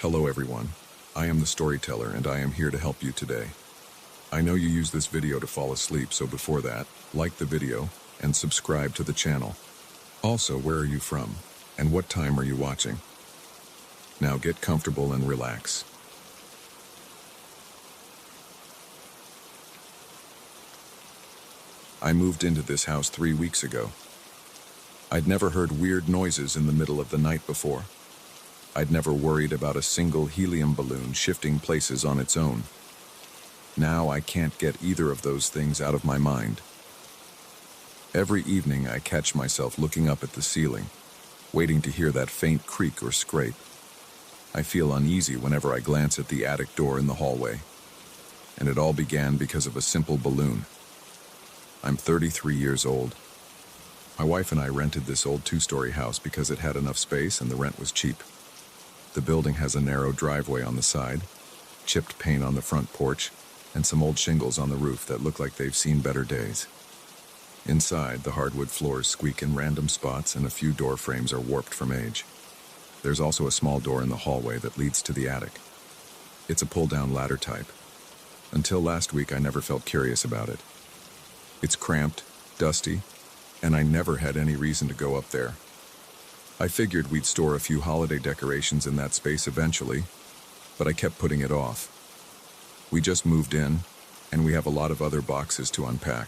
Hello everyone, I am the storyteller and I am here to help you today. I know you use this video to fall asleep, so before that, like the video and subscribe to the channel. Also, where are you from and what time are you watching? Now get comfortable and relax. I moved into this house 3 weeks ago. I'd never heard weird noises in the middle of the night before. I'd never worried about a single helium balloon shifting places on its own. Now I can't get either of those things out of my mind. Every evening I catch myself looking up at the ceiling, waiting to hear that faint creak or scrape. I feel uneasy whenever I glance at the attic door in the hallway. And it all began because of a simple balloon. I'm 33 years old. My wife and I rented this old 2-story house because it had enough space and the rent was cheap. The building has a narrow driveway on the side, chipped paint on the front porch, and some old shingles on the roof that look like they've seen better days. Inside, the hardwood floors squeak in random spots and a few door frames are warped from age. There's also a small door in the hallway that leads to the attic. It's a pull-down ladder type. Until last week, I never felt curious about it. It's cramped, dusty, and I never had any reason to go up there. I figured we'd store a few holiday decorations in that space eventually, but I kept putting it off. We just moved in, and we have a lot of other boxes to unpack.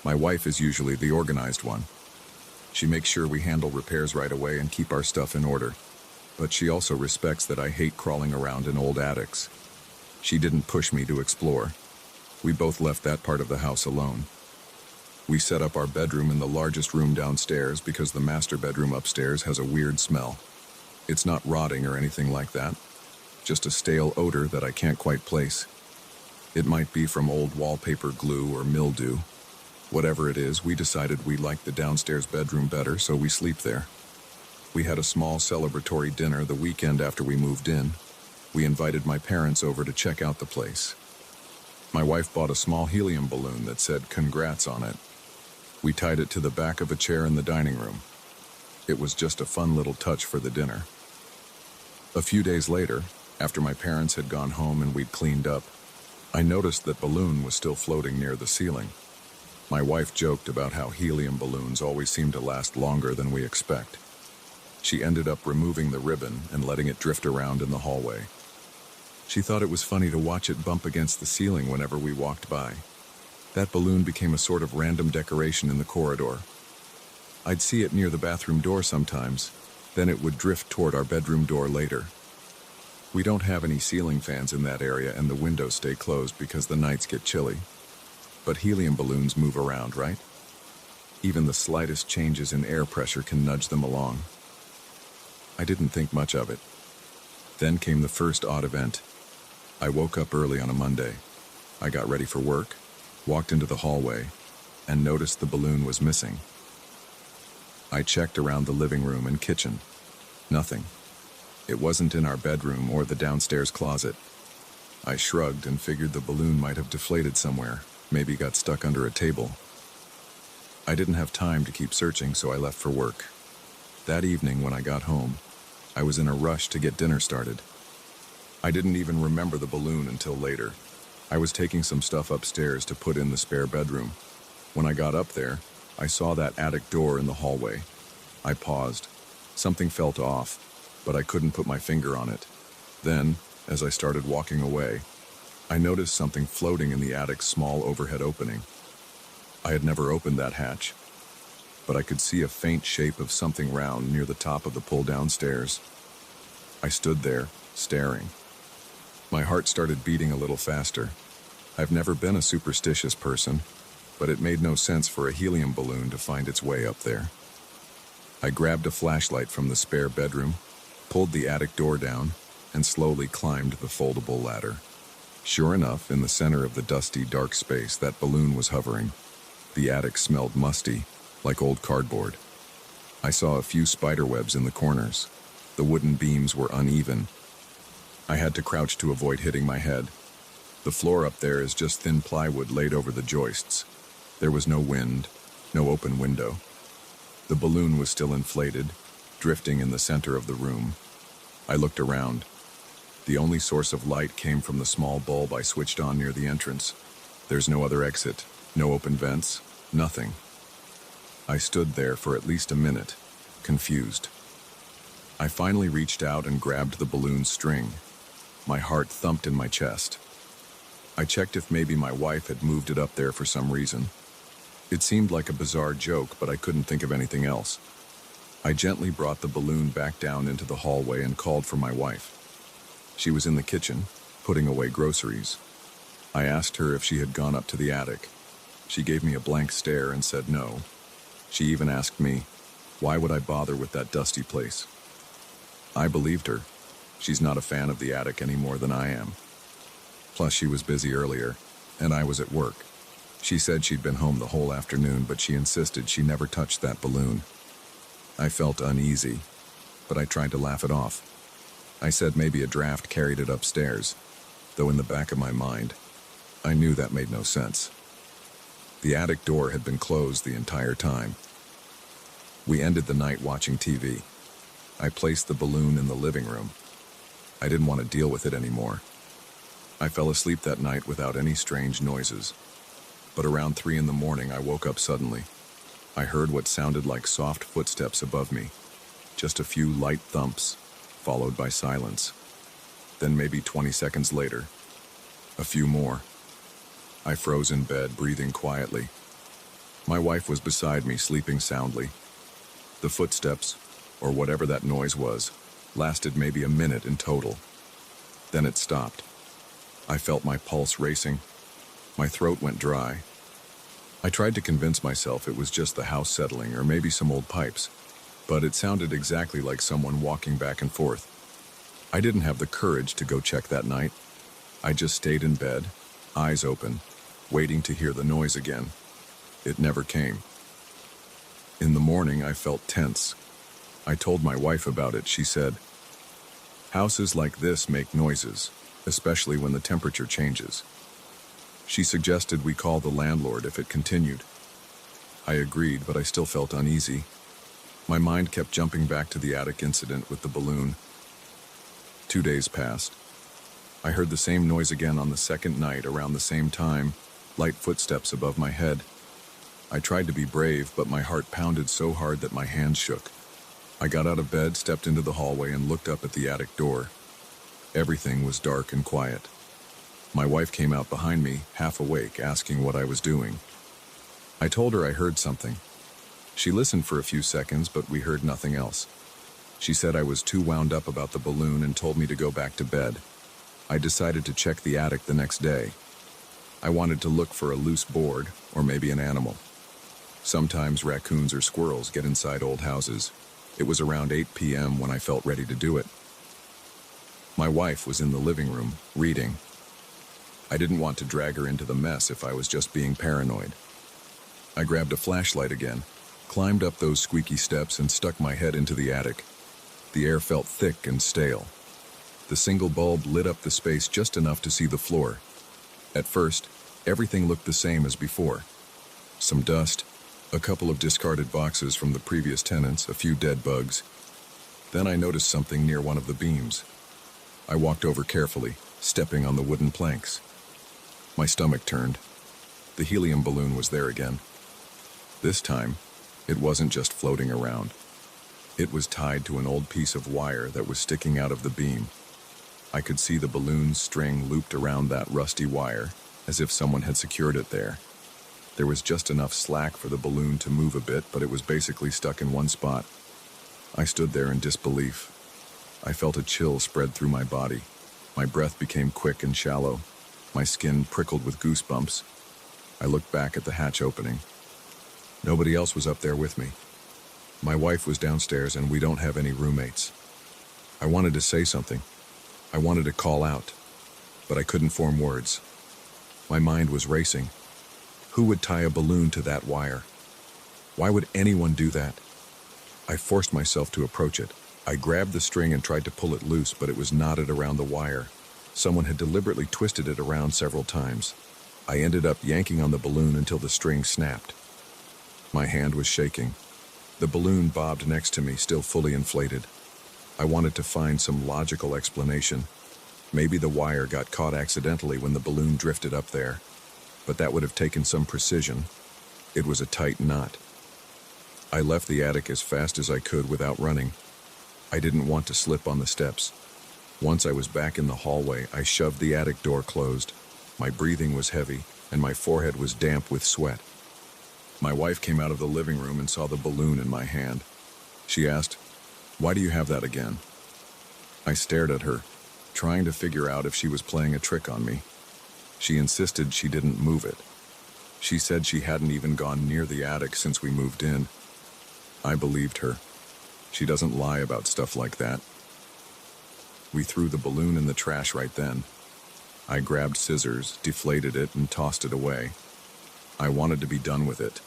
My wife is usually the organized one. She makes sure we handle repairs right away and keep our stuff in order, but she also respects that I hate crawling around in old attics. She didn't push me to explore. We both left that part of the house alone. We set up our bedroom in the largest room downstairs because the master bedroom upstairs has a weird smell. It's not rotting or anything like that, just a stale odor that I can't quite place. It might be from old wallpaper glue or mildew. Whatever it is, we decided we liked the downstairs bedroom better, so we sleep there. We had a small celebratory dinner the weekend after we moved in. We invited my parents over to check out the place. My wife bought a small helium balloon that said "Congrats" on it. We tied it to the back of a chair in the dining room. It was just a fun little touch for the dinner. A few days later, after my parents had gone home and we'd cleaned up, I noticed that balloon was still floating near the ceiling. My wife joked about how helium balloons always seem to last longer than we expect. She ended up removing the ribbon and letting it drift around in the hallway. She thought it was funny to watch it bump against the ceiling whenever we walked by. That balloon became a sort of random decoration in the corridor. I'd see it near the bathroom door sometimes, then it would drift toward our bedroom door later. We don't have any ceiling fans in that area and the windows stay closed because the nights get chilly. But helium balloons move around, right? Even the slightest changes in air pressure can nudge them along. I didn't think much of it. Then came the first odd event. I woke up early on a Monday. I got ready for work, walked into the hallway, and noticed the balloon was missing. I checked around the living room and kitchen. Nothing. It wasn't in our bedroom or the downstairs closet. I shrugged and figured the balloon might have deflated somewhere, maybe got stuck under a table. I didn't have time to keep searching, so I left for work. That evening when I got home, I was in a rush to get dinner started. I didn't even remember the balloon until later. I was taking some stuff upstairs to put in the spare bedroom. When I got up there, I saw that attic door in the hallway. I paused. Something felt off, but I couldn't put my finger on it. Then, as I started walking away, I noticed something floating in the attic's small overhead opening. I had never opened that hatch, but I could see a faint shape of something round near the top of the pull-down stairs. I stood there, staring. My heart started beating a little faster. I've never been a superstitious person, but it made no sense for a helium balloon to find its way up there. I grabbed a flashlight from the spare bedroom, pulled the attic door down, and slowly climbed the foldable ladder. Sure enough, in the center of the dusty, dark space, that balloon was hovering. The attic smelled musty, like old cardboard. I saw a few spider webs in the corners. The wooden beams were uneven. I had to crouch to avoid hitting my head. The floor up there is just thin plywood laid over the joists. There was no wind, no open window. The balloon was still inflated, drifting in the center of the room. I looked around. The only source of light came from the small bulb I switched on near the entrance. There's no other exit, no open vents, nothing. I stood there for at least a minute, confused. I finally reached out and grabbed the balloon string. My heart thumped in my chest. I checked if maybe my wife had moved it up there for some reason. It seemed like a bizarre joke, but I couldn't think of anything else. I gently brought the balloon back down into the hallway and called for my wife. She was in the kitchen, putting away groceries. I asked her if she had gone up to the attic. She gave me a blank stare and said no. She even asked me, why would I bother with that dusty place? I believed her. She's not a fan of the attic any more than I am. Plus, she was busy earlier, and I was at work. She said she'd been home the whole afternoon, but she insisted she never touched that balloon. I felt uneasy, but I tried to laugh it off. I said maybe a draft carried it upstairs, though in the back of my mind, I knew that made no sense. The attic door had been closed the entire time. We ended the night watching TV. I placed the balloon in the living room. I didn't want to deal with it anymore. I fell asleep that night without any strange noises. But around 3 in the morning, I woke up suddenly. I heard what sounded like soft footsteps above me. Just a few light thumps, followed by silence. Then maybe 20 seconds later, a few more. I froze in bed, breathing quietly. My wife was beside me, sleeping soundly. The footsteps, or whatever that noise was, lasted maybe a minute in total. Then it stopped. I felt my pulse racing. My throat went dry. I tried to convince myself it was just the house settling or maybe some old pipes, but it sounded exactly like someone walking back and forth. I didn't have the courage to go check that night. I just stayed in bed, eyes open, waiting to hear the noise again. It never came. In the morning, I felt tense. I told my wife about it. She said, "Houses like this make noises, especially when the temperature changes." She suggested we call the landlord if it continued. I agreed, but I still felt uneasy. My mind kept jumping back to the attic incident with the balloon. 2 days passed. I heard the same noise again on the second night around the same time, light footsteps above my head. I tried to be brave, but my heart pounded so hard that my hands shook. I got out of bed, stepped into the hallway, and looked up at the attic door. Everything was dark and quiet. My wife came out behind me, half awake, asking what I was doing. I told her I heard something. She listened for a few seconds, but we heard nothing else. She said I was too wound up about the balloon and told me to go back to bed. I decided to check the attic the next day. I wanted to look for a loose board, or maybe an animal. Sometimes raccoons or squirrels get inside old houses. It was around 8 p.m. when I felt ready to do it. My wife was in the living room, reading. I didn't want to drag her into the mess if I was just being paranoid. I grabbed a flashlight again, climbed up those squeaky steps, and stuck my head into the attic. The air felt thick and stale. The single bulb lit up the space just enough to see the floor. At first, everything looked the same as before. Some dust, a couple of discarded boxes from the previous tenants, a few dead bugs. Then I noticed something near one of the beams. I walked over carefully, stepping on the wooden planks. My stomach turned. The helium balloon was there again. This time, it wasn't just floating around. It was tied to an old piece of wire that was sticking out of the beam. I could see the balloon's string looped around that rusty wire, as if someone had secured it there. There was just enough slack for the balloon to move a bit, but it was basically stuck in one spot. I stood there in disbelief. I felt a chill spread through my body. My breath became quick and shallow. My skin prickled with goosebumps. I looked back at the hatch opening. Nobody else was up there with me. My wife was downstairs, and we don't have any roommates. I wanted to say something. I wanted to call out, but I couldn't form words. My mind was racing. Who would tie a balloon to that wire? Why would anyone do that? I forced myself to approach it. I grabbed the string and tried to pull it loose, but it was knotted around the wire. Someone had deliberately twisted it around several times. I ended up yanking on the balloon until the string snapped. My hand was shaking. The balloon bobbed next to me, still fully inflated. I wanted to find some logical explanation, Maybe the wire got caught accidentally when the balloon drifted up there, but that would have taken some precision. It was a tight knot. I left the attic as fast as I could without running. I didn't want to slip on the steps. Once I was back in the hallway, I shoved the attic door closed. My breathing was heavy, and my forehead was damp with sweat. My wife came out of the living room and saw the balloon in my hand. She asked, "Why do you have that again?" I stared at her, trying to figure out if she was playing a trick on me. She insisted she didn't move it. She said she hadn't even gone near the attic since we moved in. I believed her. She doesn't lie about stuff like that. We threw the balloon in the trash right then. I grabbed scissors, deflated it, and tossed it away. I wanted to be done with it.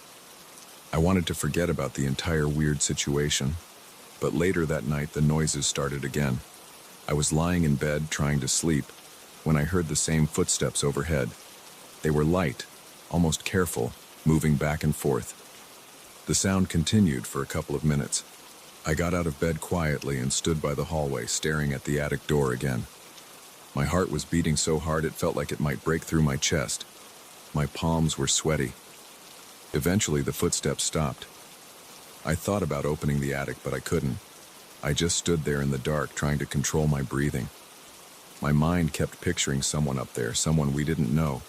I wanted to forget about the entire weird situation. But later that night, the noises started again. I was lying in bed trying to sleep when I heard the same footsteps overhead. They were light, almost careful, moving back and forth. The sound continued for a couple of minutes. I got out of bed quietly and stood by the hallway, staring at the attic door again. My heart was beating so hard it felt like it might break through my chest. My palms were sweaty. Eventually, the footsteps stopped. I thought about opening the attic, but I couldn't. I just stood there in the dark, trying to control my breathing. My mind kept picturing someone up there, someone we didn't know,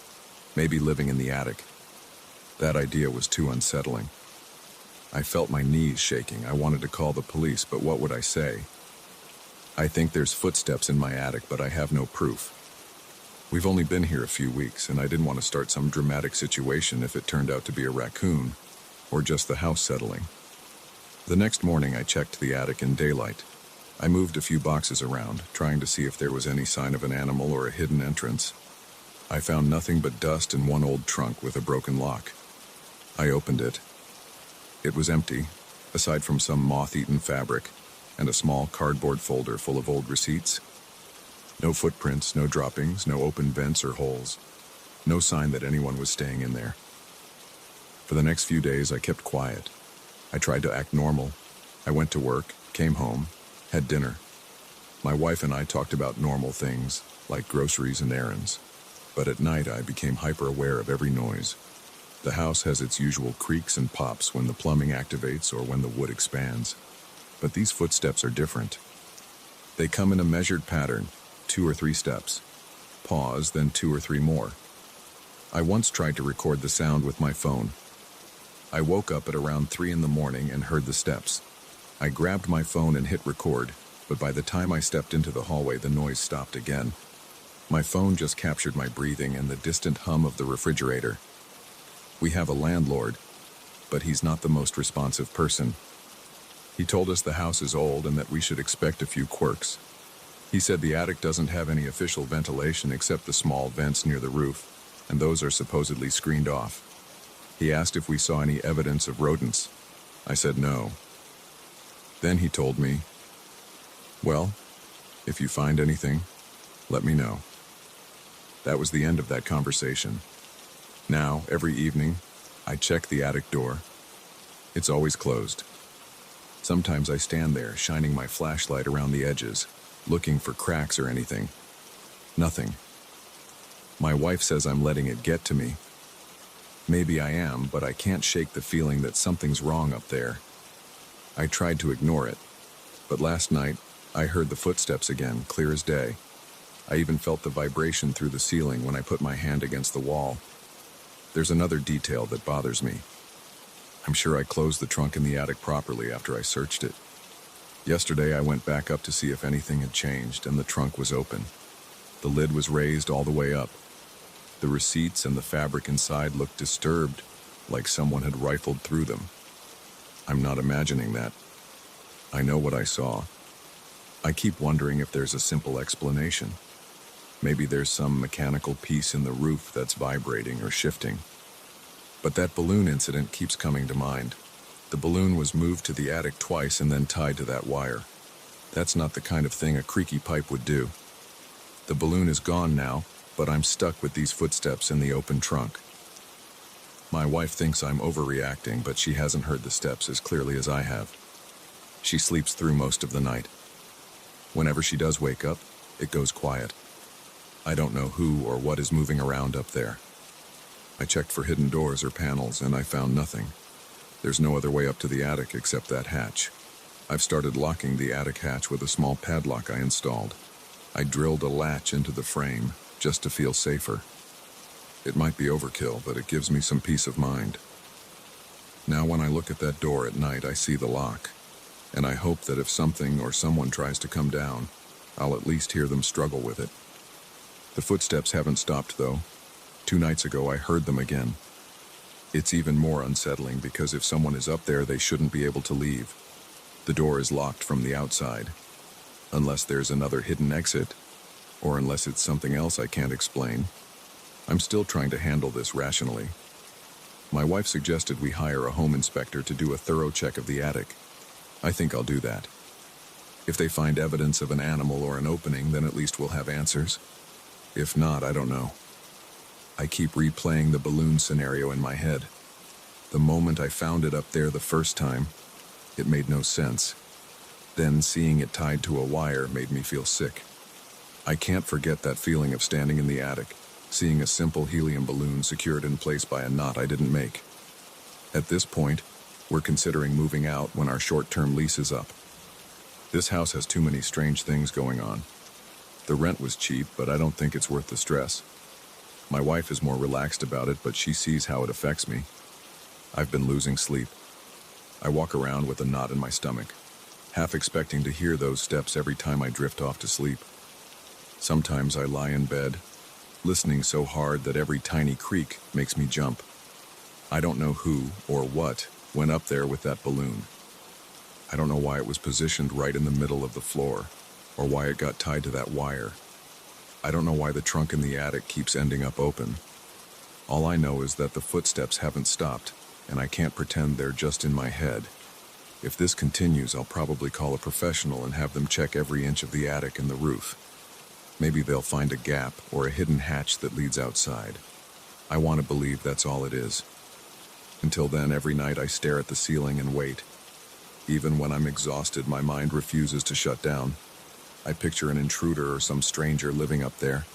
maybe living in the attic. That idea was too unsettling. I felt my knees shaking. I wanted to call the police, but what would I say? I think there's footsteps in my attic, but I have no proof. We've only been here a few weeks, and I didn't want to start some dramatic situation if it turned out to be a raccoon, or just the house settling. The next morning, I checked the attic in daylight. I moved a few boxes around, trying to see if there was any sign of an animal or a hidden entrance. I found nothing but dust and one old trunk with a broken lock. I opened it. It was empty, aside from some moth-eaten fabric and a small cardboard folder full of old receipts. No footprints, no droppings, no open vents or holes. No sign that anyone was staying in there. For the next few days, I kept quiet. I tried to act normal. I went to work, came home, had dinner. My wife and I talked about normal things, like groceries and errands. But at night, I became hyper-aware of every noise. The house has its usual creaks and pops when the plumbing activates or when the wood expands. But these footsteps are different. They come in a measured pattern, 2 or 3 steps. Pause, then 2 or 3 more. I once tried to record the sound with my phone. I woke up at around 3 in the morning and heard the steps. I grabbed my phone and hit record, but by the time I stepped into the hallway, the noise stopped again. My phone just captured my breathing and the distant hum of the refrigerator. We have a landlord, but he's not the most responsive person. He told us the house is old and that we should expect a few quirks. He said the attic doesn't have any official ventilation except the small vents near the roof, and those are supposedly screened off. He asked if we saw any evidence of rodents. I said no. Then he told me, "Well, if you find anything, let me know." That was the end of that conversation. Now, every evening, I check the attic door. It's always closed. Sometimes I stand there, shining my flashlight around the edges, looking for cracks or anything. Nothing. My wife says I'm letting it get to me. Maybe I am, but I can't shake the feeling that something's wrong up there. I tried to ignore it, but last night, I heard the footsteps again, clear as day. I even felt the vibration through the ceiling when I put my hand against the wall. There's another detail that bothers me. I'm sure I closed the trunk in the attic properly after I searched it. Yesterday, I went back up to see if anything had changed, and the trunk was open. The lid was raised all the way up. The receipts and the fabric inside looked disturbed, like someone had rifled through them. I'm not imagining that. I know what I saw. I keep wondering if there's a simple explanation. Maybe there's some mechanical piece in the roof that's vibrating or shifting. But that balloon incident keeps coming to mind. The balloon was moved to the attic twice and then tied to that wire. That's not the kind of thing a creaky pipe would do. The balloon is gone now, but I'm stuck with these footsteps in the open trunk. My wife thinks I'm overreacting, but she hasn't heard the steps as clearly as I have. She sleeps through most of the night. Whenever she does wake up, it goes quiet. I don't know who or what is moving around up there. I checked for hidden doors or panels, and I found nothing. There's no other way up to the attic except that hatch. I've started locking the attic hatch with a small padlock I installed. I drilled a latch into the frame, just to feel safer. It might be overkill, but it gives me some peace of mind. Now when I look at that door at night, I see the lock, and I hope that if something or someone tries to come down, I'll at least hear them struggle with it. The footsteps haven't stopped, though. 2 nights ago, I heard them again. It's even more unsettling because if someone is up there, they shouldn't be able to leave. The door is locked from the outside, unless there's another hidden exit, or unless it's something else I can't explain. I'm still trying to handle this rationally. My wife suggested we hire a home inspector to do a thorough check of the attic. I think I'll do that. If they find evidence of an animal or an opening, then at least we'll have answers. If not, I don't know. I keep replaying the balloon scenario in my head. The moment I found it up there the first time, it made no sense. Then seeing it tied to a wire made me feel sick. I can't forget that feeling of standing in the attic, seeing a simple helium balloon secured in place by a knot I didn't make. At this point, we're considering moving out when our short-term lease is up. This house has too many strange things going on. The rent was cheap, but I don't think it's worth the stress. My wife is more relaxed about it, but she sees how it affects me. I've been losing sleep. I walk around with a knot in my stomach, half expecting to hear those steps every time I drift off to sleep. Sometimes I lie in bed, listening so hard that every tiny creak makes me jump. I don't know who or what went up there with that balloon. I don't know why it was positioned right in the middle of the floor, or why it got tied to that wire. I don't know why the trunk in the attic keeps ending up open. All I know is that the footsteps haven't stopped, and I can't pretend they're just in my head. If this continues, I'll probably call a professional and have them check every inch of the attic and the roof. Maybe they'll find a gap or a hidden hatch that leads outside. I want to believe that's all it is. Until then, every night I stare at the ceiling and wait. Even when I'm exhausted, my mind refuses to shut down. I picture an intruder or some stranger living up there.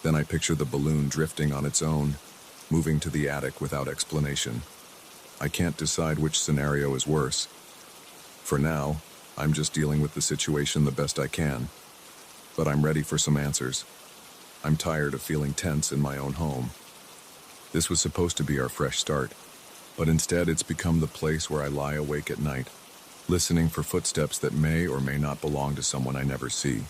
Then I picture the balloon drifting on its own, moving to the attic without explanation. I can't decide which scenario is worse. For now, I'm just dealing with the situation the best I can. But I'm ready for some answers. I'm tired of feeling tense in my own home. This was supposed to be our fresh start, but instead it's become the place where I lie awake at night, listening for footsteps that may or may not belong to someone I never see.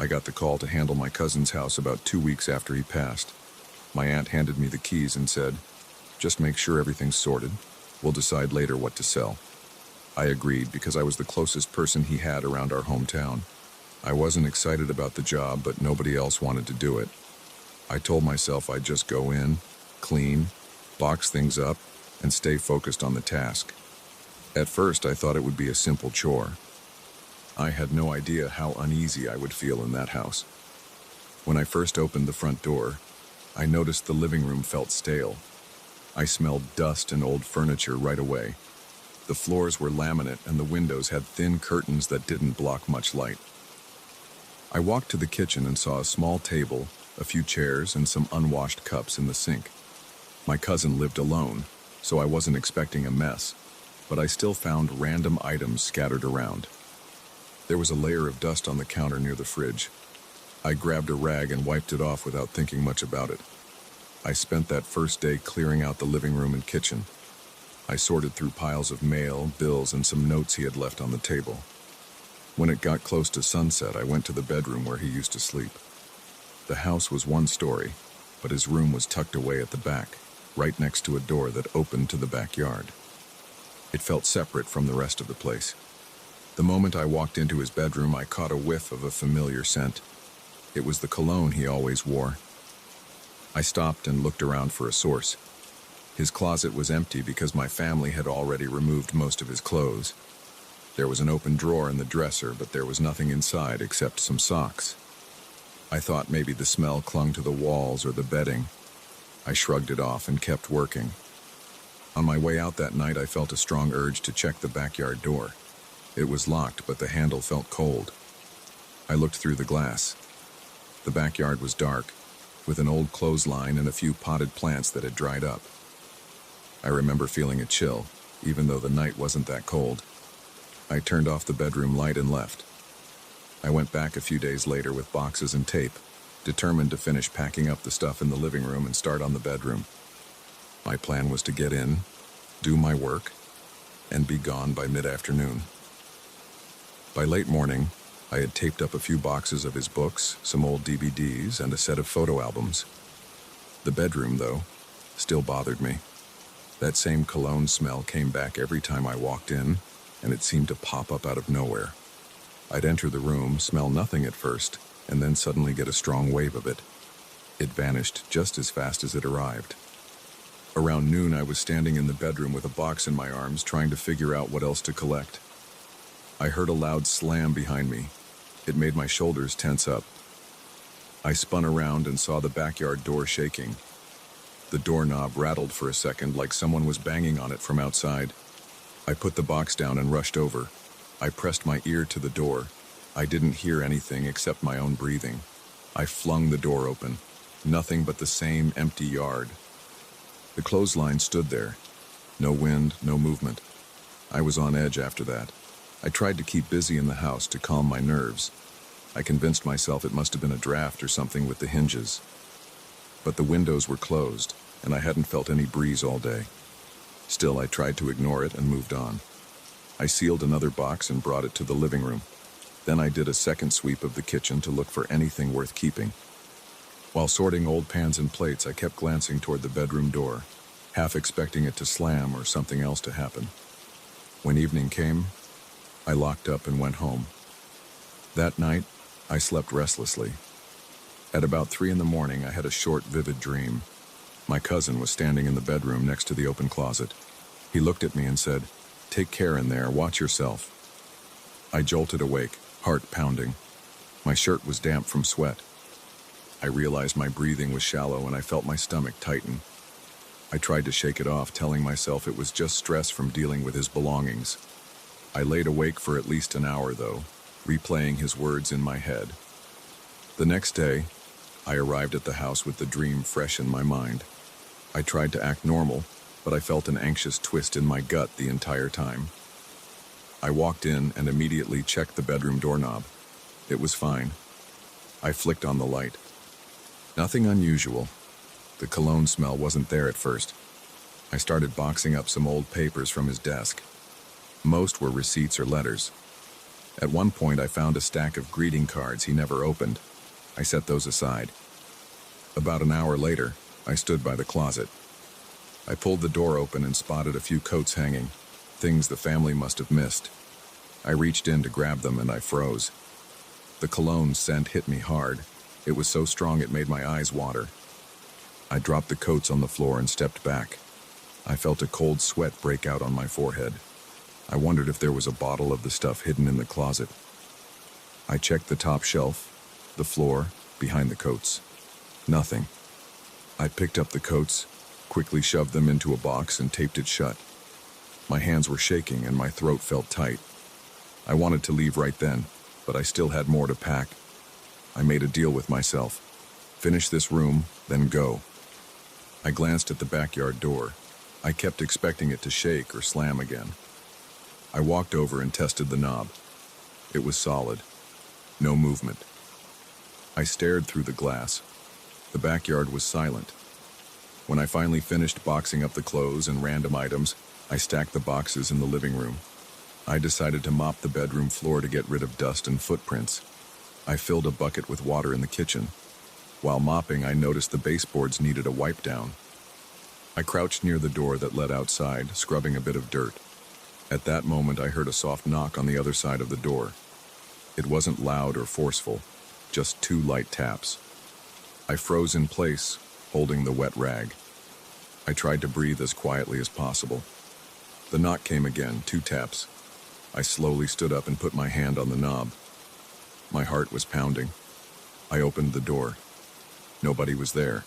I got the call to handle my cousin's house about 2 weeks after he passed. My aunt handed me the keys and said, "Just make sure everything's sorted. We'll decide later what to sell." I agreed because I was the closest person he had around our hometown. I wasn't excited about the job, but nobody else wanted to do it. I told myself I'd just go in, clean, box things up, and stay focused on the task. At first, I thought it would be a simple chore. I had no idea how uneasy I would feel in that house. When I first opened the front door, I noticed the living room felt stale. I smelled dust and old furniture right away. The floors were laminate and the windows had thin curtains that didn't block much light. I walked to the kitchen and saw a small table, a few chairs, and some unwashed cups in the sink. My cousin lived alone, so I wasn't expecting a mess, but I still found random items scattered around. There was a layer of dust on the counter near the fridge. I grabbed a rag and wiped it off without thinking much about it. I spent that first day clearing out the living room and kitchen. I sorted through piles of mail, bills, and some notes he had left on the table. When it got close to sunset, I went to the bedroom where he used to sleep. The house was one story, but his room was tucked away at the back, right next to a door that opened to the backyard. It felt separate from the rest of the place. The moment I walked into his bedroom, I caught a whiff of a familiar scent. It was the cologne he always wore. I stopped and looked around for a source. His closet was empty because my family had already removed most of his clothes. There was an open drawer in the dresser, but there was nothing inside except some socks. I thought maybe the smell clung to the walls or the bedding. I shrugged it off and kept working. On my way out that night, I felt a strong urge to check the backyard door. It was locked, but the handle felt cold. I looked through the glass. The backyard was dark, with an old clothesline and a few potted plants that had dried up. I remember feeling a chill, even though the night wasn't that cold. I turned off the bedroom light and left. I went back a few days later with boxes and tape, determined to finish packing up the stuff in the living room and start on the bedroom. My plan was to get in, do my work, and be gone by mid-afternoon. By late morning, I had taped up a few boxes of his books, some old DVDs, and a set of photo albums. The bedroom, though, still bothered me. That same cologne smell came back every time I walked in, and it seemed to pop up out of nowhere. I'd enter the room, smell nothing at first, and then suddenly get a strong wave of it. It vanished just as fast as it arrived. Around noon, I was standing in the bedroom with a box in my arms, trying to figure out what else to collect. I heard a loud slam behind me. It made my shoulders tense up. I spun around and saw the backyard door shaking. The doorknob rattled for a second like someone was banging on it from outside. I put the box down and rushed over. I pressed my ear to the door. I didn't hear anything except my own breathing. I flung the door open. Nothing but the same empty yard. The clothesline stood there. No wind, no movement. I was on edge after that. I tried to keep busy in the house to calm my nerves. I convinced myself it must have been a draft or something with the hinges. But the windows were closed, and I hadn't felt any breeze all day. Still, I tried to ignore it and moved on. I sealed another box and brought it to the living room. Then I did a second sweep of the kitchen to look for anything worth keeping. While sorting old pans and plates, I kept glancing toward the bedroom door, half expecting it to slam or something else to happen. When evening came, I locked up and went home. That night, I slept restlessly. At about 3 a.m, I had a short, vivid dream. My cousin was standing in the bedroom next to the open closet. He looked at me and said, "Take care in there, watch yourself." I jolted awake, heart pounding. My shirt was damp from sweat. I realized my breathing was shallow and I felt my stomach tighten. I tried to shake it off, telling myself it was just stress from dealing with his belongings. I laid awake for at least an hour, though, replaying his words in my head. The next day, I arrived at the house with the dream fresh in my mind. I tried to act normal, but I felt an anxious twist in my gut the entire time. I walked in and immediately checked the bedroom doorknob. It was fine. I flicked on the light. Nothing unusual. The cologne smell wasn't there at first. I started boxing up some old papers from his desk. Most were receipts or letters. At one point, I found a stack of greeting cards he never opened. I set those aside. About an hour later, I stood by the closet. I pulled the door open and spotted a few coats hanging, things the family must have missed. I reached in to grab them and I froze. The cologne scent hit me hard. It was so strong it made my eyes water. I dropped the coats on the floor and stepped back. I felt a cold sweat break out on my forehead. I wondered if there was a bottle of the stuff hidden in the closet. I checked the top shelf, the floor, behind the coats. Nothing. I picked up the coats, quickly shoved them into a box and taped it shut. My hands were shaking and my throat felt tight. I wanted to leave right then, but I still had more to pack. I made a deal with myself. Finish this room, then go. I glanced at the backyard door. I kept expecting it to shake or slam again. I walked over and tested the knob. It was solid. No movement. I stared through the glass. The backyard was silent. When I finally finished boxing up the clothes and random items, I stacked the boxes in the living room. I decided to mop the bedroom floor to get rid of dust and footprints. I filled a bucket with water in the kitchen. While mopping, I noticed the baseboards needed a wipe down. I crouched near the door that led outside, scrubbing a bit of dirt. At that moment, I heard a soft knock on the other side of the door. It wasn't loud or forceful, just 2 light taps. I froze in place, holding the wet rag. I tried to breathe as quietly as possible. The knock came again, 2 taps. I slowly stood up and put my hand on the knob. My heart was pounding. I opened the door. Nobody was there.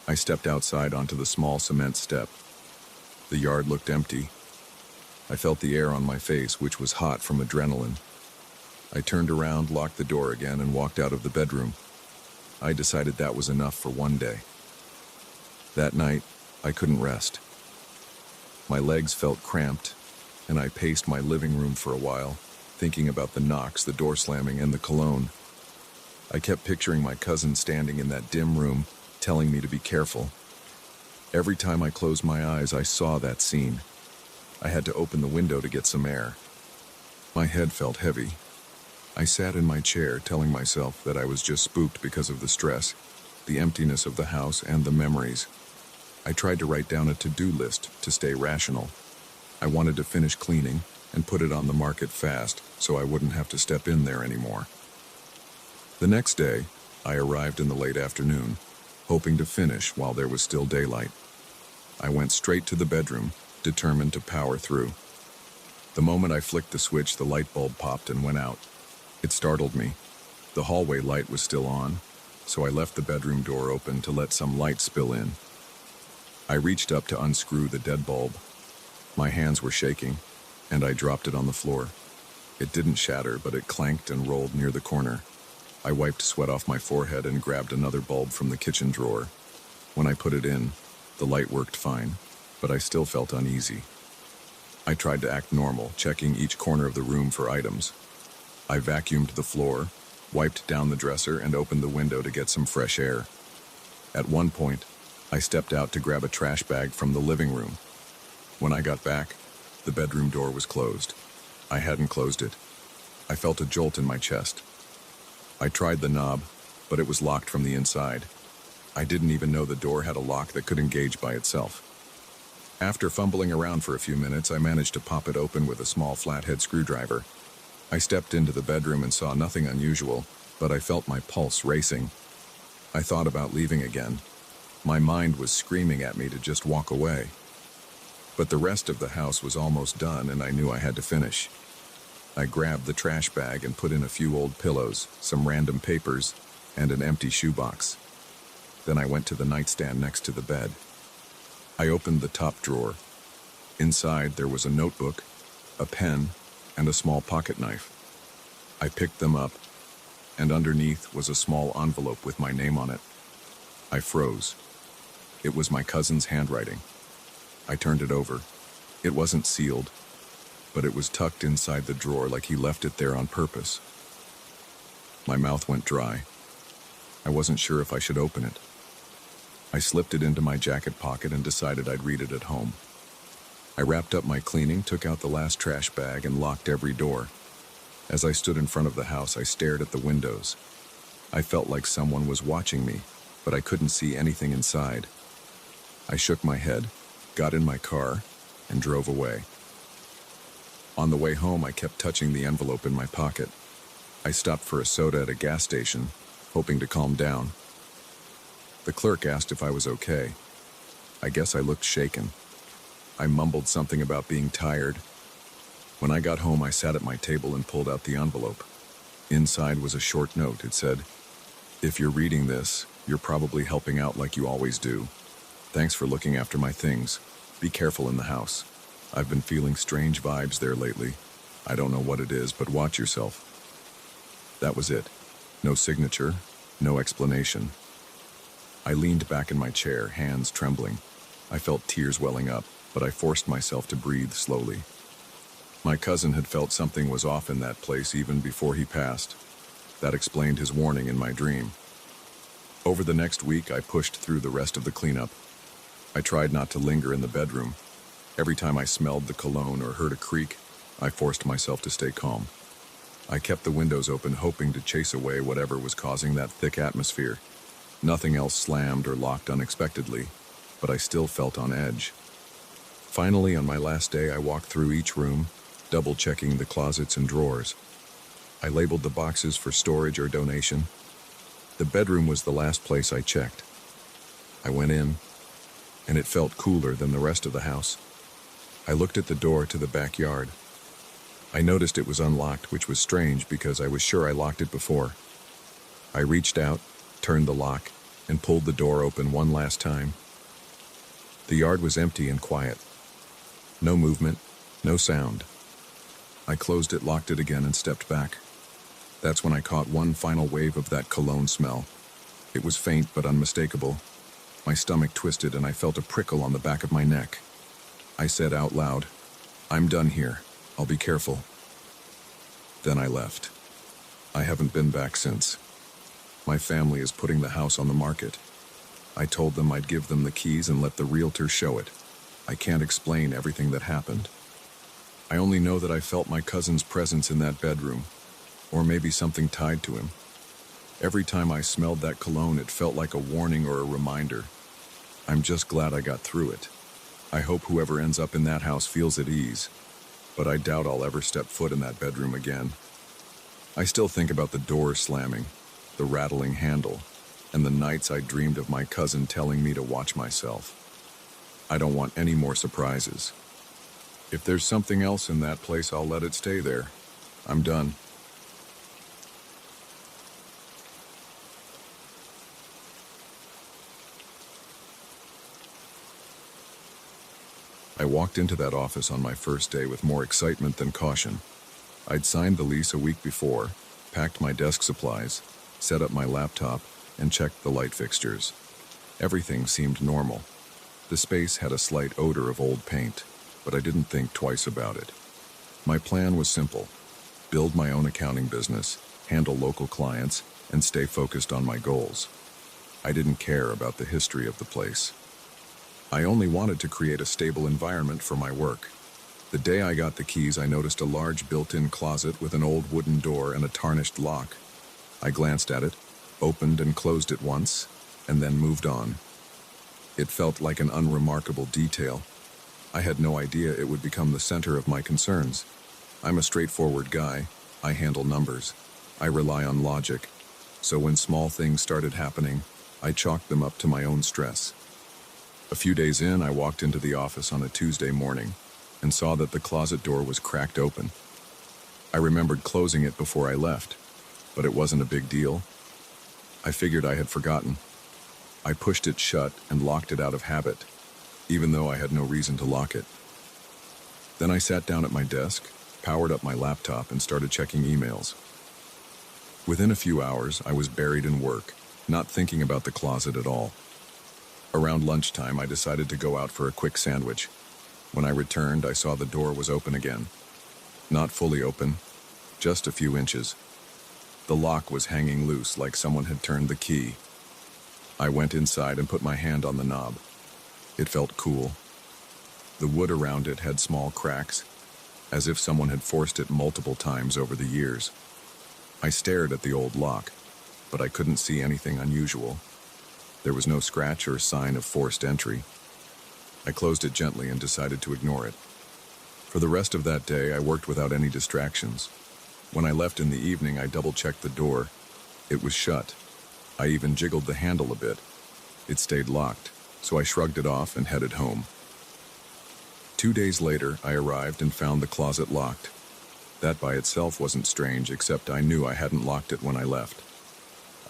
I stepped outside onto the small cement step. The yard looked empty. I felt the air on my face, which was hot from adrenaline. I turned around, locked the door again, and walked out of the bedroom. I decided that was enough for one day. That night, I couldn't rest. My legs felt cramped, and I paced my living room for a while, thinking about the knocks, the door slamming, and the cologne. I kept picturing my cousin standing in that dim room, telling me to be careful. Every time I closed my eyes, I saw that scene. I had to open the window to get some air. My head felt heavy. I sat in my chair, telling myself that I was just spooked because of the stress, the emptiness of the house, and the memories. I tried to write down a to-do list to stay rational. I wanted to finish cleaning and put it on the market fast so I wouldn't have to step in there anymore. The next day, I arrived in the late afternoon, hoping to finish while there was still daylight. I went straight to the bedroom, determined to power through. The moment I flicked the switch, the light bulb popped and went out. It startled me. The hallway light was still on, so I left the bedroom door open to let some light spill in. I reached up to unscrew the dead bulb. My hands were shaking, and I dropped it on the floor. It didn't shatter, but it clanked and rolled near the corner. I wiped sweat off my forehead and grabbed another bulb from the kitchen drawer. When I put it in, the light worked fine, but I still felt uneasy. I tried to act normal, checking each corner of the room for items. I vacuumed the floor, wiped down the dresser, and opened the window to get some fresh air. At one point, I stepped out to grab a trash bag from the living room. When I got back, the bedroom door was closed. I hadn't closed it. I felt a jolt in my chest. I tried the knob, but it was locked from the inside. I didn't even know the door had a lock that could engage by itself. After fumbling around for a few minutes, I managed to pop it open with a small flathead screwdriver. I stepped into the bedroom and saw nothing unusual, but I felt my pulse racing. I thought about leaving again. My mind was screaming at me to just walk away. But the rest of the house was almost done, and I knew I had to finish. I grabbed the trash bag and put in a few old pillows, some random papers, and an empty shoebox. Then I went to the nightstand next to the bed. I opened the top drawer. Inside there was a notebook, a pen, and a small pocket knife. I picked them up, and underneath was a small envelope with my name on it. I froze. It was my cousin's handwriting. I turned it over. It wasn't sealed, but it was tucked inside the drawer like he left it there on purpose. My mouth went dry. I wasn't sure if I should open it. I slipped it into my jacket pocket and decided I'd read it at home. I wrapped up my cleaning, took out the last trash bag, and locked every door. As I stood in front of the house, I stared at the windows. I felt like someone was watching me, but I couldn't see anything inside. I shook my head, got in my car, and drove away. On the way home, I kept touching the envelope in my pocket. I stopped for a soda at a gas station, hoping to calm down. The clerk asked if I was okay. I guess I looked shaken. I mumbled something about being tired. When I got home, I sat at my table and pulled out the envelope. Inside was a short note. It said, "If you're reading this, you're probably helping out like you always do. Thanks for looking after my things. Be careful in the house. I've been feeling strange vibes there lately. I don't know what it is, but watch yourself." That was it. No signature, no explanation. I leaned back in my chair, hands trembling. I felt tears welling up, but I forced myself to breathe slowly. My cousin had felt something was off in that place even before he passed. That explained his warning in my dream. Over the next week, I pushed through the rest of the cleanup. I tried not to linger in the bedroom. Every time I smelled the cologne or heard a creak, I forced myself to stay calm. I kept the windows open, hoping to chase away whatever was causing that thick atmosphere. Nothing else slammed or locked unexpectedly, but I still felt on edge. Finally, on my last day, I walked through each room, double-checking the closets and drawers. I labeled the boxes for storage or donation. The bedroom was the last place I checked. I went in, and it felt cooler than the rest of the house. I looked at the door to the backyard. I noticed it was unlocked, which was strange because I was sure I locked it before. I reached out, turned the lock, and pulled the door open one last time. The yard was empty and quiet. No movement, no sound. I closed it, locked it again, and stepped back. That's when I caught one final wave of that cologne smell. It was faint but unmistakable. My stomach twisted and I felt a prickle on the back of my neck. I said out loud, "I'm done here. I'll be careful." Then I left. I haven't been back since. My family is putting the house on the market. I told them I'd give them the keys and let the realtor show it. I can't explain everything that happened. I only know that I felt my cousin's presence in that bedroom, or maybe something tied to him. Every time I smelled that cologne, it felt like a warning or a reminder. I'm just glad I got through it. I hope whoever ends up in that house feels at ease, but I doubt I'll ever step foot in that bedroom again. I still think about the door slamming, the rattling handle, and the nights I dreamed of my cousin telling me to watch myself. I don't want any more surprises. If there's something else in that place, I'll let it stay there. I'm done. I walked into that office on my first day with more excitement than caution. I'd signed the lease a week before, packed my desk supplies, set up my laptop, and checked the light fixtures. Everything seemed normal. The space had a slight odor of old paint, but I didn't think twice about it. My plan was simple: build my own accounting business, handle local clients, and stay focused on my goals. I didn't care about the history of the place. I only wanted to create a stable environment for my work. The day I got the keys, I noticed a large built-in closet with an old wooden door and a tarnished lock. I glanced at it, opened and closed it once, and then moved on. It felt like an unremarkable detail. I had no idea it would become the center of my concerns. I'm a straightforward guy. I handle numbers. I rely on logic. So when small things started happening, I chalked them up to my own stress. A few days in, I walked into the office on a Tuesday morning and saw that the closet door was cracked open. I remembered closing it before I left, but it wasn't a big deal. I figured I had forgotten. I pushed it shut and locked it out of habit, even though I had no reason to lock it. Then I sat down at my desk, powered up my laptop, and started checking emails. Within a few hours, I was buried in work, not thinking about the closet at all. Around lunchtime, I decided to go out for a quick sandwich. When I returned, I saw the door was open again. Not fully open, just a few inches. The lock was hanging loose, like someone had turned the key. I went inside and put my hand on the knob. It felt cool. The wood around it had small cracks, as if someone had forced it multiple times over the years. I stared at the old lock, but I couldn't see anything unusual. There was no scratch or sign of forced entry. I closed it gently and decided to ignore it. For the rest of that day, I worked without any distractions. When I left in the evening, I double-checked the door. It was shut. I even jiggled the handle a bit. It stayed locked, so I shrugged it off and headed home. 2 days later, I arrived and found the closet locked. That by itself wasn't strange, except I knew I hadn't locked it when I left.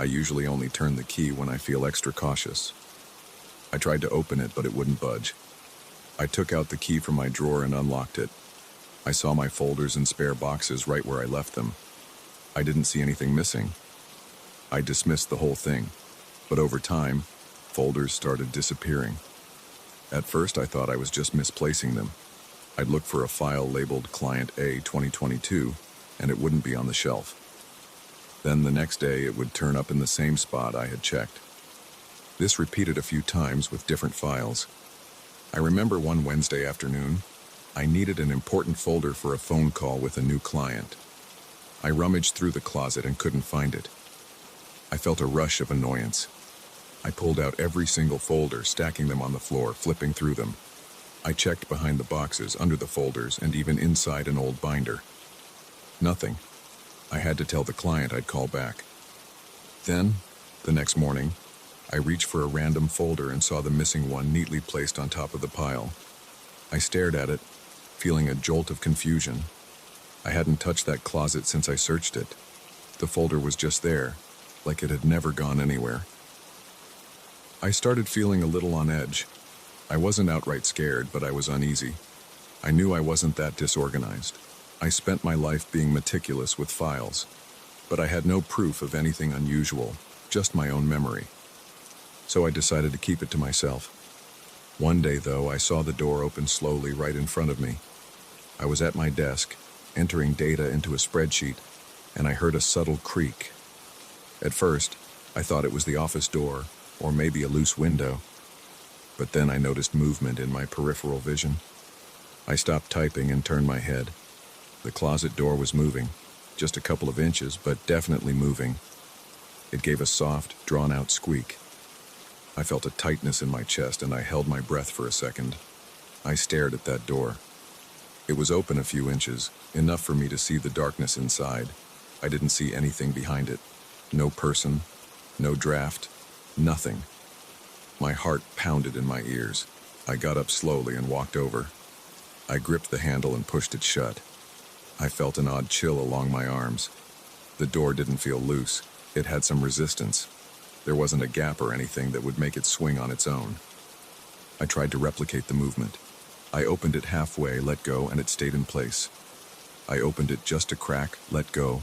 I usually only turn the key when I feel extra cautious. I tried to open it, but it wouldn't budge. I took out the key from my drawer and unlocked it. I saw my folders and spare boxes right where I left them. I didn't see anything missing. I dismissed the whole thing, but over time, folders started disappearing. At first, I thought I was just misplacing them. I'd look for a file labeled Client A 2022, and it wouldn't be on the shelf. Then the next day, it would turn up in the same spot I had checked. This repeated a few times with different files. I remember one Wednesday afternoon, I needed an important folder for a phone call with a new client. I rummaged through the closet and couldn't find it. I felt a rush of annoyance. I pulled out every single folder, stacking them on the floor, flipping through them. I checked behind the boxes, under the folders, and even inside an old binder. Nothing. I had to tell the client I'd call back. Then, the next morning, I reached for a random folder and saw the missing one neatly placed on top of the pile. I stared at it, feeling a jolt of confusion. I hadn't touched that closet since I searched it. The folder was just there, like it had never gone anywhere. I started feeling a little on edge. I wasn't outright scared, but I was uneasy. I knew I wasn't that disorganized. I spent my life being meticulous with files, but I had no proof of anything unusual, just my own memory. So I decided to keep it to myself. One day, though, I saw the door open slowly right in front of me. I was at my desk, entering data into a spreadsheet, and I heard a subtle creak. At first, I thought it was the office door, or maybe a loose window. But then I noticed movement in my peripheral vision. I stopped typing and turned my head. The closet door was moving, just a couple of inches, but definitely moving. It gave a soft, drawn-out squeak. I felt a tightness in my chest, and I held my breath for a second. I stared at that door. It was open a few inches, enough for me to see the darkness inside. I didn't see anything behind it. No person, no draft, nothing. My heart pounded in my ears. I got up slowly and walked over. I gripped the handle and pushed it shut. I felt an odd chill along my arms. The door didn't feel loose. It had some resistance. There wasn't a gap or anything that would make it swing on its own. I tried to replicate the movement. I opened it halfway, let go, and it stayed in place. I opened it just a crack, let go,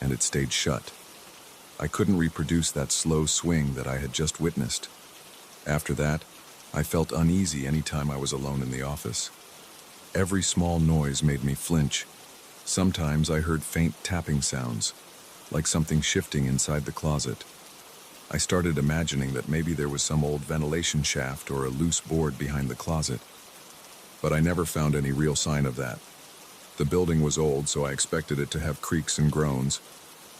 and it stayed shut. I couldn't reproduce that slow swing that I had just witnessed. After that, I felt uneasy any time I was alone in the office. Every small noise made me flinch. Sometimes I heard faint tapping sounds, like something shifting inside the closet. I started imagining that maybe there was some old ventilation shaft or a loose board behind the closet. But I never found any real sign of that. The building was old, so I expected it to have creaks and groans,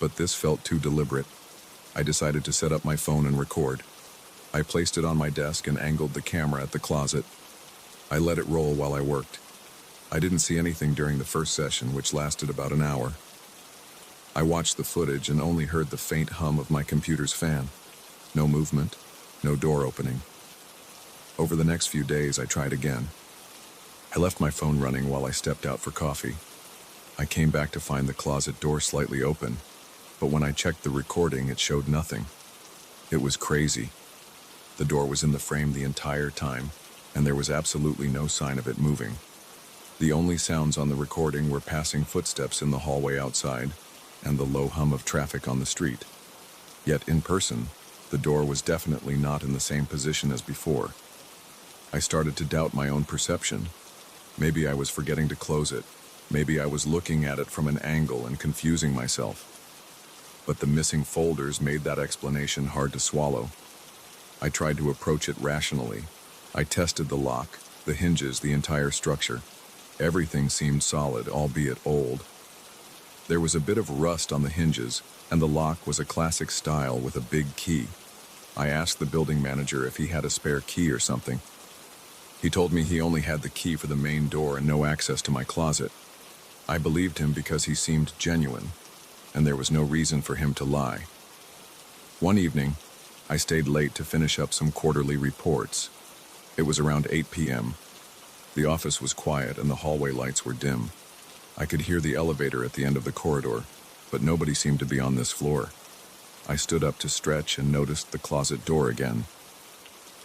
but this felt too deliberate. I decided to set up my phone and record. I placed it on my desk and angled the camera at the closet. I let it roll while I worked. I didn't see anything during the first session, which lasted about an hour. I watched the footage and only heard the faint hum of my computer's fan. No movement, no door opening. Over the next few days, I tried again. I left my phone running while I stepped out for coffee. I came back to find the closet door slightly open, but when I checked the recording, it showed nothing. It was crazy. The door was in the frame the entire time, and there was absolutely no sign of it moving. The only sounds on the recording were passing footsteps in the hallway outside and the low hum of traffic on the street. Yet in person, the door was definitely not in the same position as before. I started to doubt my own perception. Maybe I was forgetting to close it. Maybe I was looking at it from an angle and confusing myself. But the missing folders made that explanation hard to swallow. I tried to approach it rationally. I tested the lock, the hinges, the entire structure. Everything seemed solid, albeit old. There was a bit of rust on the hinges, and the lock was a classic style with a big key. I asked the building manager if he had a spare key or something. He told me he only had the key for the main door and no access to my closet. I believed him because he seemed genuine, and there was no reason for him to lie. One evening, I stayed late to finish up some quarterly reports. It was around 8 p.m. The office was quiet and the hallway lights were dim. I could hear the elevator at the end of the corridor, but nobody seemed to be on this floor. I stood up to stretch and noticed the closet door again.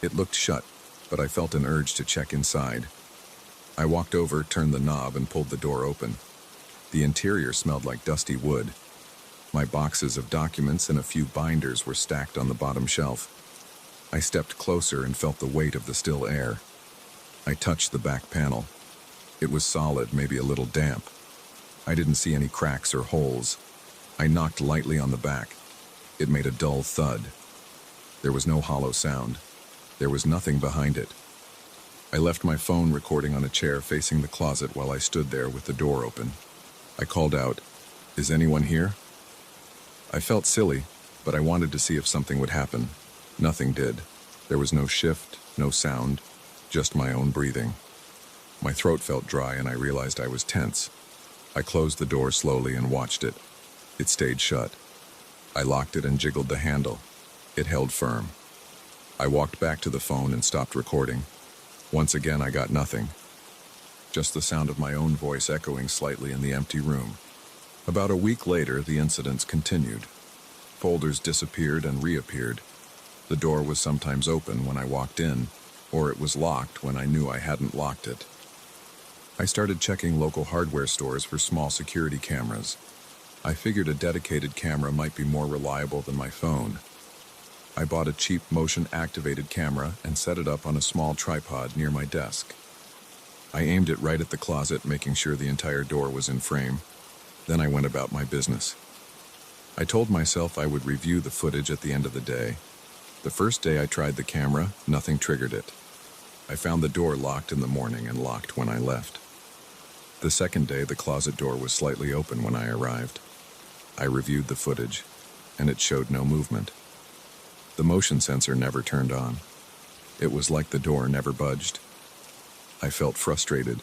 It looked shut, but I felt an urge to check inside. I walked over, turned the knob, and pulled the door open. The interior smelled like dusty wood. My boxes of documents and a few binders were stacked on the bottom shelf. I stepped closer and felt the weight of the still air. I touched the back panel. It was solid, maybe a little damp. I didn't see any cracks or holes. I knocked lightly on the back. It made a dull thud. There was no hollow sound. There was nothing behind it. I left my phone recording on a chair facing the closet while I stood there with the door open. I called out, "Is anyone here?" I felt silly, but I wanted to see if something would happen. Nothing did. There was no shift, no sound, just my own breathing. My throat felt dry and I realized I was tense. I closed the door slowly and watched it. It stayed shut. I locked it and jiggled the handle. It held firm. I walked back to the phone and stopped recording. Once again, I got nothing. Just the sound of my own voice echoing slightly in the empty room. About a week later, the incidents continued. Folders disappeared and reappeared. The door was sometimes open when I walked in, or it was locked when I knew I hadn't locked it. I started checking local hardware stores for small security cameras. I figured a dedicated camera might be more reliable than my phone. I bought a cheap motion-activated camera and set it up on a small tripod near my desk. I aimed it right at the closet, making sure the entire door was in frame. Then I went about my business. I told myself I would review the footage at the end of the day. The first day I tried the camera, nothing triggered it. I found the door locked in the morning and locked when I left. The second day, the closet door was slightly open when I arrived. I reviewed the footage, and it showed no movement. The motion sensor never turned on. It was like the door never budged. I felt frustrated,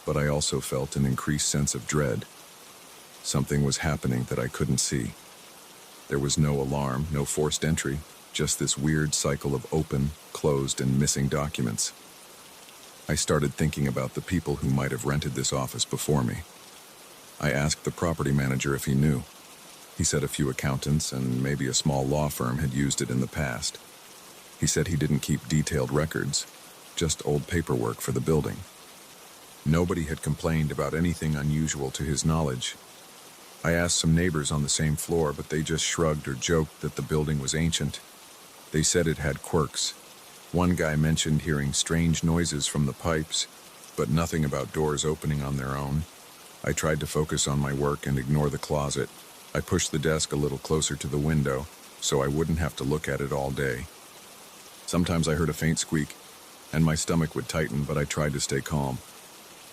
but I also felt an increased sense of dread. Something was happening that I couldn't see. There was no alarm, no forced entry, just this weird cycle of open, closed, and missing documents. I started thinking about the people who might have rented this office before me. I asked the property manager if he knew. He said a few accountants and maybe a small law firm had used it in the past. He said he didn't keep detailed records, just old paperwork for the building. Nobody had complained about anything unusual to his knowledge. I asked some neighbors on the same floor, but they just shrugged or joked that the building was ancient. They said it had quirks. One guy mentioned hearing strange noises from the pipes, but nothing about doors opening on their own. I tried to focus on my work and ignore the closet. I pushed the desk a little closer to the window so I wouldn't have to look at it all day. Sometimes I heard a faint squeak, and my stomach would tighten, but I tried to stay calm.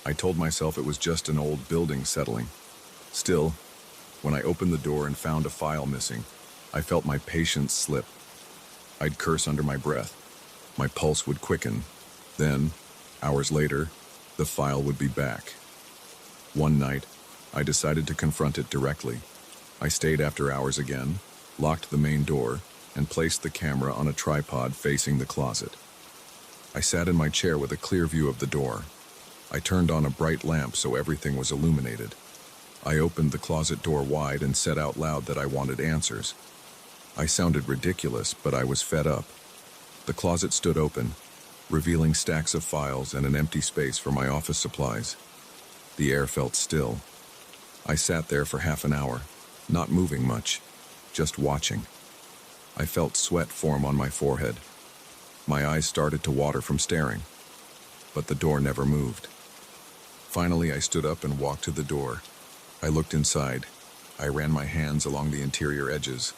I told myself it was just an old building settling. Still, when I opened the door and found a file missing, I felt my patience slip. I'd curse under my breath. My pulse would quicken. Then, hours later, the file would be back. One night, I decided to confront it directly. I stayed after hours again, locked the main door, and placed the camera on a tripod facing the closet. I sat in my chair with a clear view of the door. I turned on a bright lamp so everything was illuminated. I opened the closet door wide and said out loud that I wanted answers. I sounded ridiculous, but I was fed up. The closet stood open, revealing stacks of files and an empty space for my office supplies. The air felt still. I sat there for half an hour, not moving much, just watching. I felt sweat form on my forehead. My eyes started to water from staring, but the door never moved. Finally, I stood up and walked to the door. I looked inside. I ran my hands along the interior edges.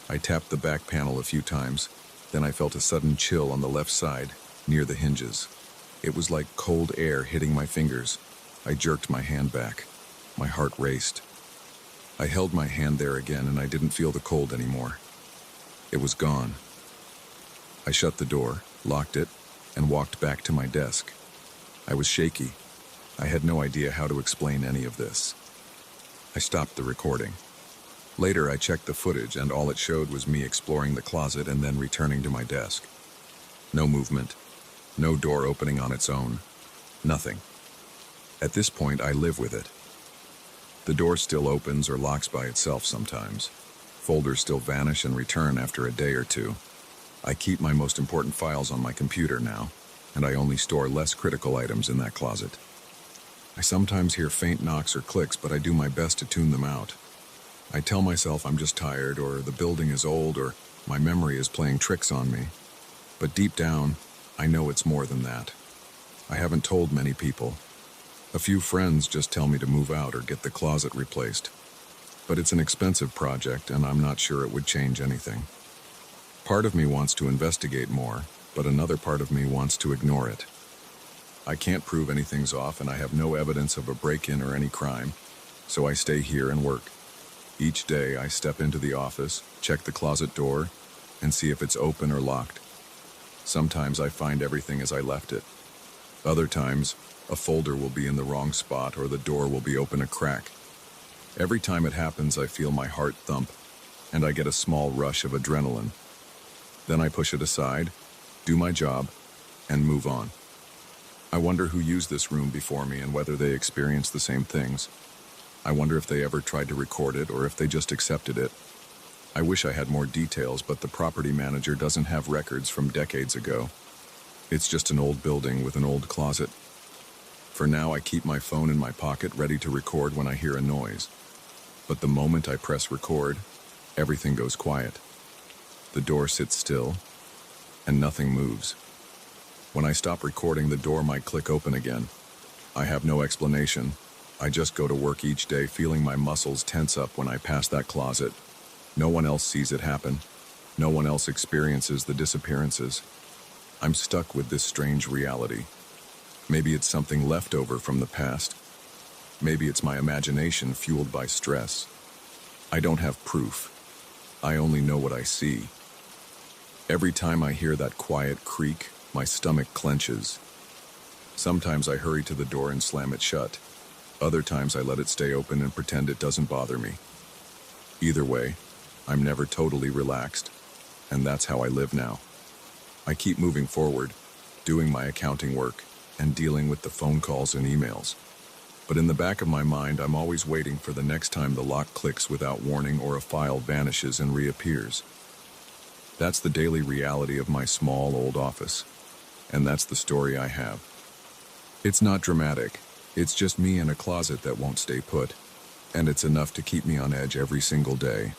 I tapped the back panel a few times. Then I felt a sudden chill on the left side, near the hinges. It was like cold air hitting my fingers. I jerked my hand back. My heart raced. I held my hand there again, and I didn't feel the cold anymore. It was gone. I shut the door, locked it, and walked back to my desk. I was shaky. I had no idea how to explain any of this. I stopped the recording. Later, I checked the footage, and all it showed was me exploring the closet and then returning to my desk. No movement. No door opening on its own. Nothing. At this point, I live with it. The door still opens or locks by itself sometimes. Folders still vanish and return after a day or two. I keep my most important files on my computer now, and I only store less critical items in that closet. I sometimes hear faint knocks or clicks, but I do my best to tune them out. I tell myself I'm just tired, or the building is old, or my memory is playing tricks on me. But deep down, I know it's more than that. I haven't told many people. A few friends just tell me to move out or get the closet replaced. But it's an expensive project, and I'm not sure it would change anything. Part of me wants to investigate more, but another part of me wants to ignore it. I can't prove anything's off, and I have no evidence of a break-in or any crime, so I stay here and work. Each day, I step into the office, check the closet door, and see if it's open or locked. Sometimes I find everything as I left it. Other times, a folder will be in the wrong spot or the door will be open a crack. Every time it happens, I feel my heart thump, and I get a small rush of adrenaline. Then I push it aside, do my job, and move on. I wonder who used this room before me and whether they experienced the same things. I wonder if they ever tried to record it or if they just accepted it. I wish I had more details, but the property manager doesn't have records from decades ago. It's just an old building with an old closet. For now, I keep my phone in my pocket ready to record when I hear a noise. But the moment I press record, everything goes quiet. The door sits still, and nothing moves. When I stop recording, the door might click open again. I have no explanation. I just go to work each day feeling my muscles tense up when I pass that closet. No one else sees it happen. No one else experiences the disappearances. I'm stuck with this strange reality. Maybe it's something left over from the past. Maybe it's my imagination fueled by stress. I don't have proof. I only know what I see. Every time I hear that quiet creak, my stomach clenches. Sometimes I hurry to the door and slam it shut. Other times I let it stay open and pretend it doesn't bother me. Either way, I'm never totally relaxed, and that's how I live now. I keep moving forward, doing my accounting work, and dealing with the phone calls and emails. But in the back of my mind, I'm always waiting for the next time the lock clicks without warning or a file vanishes and reappears. That's the daily reality of my small old office, and that's the story I have. It's not dramatic, it's just me in a closet that won't stay put, and it's enough to keep me on edge every single day.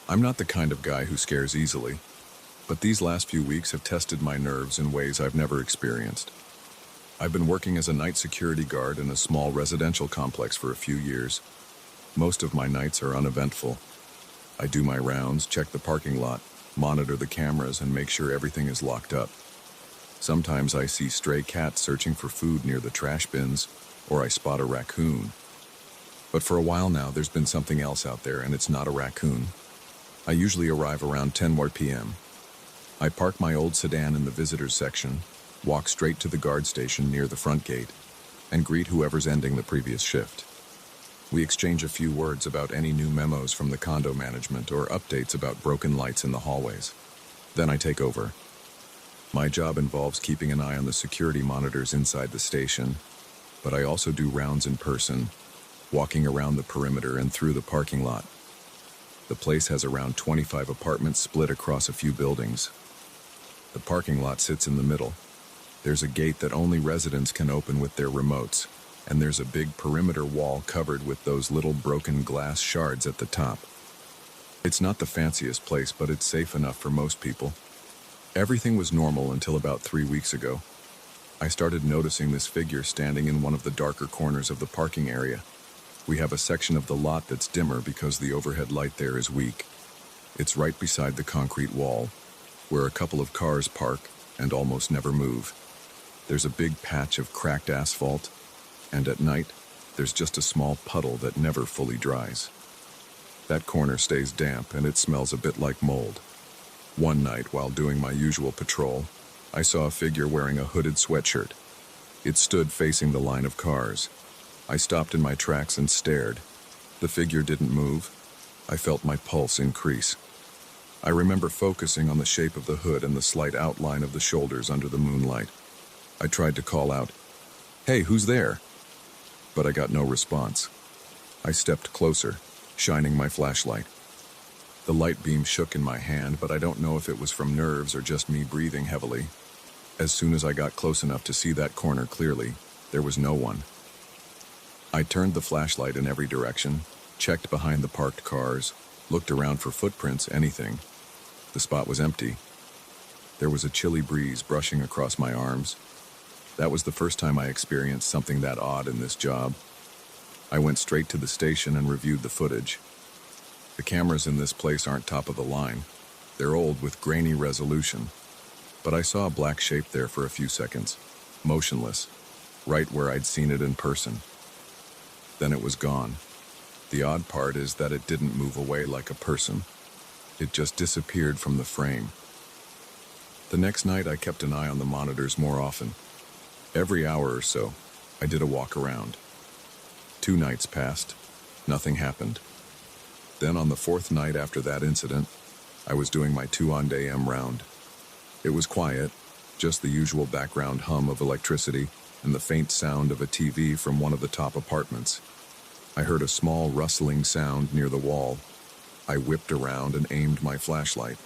I'm not the kind of guy who scares easily, but these last few weeks have tested my nerves in ways I've never experienced. I've been working as a night security guard in a small residential complex for a few years. Most of my nights are uneventful. I do my rounds, check the parking lot, monitor the cameras, and make sure everything is locked up. Sometimes I see stray cats searching for food near the trash bins, or I spot a raccoon. But for a while now, there's been something else out there, and it's not a raccoon. I usually arrive around 10 p.m. I park my old sedan in the visitors section, walk straight to the guard station near the front gate, and greet whoever's ending the previous shift. We exchange a few words about any new memos from the condo management or updates about broken lights in the hallways. Then I take over. My job involves keeping an eye on the security monitors inside the station, but I also do rounds in person, walking around the perimeter and through the parking lot. The place has around 25 apartments split across a few buildings. The parking lot sits in the middle. There's a gate that only residents can open with their remotes, and there's a big perimeter wall covered with those little broken glass shards at the top. It's not the fanciest place, but it's safe enough for most people. Everything was normal until about 3 weeks ago. I started noticing this figure standing in one of the darker corners of the parking area. We have a section of the lot that's dimmer because the overhead light there is weak. It's right beside the concrete wall, where a couple of cars park and almost never move. There's a big patch of cracked asphalt, and at night, there's just a small puddle that never fully dries. That corner stays damp and it smells a bit like mold. One night, while doing my usual patrol, I saw a figure wearing a hooded sweatshirt. It stood facing the line of cars. I stopped in my tracks and stared. The figure didn't move. I felt my pulse increase. I remember focusing on the shape of the hood and the slight outline of the shoulders under the moonlight. I tried to call out, "Hey, who's there?" But I got no response. I stepped closer, shining my flashlight. The light beam shook in my hand, but I don't know if it was from nerves or just me breathing heavily. As soon as I got close enough to see that corner clearly, there was no one. I turned the flashlight in every direction, checked behind the parked cars, looked around for footprints, anything. The spot was empty. There was a chilly breeze brushing across my arms. That was the first time I experienced something that odd in this job. I went straight to the station and reviewed the footage. The cameras in this place aren't top of the line. They're old with grainy resolution. But I saw a black shape there for a few seconds, motionless, right where I'd seen it in person. Then it was gone. The odd part is that it didn't move away like a person. It just disappeared from the frame. The next night, I kept an eye on the monitors more often. Every hour or so, I did a walk around. 2 nights passed. Nothing happened. Then on the 4th night after that incident, I was doing my 2 a.m. round. It was quiet, just the usual background hum of electricity and the faint sound of a TV from one of the top apartments. I heard a small rustling sound near the wall. I whipped around and aimed my flashlight.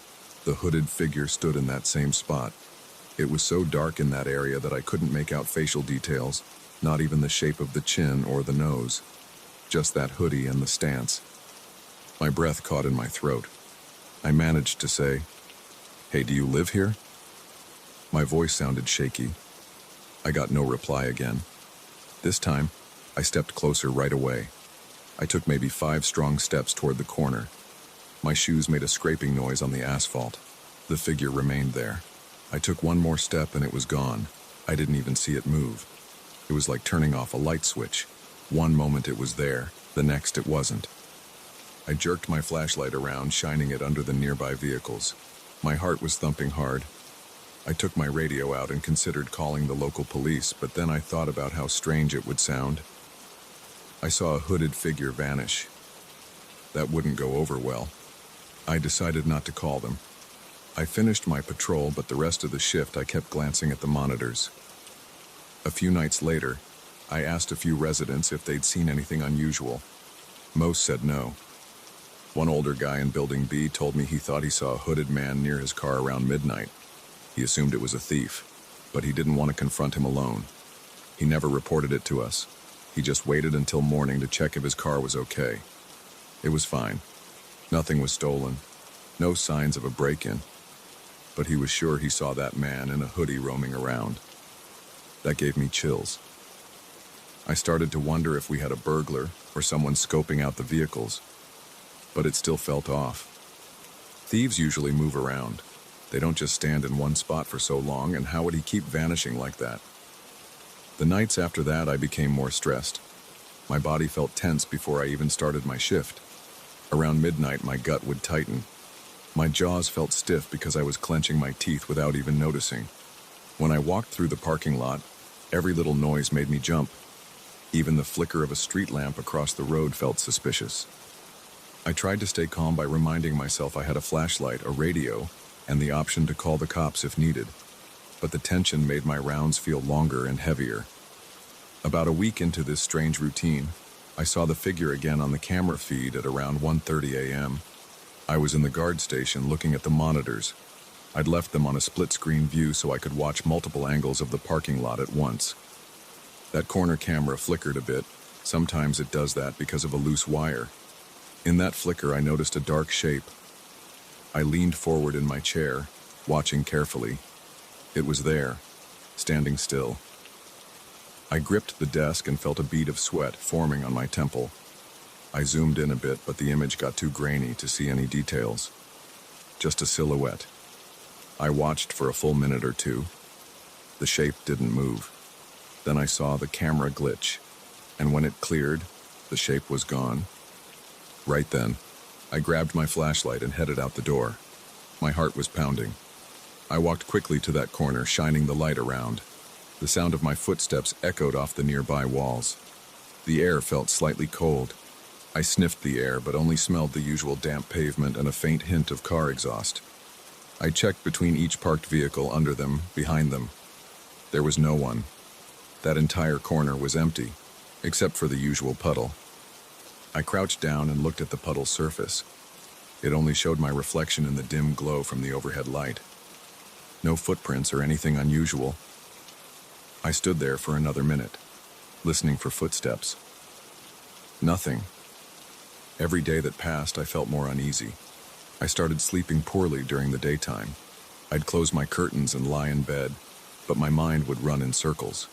The hooded figure stood in that same spot. It was so dark in that area that I couldn't make out facial details, not even the shape of the chin or the nose. Just that hoodie and the stance. My breath caught in my throat. I managed to say, "Hey, do you live here?" My voice sounded shaky. I got no reply again. This time, I stepped closer right away. I took maybe 5 strong steps toward the corner. My shoes made a scraping noise on the asphalt. The figure remained there. I took one more step and it was gone. I didn't even see it move. It was like turning off a light switch. One moment it was there, the next it wasn't. I jerked my flashlight around, shining it under the nearby vehicles. My heart was thumping hard. I took my radio out and considered calling the local police, but then I thought about how strange it would sound. I saw a hooded figure vanish. That wouldn't go over well. I decided not to call them. I finished my patrol, but the rest of the shift I kept glancing at the monitors. A few nights later, I asked a few residents if they'd seen anything unusual. Most said no. One older guy in Building B told me he thought he saw a hooded man near his car around midnight. He assumed it was a thief, but he didn't want to confront him alone. He never reported it to us. He just waited until morning to check if his car was okay. It was fine. Nothing was stolen. No signs of a break-in. But he was sure he saw that man in a hoodie roaming around. That gave me chills. I started to wonder if we had a burglar or someone scoping out the vehicles, but it still felt off. Thieves usually move around. They don't just stand in one spot for so long, and how would he keep vanishing like that? The nights after that, I became more stressed. My body felt tense before I even started my shift. Around midnight, my gut would tighten. My jaws felt stiff because I was clenching my teeth without even noticing. When I walked through the parking lot, every little noise made me jump. Even the flicker of a street lamp across the road felt suspicious. I tried to stay calm by reminding myself I had a flashlight, a radio, and the option to call the cops if needed. But the tension made my rounds feel longer and heavier. About a week into this strange routine, I saw the figure again on the camera feed at around 1:30 a.m. I was in the guard station looking at the monitors. I'd left them on a split-screen view so I could watch multiple angles of the parking lot at once. That corner camera flickered a bit. Sometimes it does that because of a loose wire. In that flicker, I noticed a dark shape. I leaned forward in my chair, watching carefully. It was there, standing still. I gripped the desk and felt a bead of sweat forming on my temple. I zoomed in a bit, but the image got too grainy to see any details. Just a silhouette. I watched for a full minute or two. The shape didn't move. Then I saw the camera glitch, and when it cleared, the shape was gone. Right then, I grabbed my flashlight and headed out the door. My heart was pounding. I walked quickly to that corner, shining the light around. The sound of my footsteps echoed off the nearby walls. The air felt slightly cold. I sniffed the air, but only smelled the usual damp pavement and a faint hint of car exhaust. I checked between each parked vehicle, under them, behind them. There was no one. That entire corner was empty, except for the usual puddle. I crouched down and looked at the puddle's surface. It only showed my reflection in the dim glow from the overhead light. No footprints or anything unusual. I stood there for another minute, listening for footsteps. Nothing. Every day that passed, I felt more uneasy. I started sleeping poorly during the daytime. I'd close my curtains and lie in bed, but my mind would run in circles.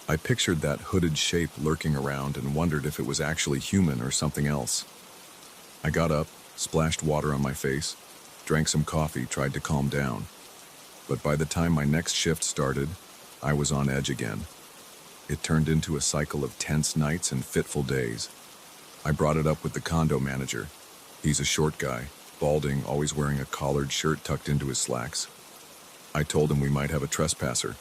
I pictured that hooded shape lurking around and wondered if it was actually human or something else. I got up, splashed water on my face, drank some coffee, tried to calm down. But by the time my next shift started, I was on edge again. It turned into a cycle of tense nights and fitful days. I brought it up with the condo manager. He's a short guy, balding, always wearing a collared shirt tucked into his slacks. I told him we might have a trespasser.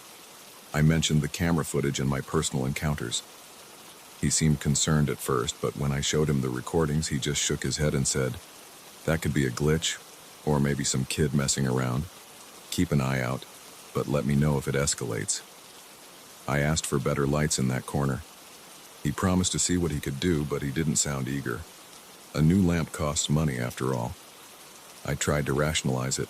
I mentioned the camera footage and my personal encounters. He seemed concerned at first, but when I showed him the recordings, he just shook his head and said, "That could be a glitch, or maybe some kid messing around. Keep an eye out, but let me know if it escalates." I asked for better lights in that corner. He promised to see what he could do, but he didn't sound eager. A new lamp costs money after all. I tried to rationalize it.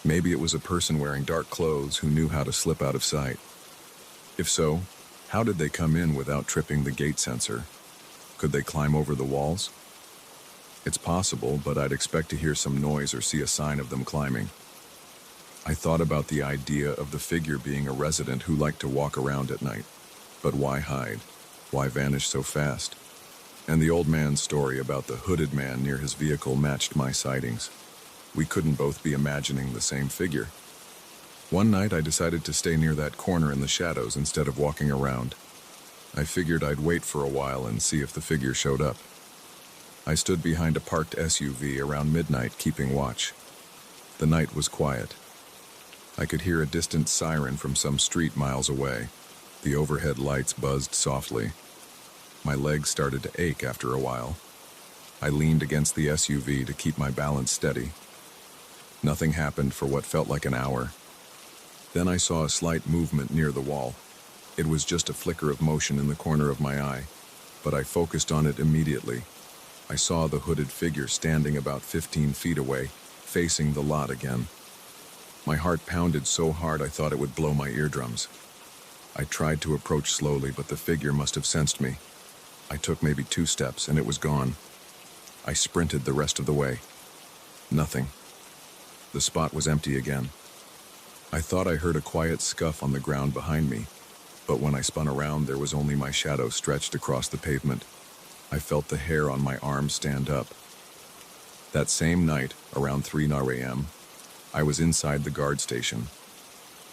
Maybe it was a person wearing dark clothes who knew how to slip out of sight. If so, how did they come in without tripping the gate sensor? Could they climb over the walls? It's possible, but I'd expect to hear some noise or see a sign of them climbing. I thought about the idea of the figure being a resident who liked to walk around at night. But why hide? Why vanish so fast? And the old man's story about the hooded man near his vehicle matched my sightings. We couldn't both be imagining the same figure. One night I decided to stay near that corner in the shadows instead of walking around. I figured I'd wait for a while and see if the figure showed up. I stood behind a parked SUV around midnight, keeping watch. The night was quiet. I could hear a distant siren from some street miles away. The overhead lights buzzed softly. My legs started to ache after a while. I leaned against the SUV to keep my balance steady. Nothing happened for what felt like an hour. Then I saw a slight movement near the wall. It was just a flicker of motion in the corner of my eye, but I focused on it immediately. I saw the hooded figure standing about 15 feet away, facing the lot again. My heart pounded so hard I thought it would blow my eardrums. I tried to approach slowly, but the figure must have sensed me. I took maybe 2 steps and it was gone. I sprinted the rest of the way. Nothing. The spot was empty again. I thought I heard a quiet scuff on the ground behind me, but when I spun around, there was only my shadow stretched across the pavement. I felt the hair on my arm stand up. That same night, around 3 a.m., I was inside the guard station.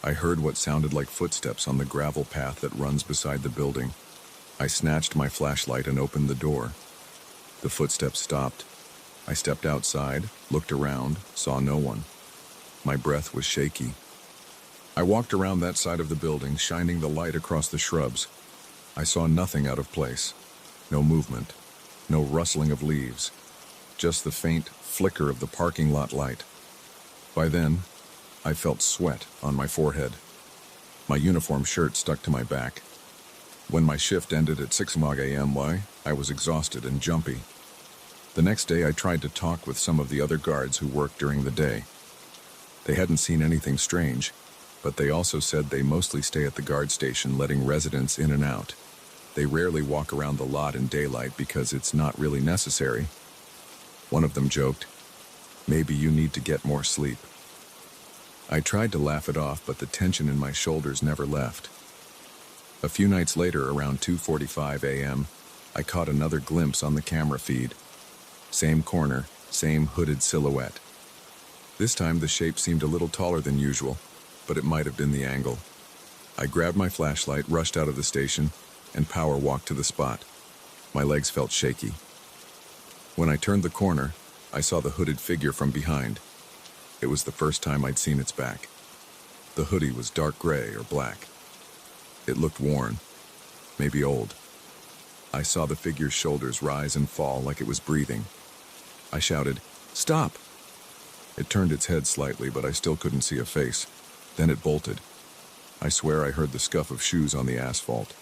I heard what sounded like footsteps on the gravel path that runs beside the building. I snatched my flashlight and opened the door. The footsteps stopped. I stepped outside, looked around, saw no one. My breath was shaky. I walked around that side of the building, shining the light across the shrubs. I saw nothing out of place. No movement, no rustling of leaves, just the faint flicker of the parking lot light. By then, I felt sweat on my forehead. My uniform shirt stuck to my back. When my shift ended at 6 a.m., I was exhausted and jumpy. The next day, I tried to talk with some of the other guards who worked during the day. They hadn't seen anything strange, but they also said they mostly stay at the guard station, letting residents in and out. They rarely walk around the lot in daylight because it's not really necessary. One of them joked, "Maybe you need to get more sleep." I tried to laugh it off, but the tension in my shoulders never left. A few nights later, around 2:45 a.m., I caught another glimpse on the camera feed. Same corner, same hooded silhouette. This time the shape seemed a little taller than usual, but it might have been the angle. I grabbed my flashlight, rushed out of the station, and power walked to the spot. My legs felt shaky. When I turned the corner, I saw the hooded figure from behind. It was the first time I'd seen its back. The hoodie was dark gray or black. It looked worn, maybe old. I saw the figure's shoulders rise and fall like it was breathing. I shouted, "Stop!" It turned its head slightly, but I still couldn't see a face. Then it bolted. I swear I heard the scuff of shoes on the asphalt.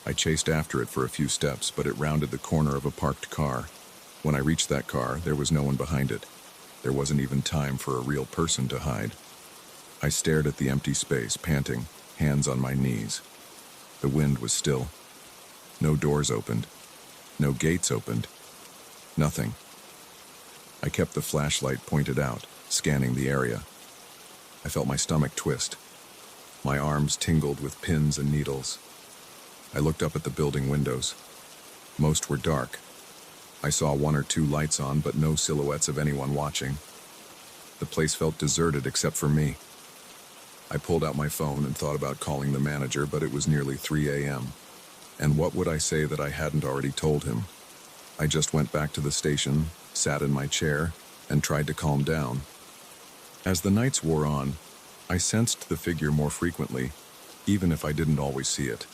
I chased after it for a few steps, but it rounded the corner of a parked car. When I reached that car, there was no one behind it. There wasn't even time for a real person to hide. I stared at the empty space, panting, hands on my knees. The wind was still. No doors opened. No gates opened. Nothing. I kept the flashlight pointed out, scanning the area. I felt my stomach twist. My arms tingled with pins and needles. I looked up at the building windows. Most were dark. I saw 1 or 2 lights on, but no silhouettes of anyone watching. The place felt deserted except for me. I pulled out my phone and thought about calling the manager, but it was nearly 3 a.m. And what would I say that I hadn't already told him? I just went back to the station, sat in my chair, and tried to calm down. As the nights wore on, I sensed the figure more frequently, even if I didn't always see it.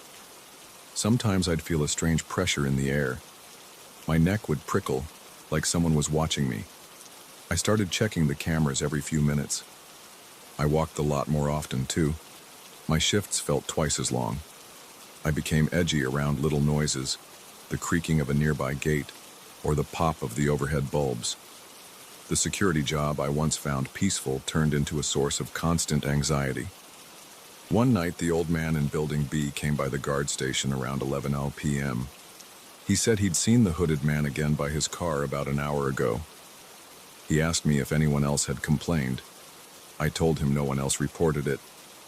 Sometimes I'd feel a strange pressure in the air. My neck would prickle, like someone was watching me. I started checking the cameras every few minutes. I walked the lot more often, too. My shifts felt twice as long. I became edgy around little noises, the creaking of a nearby gate, or the pop of the overhead bulbs. The security job I once found peaceful turned into a source of constant anxiety. One night, the old man in Building B came by the guard station around 11 p.m. He said he'd seen the hooded man again by his car about an hour ago. He asked me if anyone else had complained. I told him no one else reported it,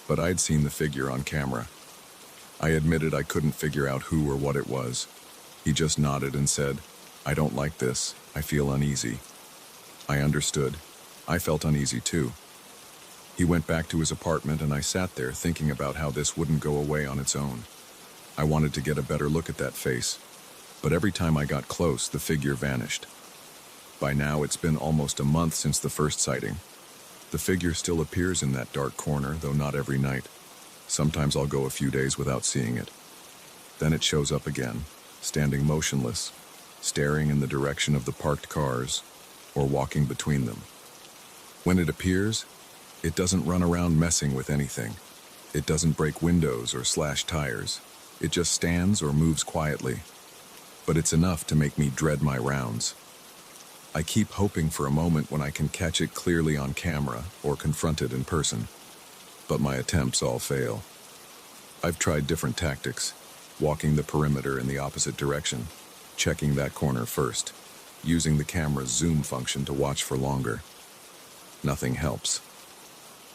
but I'd seen the figure on camera. I admitted I couldn't figure out who or what it was. He just nodded and said, "I don't like this. I feel uneasy." I understood. I felt uneasy too. He went back to his apartment and I sat there thinking about how this wouldn't go away on its own. I wanted to get a better look at that face, but every time I got close, the figure vanished. By now, it's been almost a month since the first sighting. The figure still appears in that dark corner, though not every night. Sometimes I'll go a few days without seeing it. Then it shows up again, standing motionless, staring in the direction of the parked cars, or walking between them. When it appears, it doesn't run around messing with anything. It doesn't break windows or slash tires. It just stands or moves quietly. But it's enough to make me dread my rounds. I keep hoping for a moment when I can catch it clearly on camera or confront it in person. But my attempts all fail. I've tried different tactics, walking the perimeter in the opposite direction, checking that corner first, using the camera's zoom function to watch for longer. Nothing helps.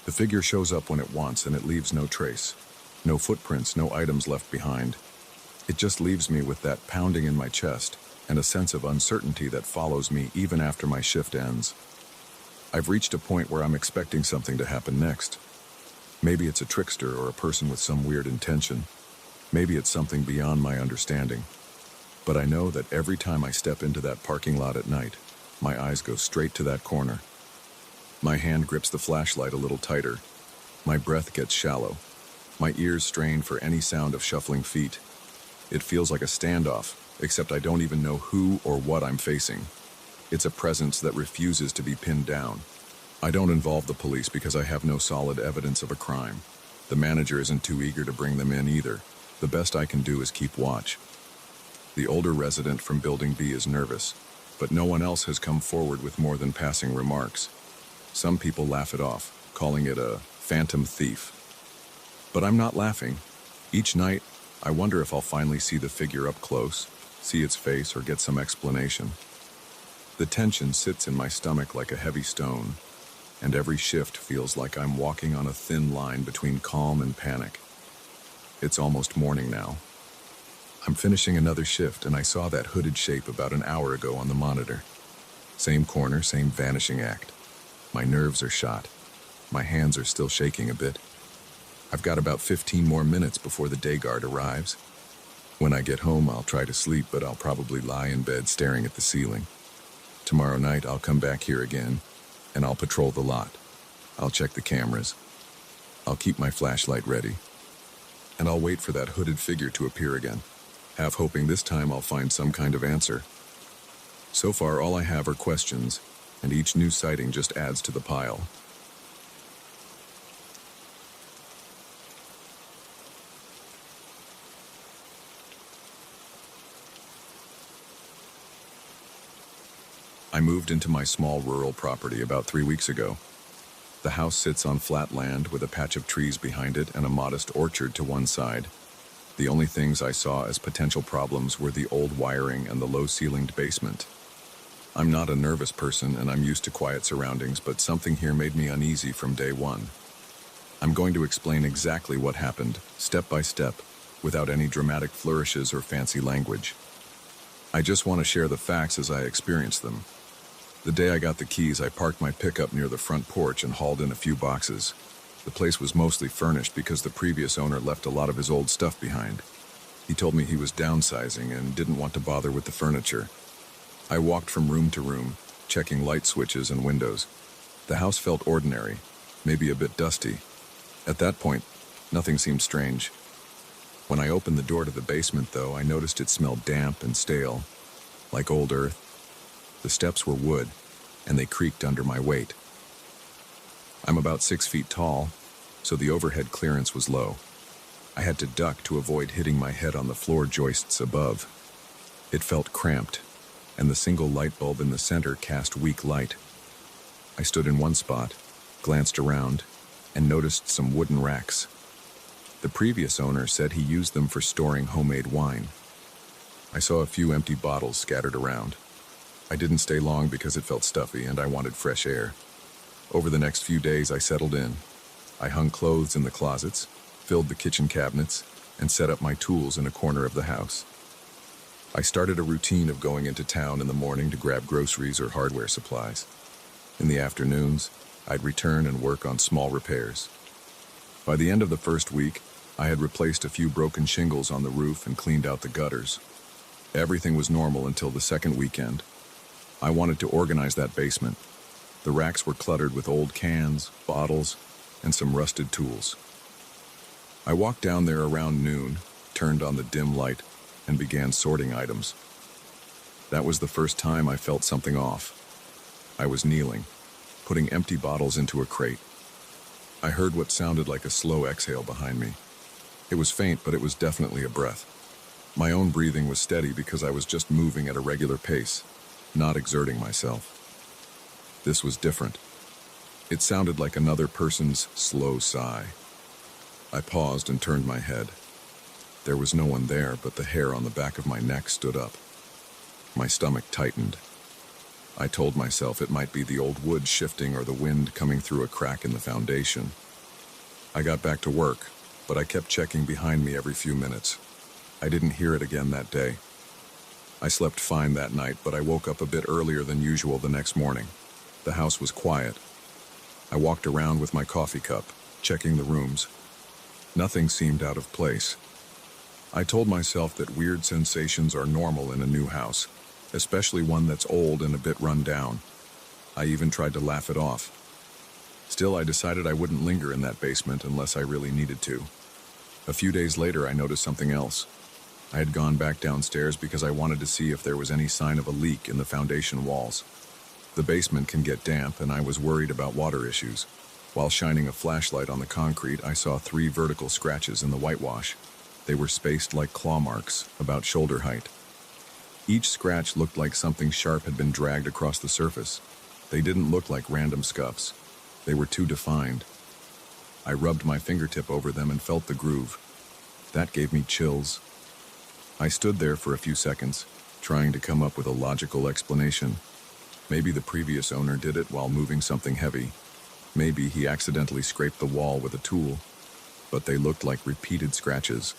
The figure shows up when it wants and it leaves no trace. No footprints, no items left behind. It just leaves me with that pounding in my chest and a sense of uncertainty that follows me even after my shift ends. I've reached a point where I'm expecting something to happen next. Maybe it's a trickster or a person with some weird intention. Maybe it's something beyond my understanding. But I know that every time I step into that parking lot at night, my eyes go straight to that corner. My hand grips the flashlight a little tighter. My breath gets shallow. My ears strain for any sound of shuffling feet. It feels like a standoff, except I don't even know who or what I'm facing. It's a presence that refuses to be pinned down. I don't involve the police because I have no solid evidence of a crime. The manager isn't too eager to bring them in either. The best I can do is keep watch. The older resident from Building B is nervous, but no one else has come forward with more than passing remarks. Some people laugh it off, calling it a phantom thief. But I'm not laughing. Each night, I wonder if I'll finally see the figure up close, see its face, or get some explanation. The tension sits in my stomach like a heavy stone, and every shift feels like I'm walking on a thin line between calm and panic. It's almost morning now. I'm finishing another shift, and I saw that hooded shape about an hour ago on the monitor. Same corner, same vanishing act. My nerves are shot. My hands are still shaking a bit. I've got about 15 more minutes before the day guard arrives. When I get home, I'll try to sleep, but I'll probably lie in bed staring at the ceiling. Tomorrow night, I'll come back here again, and I'll patrol the lot. I'll check the cameras. I'll keep my flashlight ready. And I'll wait for that hooded figure to appear again, half hoping this time I'll find some kind of answer. So far, all I have are questions, and each new sighting just adds to the pile. I moved into my small rural property about 3 weeks ago. The house sits on flat land with a patch of trees behind it and a modest orchard to one side. The only things I saw as potential problems were the old wiring and the low-ceilinged basement. I'm not a nervous person and I'm used to quiet surroundings, but something here made me uneasy from day one. I'm going to explain exactly what happened, step by step, without any dramatic flourishes or fancy language. I just want to share the facts as I experienced them. The day I got the keys, I parked my pickup near the front porch and hauled in a few boxes. The place was mostly furnished because the previous owner left a lot of his old stuff behind. He told me he was downsizing and didn't want to bother with the furniture. I walked from room to room, checking light switches and windows. The house felt ordinary, maybe a bit dusty. At that point, nothing seemed strange. When I opened the door to the basement, though, I noticed it smelled damp and stale, like old earth. The steps were wood, and they creaked under my weight. I'm about 6 feet tall, so the overhead clearance was low. I had to duck to avoid hitting my head on the floor joists above. It felt cramped, and the single light bulb in the center cast weak light. I stood in one spot, glanced around, and noticed some wooden racks. The previous owner said he used them for storing homemade wine. I saw a few empty bottles scattered around. I didn't stay long because it felt stuffy and I wanted fresh air. Over the next few days, I settled in. I hung clothes in the closets, filled the kitchen cabinets, and set up my tools in a corner of the house. I started a routine of going into town in the morning to grab groceries or hardware supplies. In the afternoons, I'd return and work on small repairs. By the end of the first week, I had replaced a few broken shingles on the roof and cleaned out the gutters. Everything was normal until the second weekend. I wanted to organize that basement. The racks were cluttered with old cans, bottles, and some rusted tools. I walked down there around noon, turned on the dim light, and began sorting items. That was the first time I felt something off. I was kneeling, putting empty bottles into a crate. I heard what sounded like a slow exhale behind me. It was faint, but it was definitely a breath. My own breathing was steady because I was just moving at a regular pace, not exerting myself. This was different. It sounded like another person's slow sigh. I paused and turned my head. There was no one there, but the hair on the back of my neck stood up. My stomach tightened. I told myself it might be the old wood shifting or the wind coming through a crack in the foundation. I got back to work, but I kept checking behind me every few minutes. I didn't hear it again that day. I slept fine that night, but I woke up a bit earlier than usual the next morning. The house was quiet. I walked around with my coffee cup, checking the rooms. Nothing seemed out of place. I told myself that weird sensations are normal in a new house, especially one that's old and a bit run down. I even tried to laugh it off. Still, I decided I wouldn't linger in that basement unless I really needed to. A few days later, I noticed something else. I had gone back downstairs because I wanted to see if there was any sign of a leak in the foundation walls. The basement can get damp, and I was worried about water issues. While shining a flashlight on the concrete, I saw 3 vertical scratches in the whitewash. They were spaced like claw marks, about shoulder height. Each scratch looked like something sharp had been dragged across the surface. They didn't look like random scuffs. They were too defined. I rubbed my fingertip over them and felt the groove. That gave me chills. I stood there for a few seconds, trying to come up with a logical explanation. Maybe the previous owner did it while moving something heavy. Maybe he accidentally scraped the wall with a tool. But they looked like repeated scratches.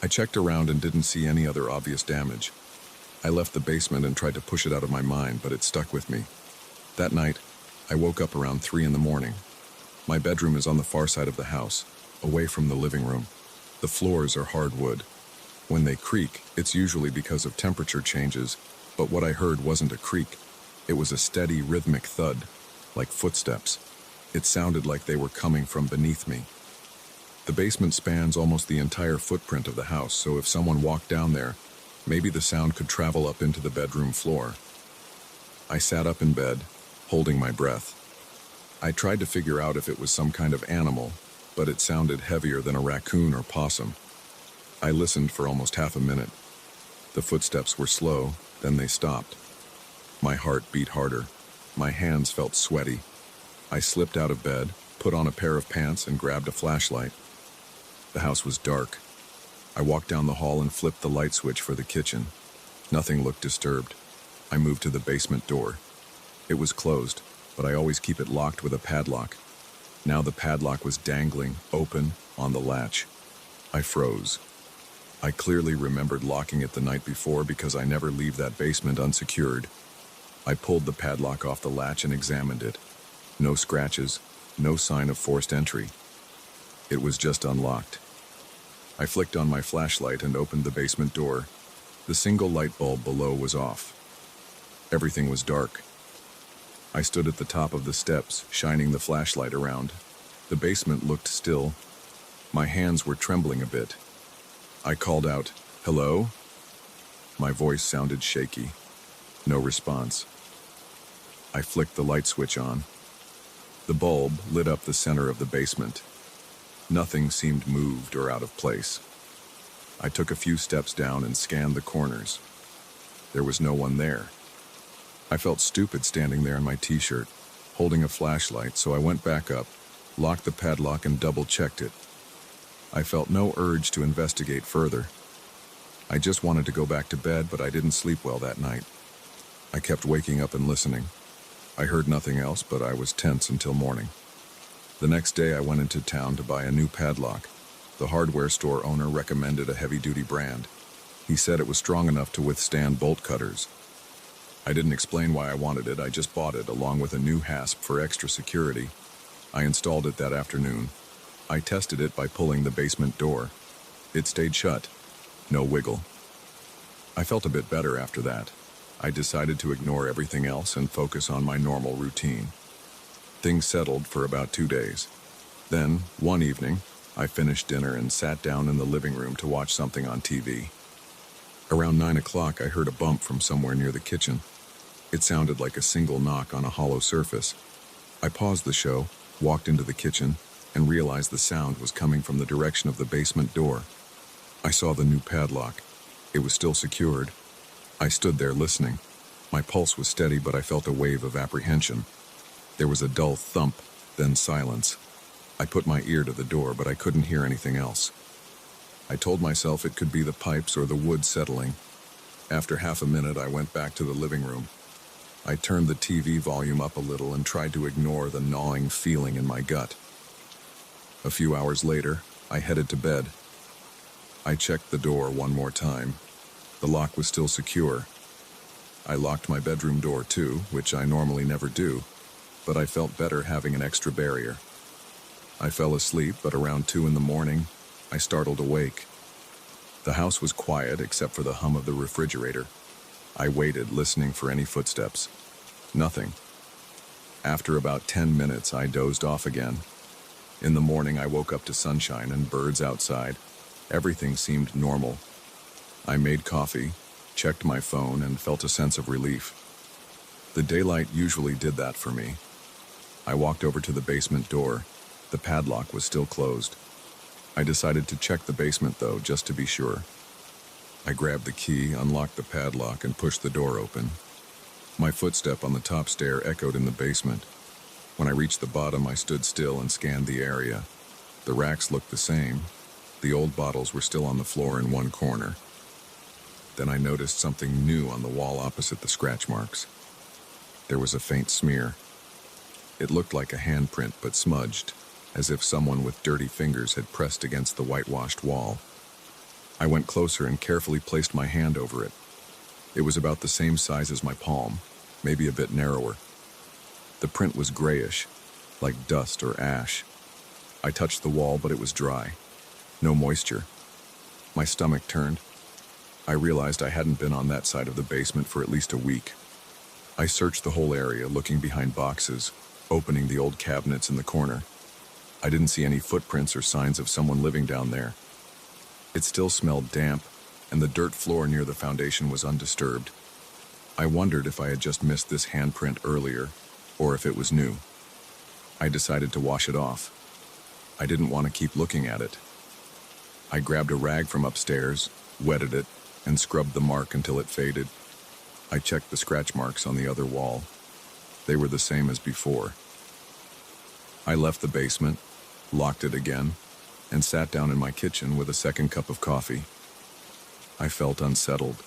I checked around and didn't see any other obvious damage. I left the basement and tried to push it out of my mind, but it stuck with me. That night, I woke up around 3 in the morning. My bedroom is on the far side of the house, away from the living room. The floors are hardwood. When they creak, it's usually because of temperature changes, but what I heard wasn't a creak. It was a steady, rhythmic thud, like footsteps. It sounded like they were coming from beneath me. The basement spans almost the entire footprint of the house, so if someone walked down there, maybe the sound could travel up into the bedroom floor. I sat up in bed, holding my breath. I tried to figure out if it was some kind of animal, but it sounded heavier than a raccoon or possum. I listened for almost half a minute. The footsteps were slow, then they stopped. My heart beat harder. My hands felt sweaty. I slipped out of bed, put on a pair of pants, and grabbed a flashlight. The house was dark. I walked down the hall and flipped the light switch for the kitchen. Nothing looked disturbed. I moved to the basement door. It was closed, but I always keep it locked with a padlock. Now the padlock was dangling, open, on the latch. I froze. I clearly remembered locking it the night before because I never leave that basement unsecured. I pulled the padlock off the latch and examined it. No scratches, no sign of forced entry. It was just unlocked. I flicked on my flashlight and opened the basement door. The single light bulb below was off. Everything was dark. I stood at the top of the steps, shining the flashlight around. The basement looked still. My hands were trembling a bit. I called out, "Hello?" My voice sounded shaky. No response. I flicked the light switch on. The bulb lit up the center of the basement. Nothing seemed moved or out of place. I took a few steps down and scanned the corners. There was no one there. I felt stupid standing there in my t-shirt, holding a flashlight, so I went back up, locked the padlock, and double-checked it. I felt no urge to investigate further. I just wanted to go back to bed, but I didn't sleep well that night. I kept waking up and listening. I heard nothing else, but I was tense until morning. The next day I went into town to buy a new padlock. The hardware store owner recommended a heavy-duty brand. He said it was strong enough to withstand bolt cutters. I didn't explain why I wanted it, I just bought it along with a new hasp for extra security. I installed it that afternoon. I tested it by pulling the basement door. It stayed shut. No wiggle. I felt a bit better after that. I decided to ignore everything else and focus on my normal routine. Things settled for about 2 days. Then, one evening, I finished dinner and sat down in the living room to watch something on TV. Around 9 o'clock, I heard a bump from somewhere near the kitchen. It sounded like a single knock on a hollow surface. I paused the show, walked into the kitchen, and realized the sound was coming from the direction of the basement door. I saw the new padlock. It was still secured. I stood there listening. My pulse was steady, but I felt a wave of apprehension. There was a dull thump, then silence. I put my ear to the door, but I couldn't hear anything else. I told myself it could be the pipes or the wood settling. After half a minute, I went back to the living room. I turned the TV volume up a little and tried to ignore the gnawing feeling in my gut. A few hours later, I headed to bed. I checked the door one more time. The lock was still secure. I locked my bedroom door too, which I normally never do, but I felt better having an extra barrier. I fell asleep, but around 2 in the morning, I startled awake. The house was quiet except for the hum of the refrigerator. I waited, listening for any footsteps. Nothing. After about 10 minutes, I dozed off again. In the morning, I woke up to sunshine and birds outside. Everything seemed normal. I made coffee, checked my phone, and felt a sense of relief. The daylight usually did that for me. I walked over to the basement door. The padlock was still closed. I decided to check the basement, though, just to be sure. I grabbed the key, unlocked the padlock, and pushed the door open. My footstep on the top stair echoed in the basement. When I reached the bottom, I stood still and scanned the area. The racks looked the same. The old bottles were still on the floor in one corner. Then I noticed something new on the wall opposite the scratch marks. There was a faint smear. It looked like a handprint, but smudged, as if someone with dirty fingers had pressed against the whitewashed wall. I went closer and carefully placed my hand over it. It was about the same size as my palm, maybe a bit narrower. The print was grayish, like dust or ash. I touched the wall, but it was dry. No moisture. My stomach turned. I realized I hadn't been on that side of the basement for at least a week. I searched the whole area, looking behind boxes, opening the old cabinets in the corner. I didn't see any footprints or signs of someone living down there. It still smelled damp, and the dirt floor near the foundation was undisturbed. I wondered if I had just missed this handprint earlier, or if it was new. I decided to wash it off. I didn't want to keep looking at it. I grabbed a rag from upstairs, wetted it, and scrubbed the mark until it faded. I checked the scratch marks on the other wall. They were the same as before. I left the basement, locked it again, and sat down in my kitchen with a second cup of coffee. I felt unsettled.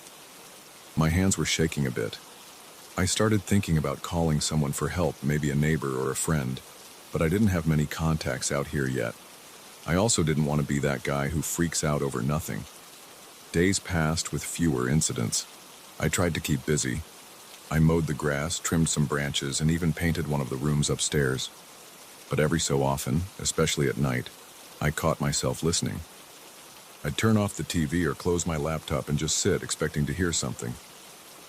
My hands were shaking a bit. I started thinking about calling someone for help, maybe a neighbor or a friend, but I didn't have many contacts out here yet. I also didn't want to be that guy who freaks out over nothing. Days passed with fewer incidents. I tried to keep busy. I mowed the grass, trimmed some branches, and even painted one of the rooms upstairs. But every so often, especially at night, I caught myself listening. I'd turn off the TV or close my laptop and just sit, expecting to hear something.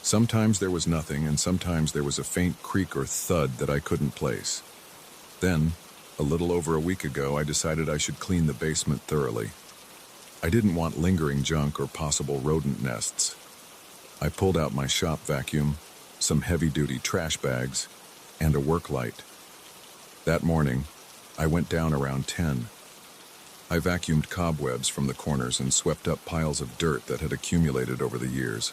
Sometimes there was nothing, and sometimes there was a faint creak or thud that I couldn't place. Then, a little over a week ago, I decided I should clean the basement thoroughly. I didn't want lingering junk or possible rodent nests. I pulled out my shop vacuum, some heavy-duty trash bags, and a work light. That morning, I went down around 10. I vacuumed cobwebs from the corners and swept up piles of dirt that had accumulated over the years.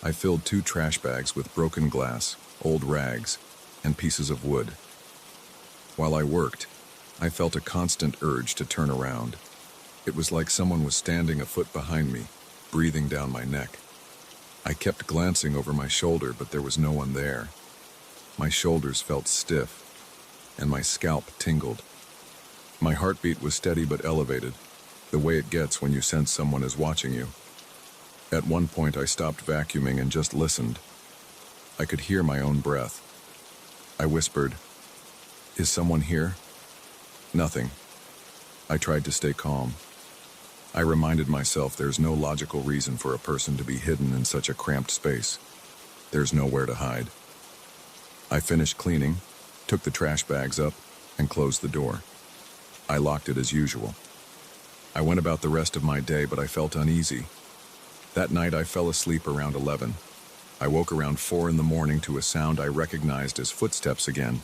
I filled 2 trash bags with broken glass, old rags, and pieces of wood. While I worked, I felt a constant urge to turn around. It was like someone was standing a foot behind me, breathing down my neck. I kept glancing over my shoulder, but there was no one there. My shoulders felt stiff, and my scalp tingled. My heartbeat was steady but elevated, the way it gets when you sense someone is watching you. At one point, I stopped vacuuming and just listened. I could hear my own breath. I whispered, "Is someone here?" Nothing. I tried to stay calm. I reminded myself there's no logical reason for a person to be hidden in such a cramped space. There's nowhere to hide. I finished cleaning, took the trash bags up, and closed the door. I locked it as usual. I went about the rest of my day, but I felt uneasy. That night I fell asleep around 11. I woke around 4 in the morning to a sound I recognized as footsteps again.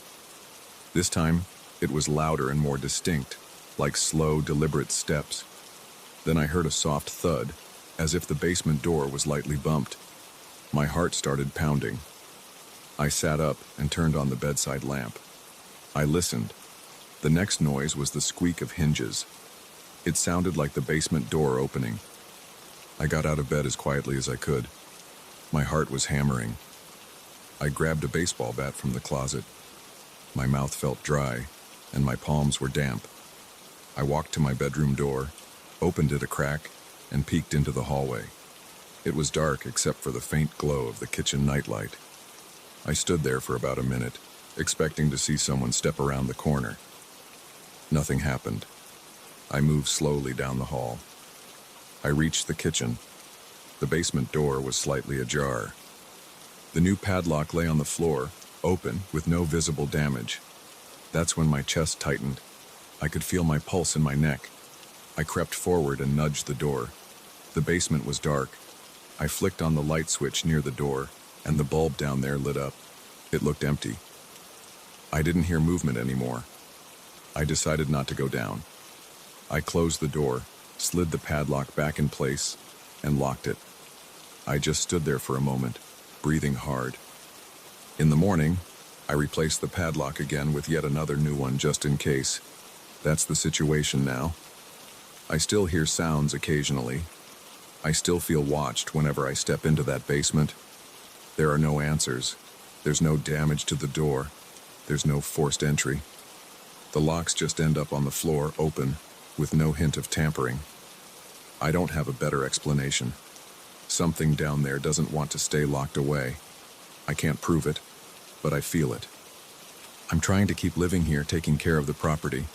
This time, it was louder and more distinct, like slow, deliberate steps. Then I heard a soft thud, as if the basement door was lightly bumped. My heart started pounding. I sat up and turned on the bedside lamp. I listened. The next noise was the squeak of hinges. It sounded like the basement door opening. I got out of bed as quietly as I could. My heart was hammering. I grabbed a baseball bat from the closet. My mouth felt dry, and my palms were damp. I walked to my bedroom door, opened it a crack, and peeked into the hallway. It was dark except for the faint glow of the kitchen nightlight. I stood there for about a minute, expecting to see someone step around the corner. Nothing happened. I moved slowly down the hall. I reached the kitchen. The basement door was slightly ajar. The new padlock lay on the floor, open, with no visible damage. That's when my chest tightened. I could feel my pulse in my neck. I crept forward and nudged the door. The basement was dark. I flicked on the light switch near the door, and the bulb down there lit up. It looked empty. I didn't hear movement anymore. I decided not to go down. I closed the door, slid the padlock back in place, and locked it. I just stood there for a moment, breathing hard. In the morning, I replaced the padlock again with yet another new one just in case. That's the situation now. I still hear sounds occasionally. I still feel watched whenever I step into that basement. There are no answers. There's no damage to the door. There's no forced entry. The locks just end up on the floor, open, with no hint of tampering. I don't have a better explanation. Something down there doesn't want to stay locked away. I can't prove it, but I feel it. I'm trying to keep living here, taking care of the property,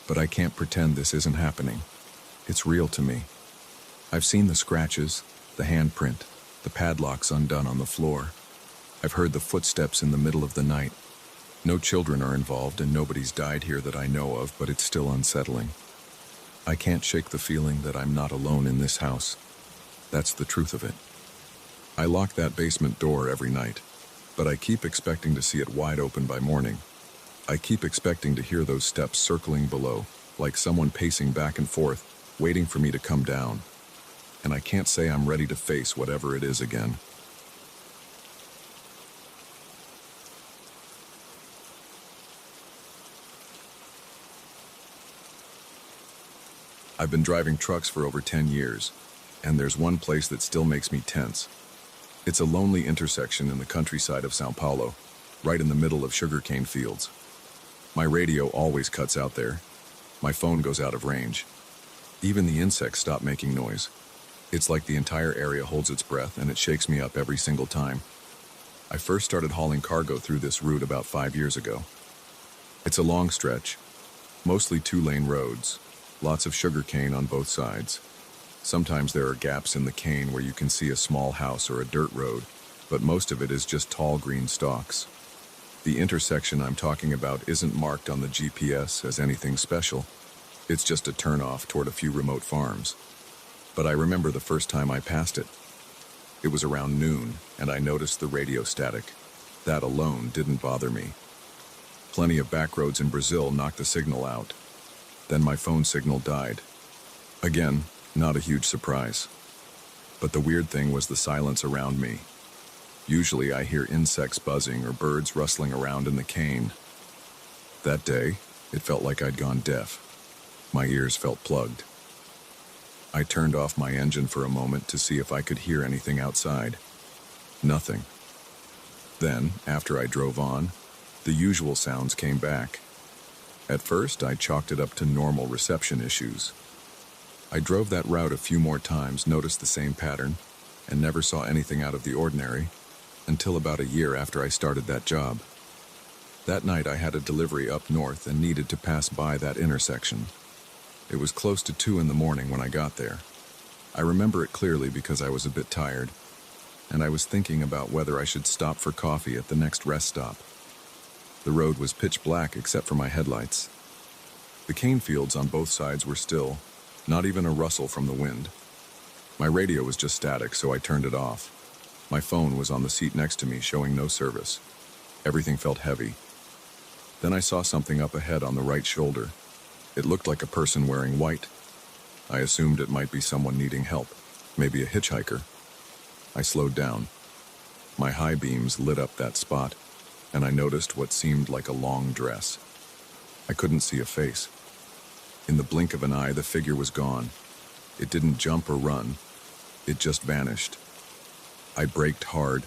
but I can't pretend this isn't happening. It's real to me. I've seen the scratches, the handprint, the padlocks undone on the floor. I've heard the footsteps in the middle of the night. No children are involved and nobody's died here that I know of, but it's still unsettling. I can't shake the feeling that I'm not alone in this house. That's the truth of it. I lock that basement door every night, but I keep expecting to see it wide open by morning. I keep expecting to hear those steps circling below, like someone pacing back and forth, waiting for me to come down. And I can't say I'm ready to face whatever it is again. I've been driving trucks for over 10 years, and there's one place that still makes me tense. It's a lonely intersection in the countryside of São Paulo, right in the middle of sugarcane fields. My radio always cuts out there. My phone goes out of range. Even the insects stop making noise. It's like the entire area holds its breath, and it shakes me up every single time. I first started hauling cargo through this route about 5 years ago. It's a long stretch, mostly 2-lane roads, lots of sugarcane on both sides. Sometimes there are gaps in the cane where you can see a small house or a dirt road, but most of it is just tall green stalks. The intersection I'm talking about isn't marked on the GPS as anything special. It's just a turnoff toward a few remote farms. But I remember the first time I passed it. It was around noon, and I noticed the radio static. That alone didn't bother me. Plenty of back roads in Brazil knocked the signal out. Then my phone signal died. Again, not a huge surprise. But the weird thing was the silence around me. Usually I hear insects buzzing or birds rustling around in the cane. That day, it felt like I'd gone deaf. My ears felt plugged. I turned off my engine for a moment to see if I could hear anything outside. Nothing. Then, after I drove on, the usual sounds came back. At first, I chalked it up to normal reception issues. I drove that route a few more times, noticed the same pattern, and never saw anything out of the ordinary until about a year after I started that job. That night I had a delivery up north and needed to pass by that intersection. It was close to 2 in the morning when I got there. I remember it clearly because I was a bit tired, and I was thinking about whether I should stop for coffee at the next rest stop. The road was pitch black except for my headlights. The cane fields on both sides were still, not even a rustle from the wind. My radio was just static, so I turned it off. My phone was on the seat next to me, showing no service. Everything felt heavy. Then I saw something up ahead on the right shoulder. It looked like a person wearing white. I assumed it might be someone needing help, maybe a hitchhiker. I slowed down. My high beams lit up that spot, and I noticed what seemed like a long dress. I couldn't see a face. In the blink of an eye, the figure was gone. It didn't jump or run. It just vanished. I braked hard.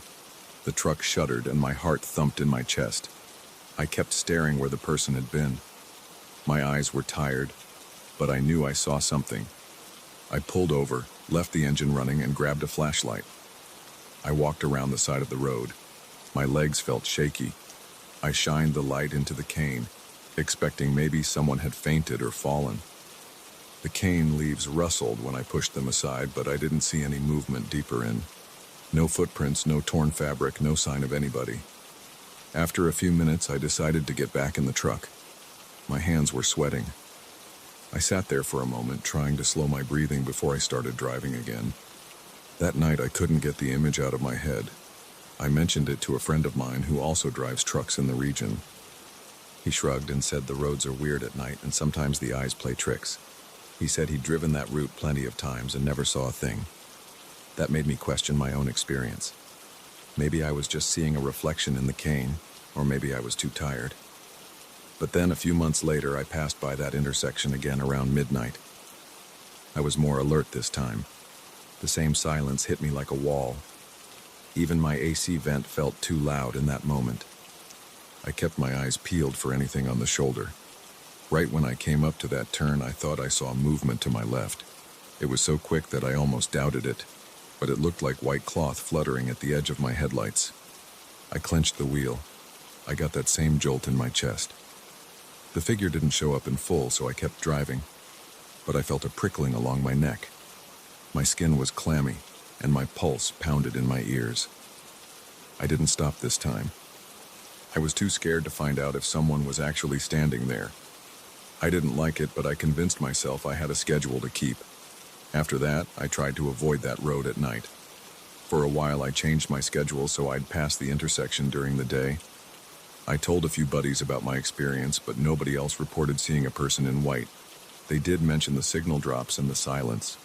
The truck shuddered and my heart thumped in my chest. I kept staring where the person had been. My eyes were tired, but I knew I saw something. I pulled over, left the engine running, and grabbed a flashlight. I walked around the side of the road. My legs felt shaky. I shined the light into the cane, expecting maybe someone had fainted or fallen. The cane leaves rustled when I pushed them aside, but I didn't see any movement deeper in. No footprints, no torn fabric, no sign of anybody. After a few minutes, I decided to get back in the truck. My hands were sweating. I sat there for a moment, trying to slow my breathing before I started driving again. That night, I couldn't get the image out of my head. I mentioned it to a friend of mine who also drives trucks in the region. He shrugged and said the roads are weird at night and sometimes the eyes play tricks. He said he'd driven that route plenty of times and never saw a thing. That made me question my own experience. Maybe I was just seeing a reflection in the cane, or maybe I was too tired. But then a few months later, I passed by that intersection again around midnight. I was more alert this time. The same silence hit me like a wall. Even my AC vent felt too loud in that moment. I kept my eyes peeled for anything on the shoulder. Right when I came up to that turn, I thought I saw movement to my left. It was so quick that I almost doubted it, but it looked like white cloth fluttering at the edge of my headlights. I clenched the wheel. I got that same jolt in my chest. The figure didn't show up in full, so I kept driving, but I felt a prickling along my neck. My skin was clammy, and my pulse pounded in my ears. I didn't stop this time. I was too scared to find out if someone was actually standing there. I didn't like it, but I convinced myself I had a schedule to keep. After that, I tried to avoid that road at night. For a while, I changed my schedule so I'd pass the intersection during the day. I told a few buddies about my experience, but nobody else reported seeing a person in white. They did mention the signal drops and the silence,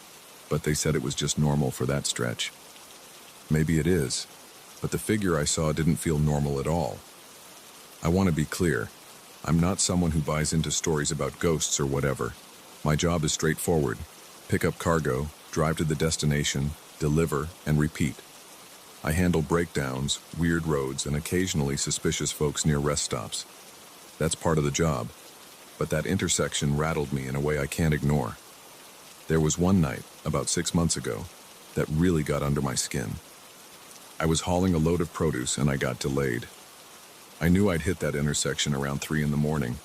but they said it was just normal for that stretch. Maybe it is, but the figure I saw didn't feel normal at all. I want to be clear. I'm not someone who buys into stories about ghosts or whatever. My job is straightforward. Pick up cargo, drive to the destination, deliver, and repeat. I handle breakdowns, weird roads, and occasionally suspicious folks near rest stops. That's part of the job, but that intersection rattled me in a way I can't ignore. There was one night, about 6 months ago, that really got under my skin. I was hauling a load of produce and I got delayed. I knew I'd hit that intersection around 3 in the morning.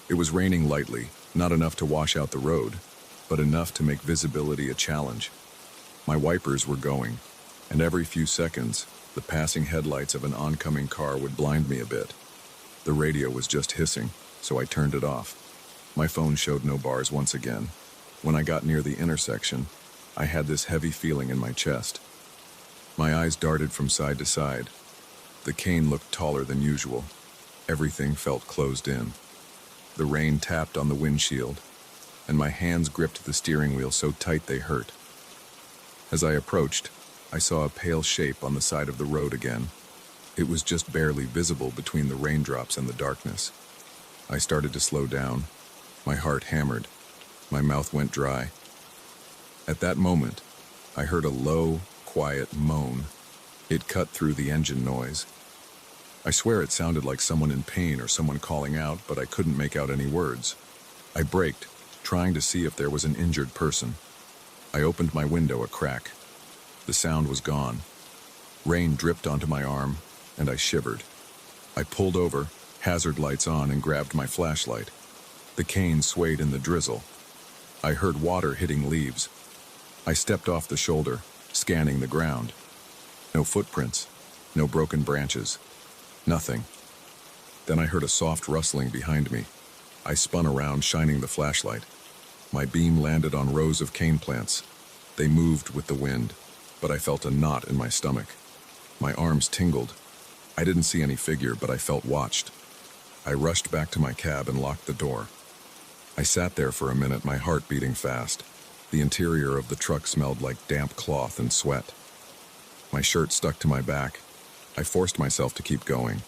It was raining lightly, not enough to wash out the road, but enough to make visibility a challenge. My wipers were going, and every few seconds, the passing headlights of an oncoming car would blind me a bit. The radio was just hissing, so I turned it off. My phone showed no bars once again. When I got near the intersection, I had this heavy feeling in my chest. My eyes darted from side to side. The cane looked taller than usual. Everything felt closed in. The rain tapped on the windshield, and my hands gripped the steering wheel so tight they hurt. As I approached, I saw a pale shape on the side of the road again. It was just barely visible between the raindrops and the darkness. I started to slow down. My heart hammered. My mouth went dry. At that moment, I heard a low, quiet moan. It cut through the engine noise. I swear it sounded like someone in pain or someone calling out, but I couldn't make out any words. I braked, trying to see if there was an injured person. I opened my window a crack. The sound was gone. Rain dripped onto my arm, and I shivered. I pulled over, hazard lights on, and grabbed my flashlight. The cane swayed in the drizzle. I heard water hitting leaves. I stepped off the shoulder, scanning the ground. No footprints, no broken branches, nothing. Then I heard a soft rustling behind me. I spun around, shining the flashlight. My beam landed on rows of cane plants. They moved with the wind, but I felt a knot in my stomach. My arms tingled. I didn't see any figure, but I felt watched. I rushed back to my cab and locked the door. I sat there for a minute, my heart beating fast. The interior of the truck smelled like damp cloth and sweat. My shirt stuck to my back. I forced myself to keep going.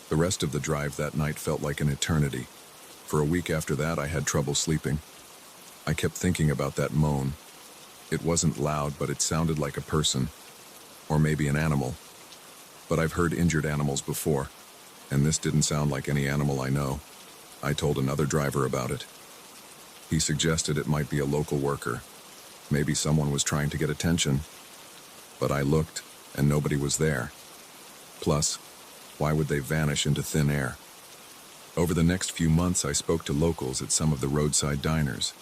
The rest of the drive that night felt like an eternity. For a week after that, I had trouble sleeping. I kept thinking about that moan. It wasn't loud, but it sounded like a person, or maybe an animal. But I've heard injured animals before, and this didn't sound like any animal I know. I told another driver about it. He suggested it might be a local worker. Maybe someone was trying to get attention. But I looked, and nobody was there. Plus, why would they vanish into thin air? Over the next few months, I spoke to locals at some of the roadside diners.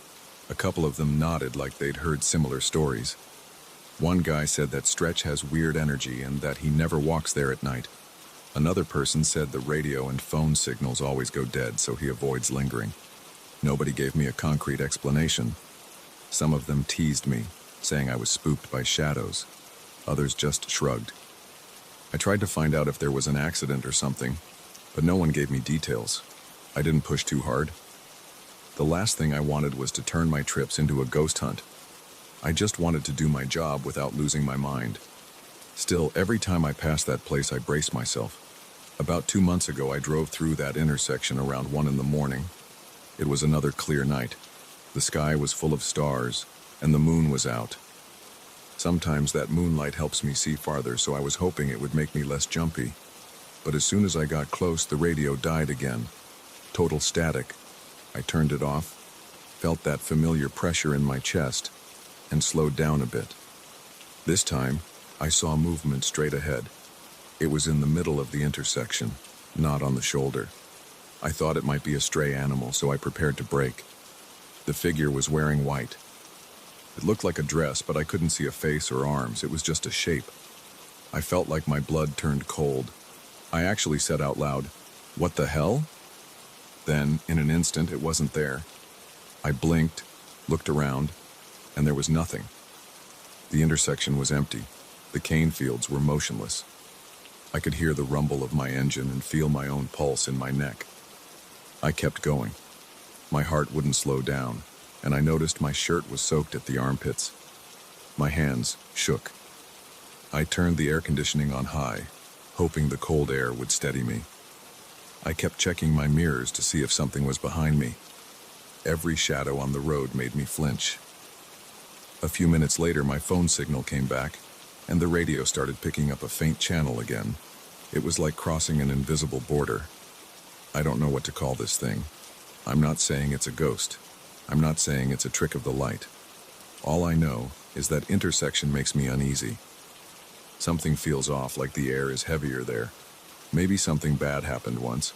A couple of them nodded like they'd heard similar stories. One guy said that Stretch has weird energy and that he never walks there at night. Another person said the radio and phone signals always go dead, so he avoids lingering. Nobody gave me a concrete explanation. Some of them teased me, saying I was spooked by shadows. Others just shrugged. I tried to find out if there was an accident or something, but no one gave me details. I didn't push too hard. The last thing I wanted was to turn my trips into a ghost hunt. I just wanted to do my job without losing my mind. Still, every time I passed that place, I braced myself. About 2 months ago, I drove through that intersection around 1 in the morning. It was another clear night. The sky was full of stars, and the moon was out. Sometimes that moonlight helps me see farther, so I was hoping it would make me less jumpy. But as soon as I got close, the radio died again. Total static. I turned it off, felt that familiar pressure in my chest, and slowed down a bit. This time, I saw movement straight ahead. It was in the middle of the intersection, not on the shoulder. I thought it might be a stray animal, so I prepared to brake. The figure was wearing white. It looked like a dress, but I couldn't see a face or arms. It was just a shape. I felt like my blood turned cold. I actually said out loud, "What the hell?" Then, in an instant, it wasn't there. I blinked, looked around, and there was nothing. The intersection was empty. The cane fields were motionless. I could hear the rumble of my engine and feel my own pulse in my neck. I kept going. My heart wouldn't slow down, and I noticed my shirt was soaked at the armpits. My hands shook. I turned the air conditioning on high, hoping the cold air would steady me. I kept checking my mirrors to see if something was behind me. Every shadow on the road made me flinch. A few minutes later, my phone signal came back, and the radio started picking up a faint channel again. It was like crossing an invisible border. I don't know what to call this thing. I'm not saying it's a ghost. I'm not saying it's a trick of the light. All I know is that intersection makes me uneasy. Something feels off, like the air is heavier there. Maybe something bad happened once.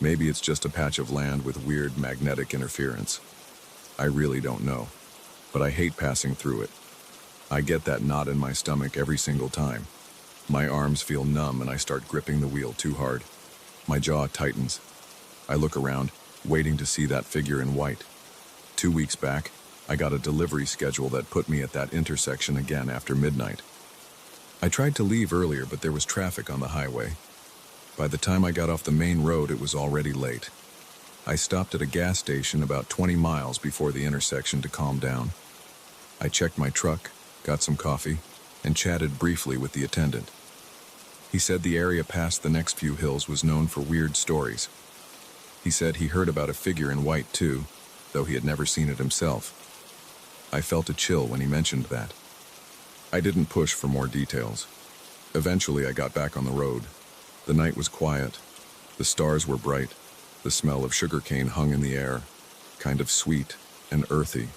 Maybe it's just a patch of land with weird magnetic interference. I really don't know, but I hate passing through it. I get that knot in my stomach every single time. My arms feel numb and I start gripping the wheel too hard. My jaw tightens. I look around, waiting to see that figure in white. 2 weeks back, I got a delivery schedule that put me at that intersection again after midnight. I tried to leave earlier, but there was traffic on the highway. By the time I got off the main road, it was already late. I stopped at a gas station about 20 miles before the intersection to calm down. I checked my truck, got some coffee, and chatted briefly with the attendant. He said the area past the next few hills was known for weird stories. He said he heard about a figure in white too, though he had never seen it himself. I felt a chill when he mentioned that. I didn't push for more details. Eventually I got back on the road. The night was quiet. The stars were bright. The smell of sugarcane hung in the air, kind of sweet and earthy.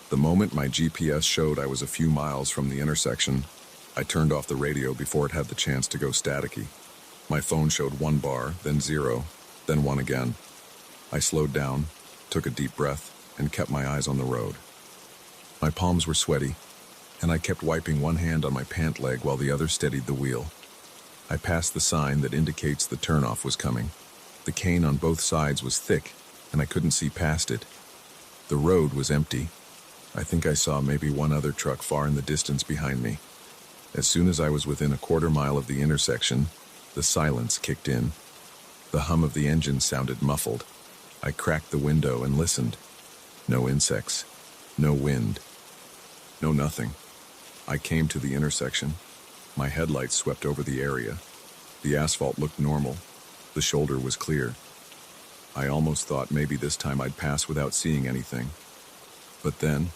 The moment my GPS showed I was a few miles from the intersection, I turned off the radio before it had the chance to go staticky. My phone showed 1 bar, then 0, then 1 again. I slowed down, took a deep breath, and kept my eyes on the road. My palms were sweaty, and I kept wiping one hand on my pant leg while the other steadied the wheel. I passed the sign that indicates the turnoff was coming. The cane on both sides was thick, and I couldn't see past it. The road was empty. I think I saw maybe one other truck far in the distance behind me. As soon as I was within a quarter mile of the intersection, the silence kicked in. The hum of the engine sounded muffled. I cracked the window and listened. No insects, no wind, no nothing. I came to the intersection. My headlights swept over the area. The asphalt looked normal. The shoulder was clear. I almost thought maybe this time I'd pass without seeing anything. But then,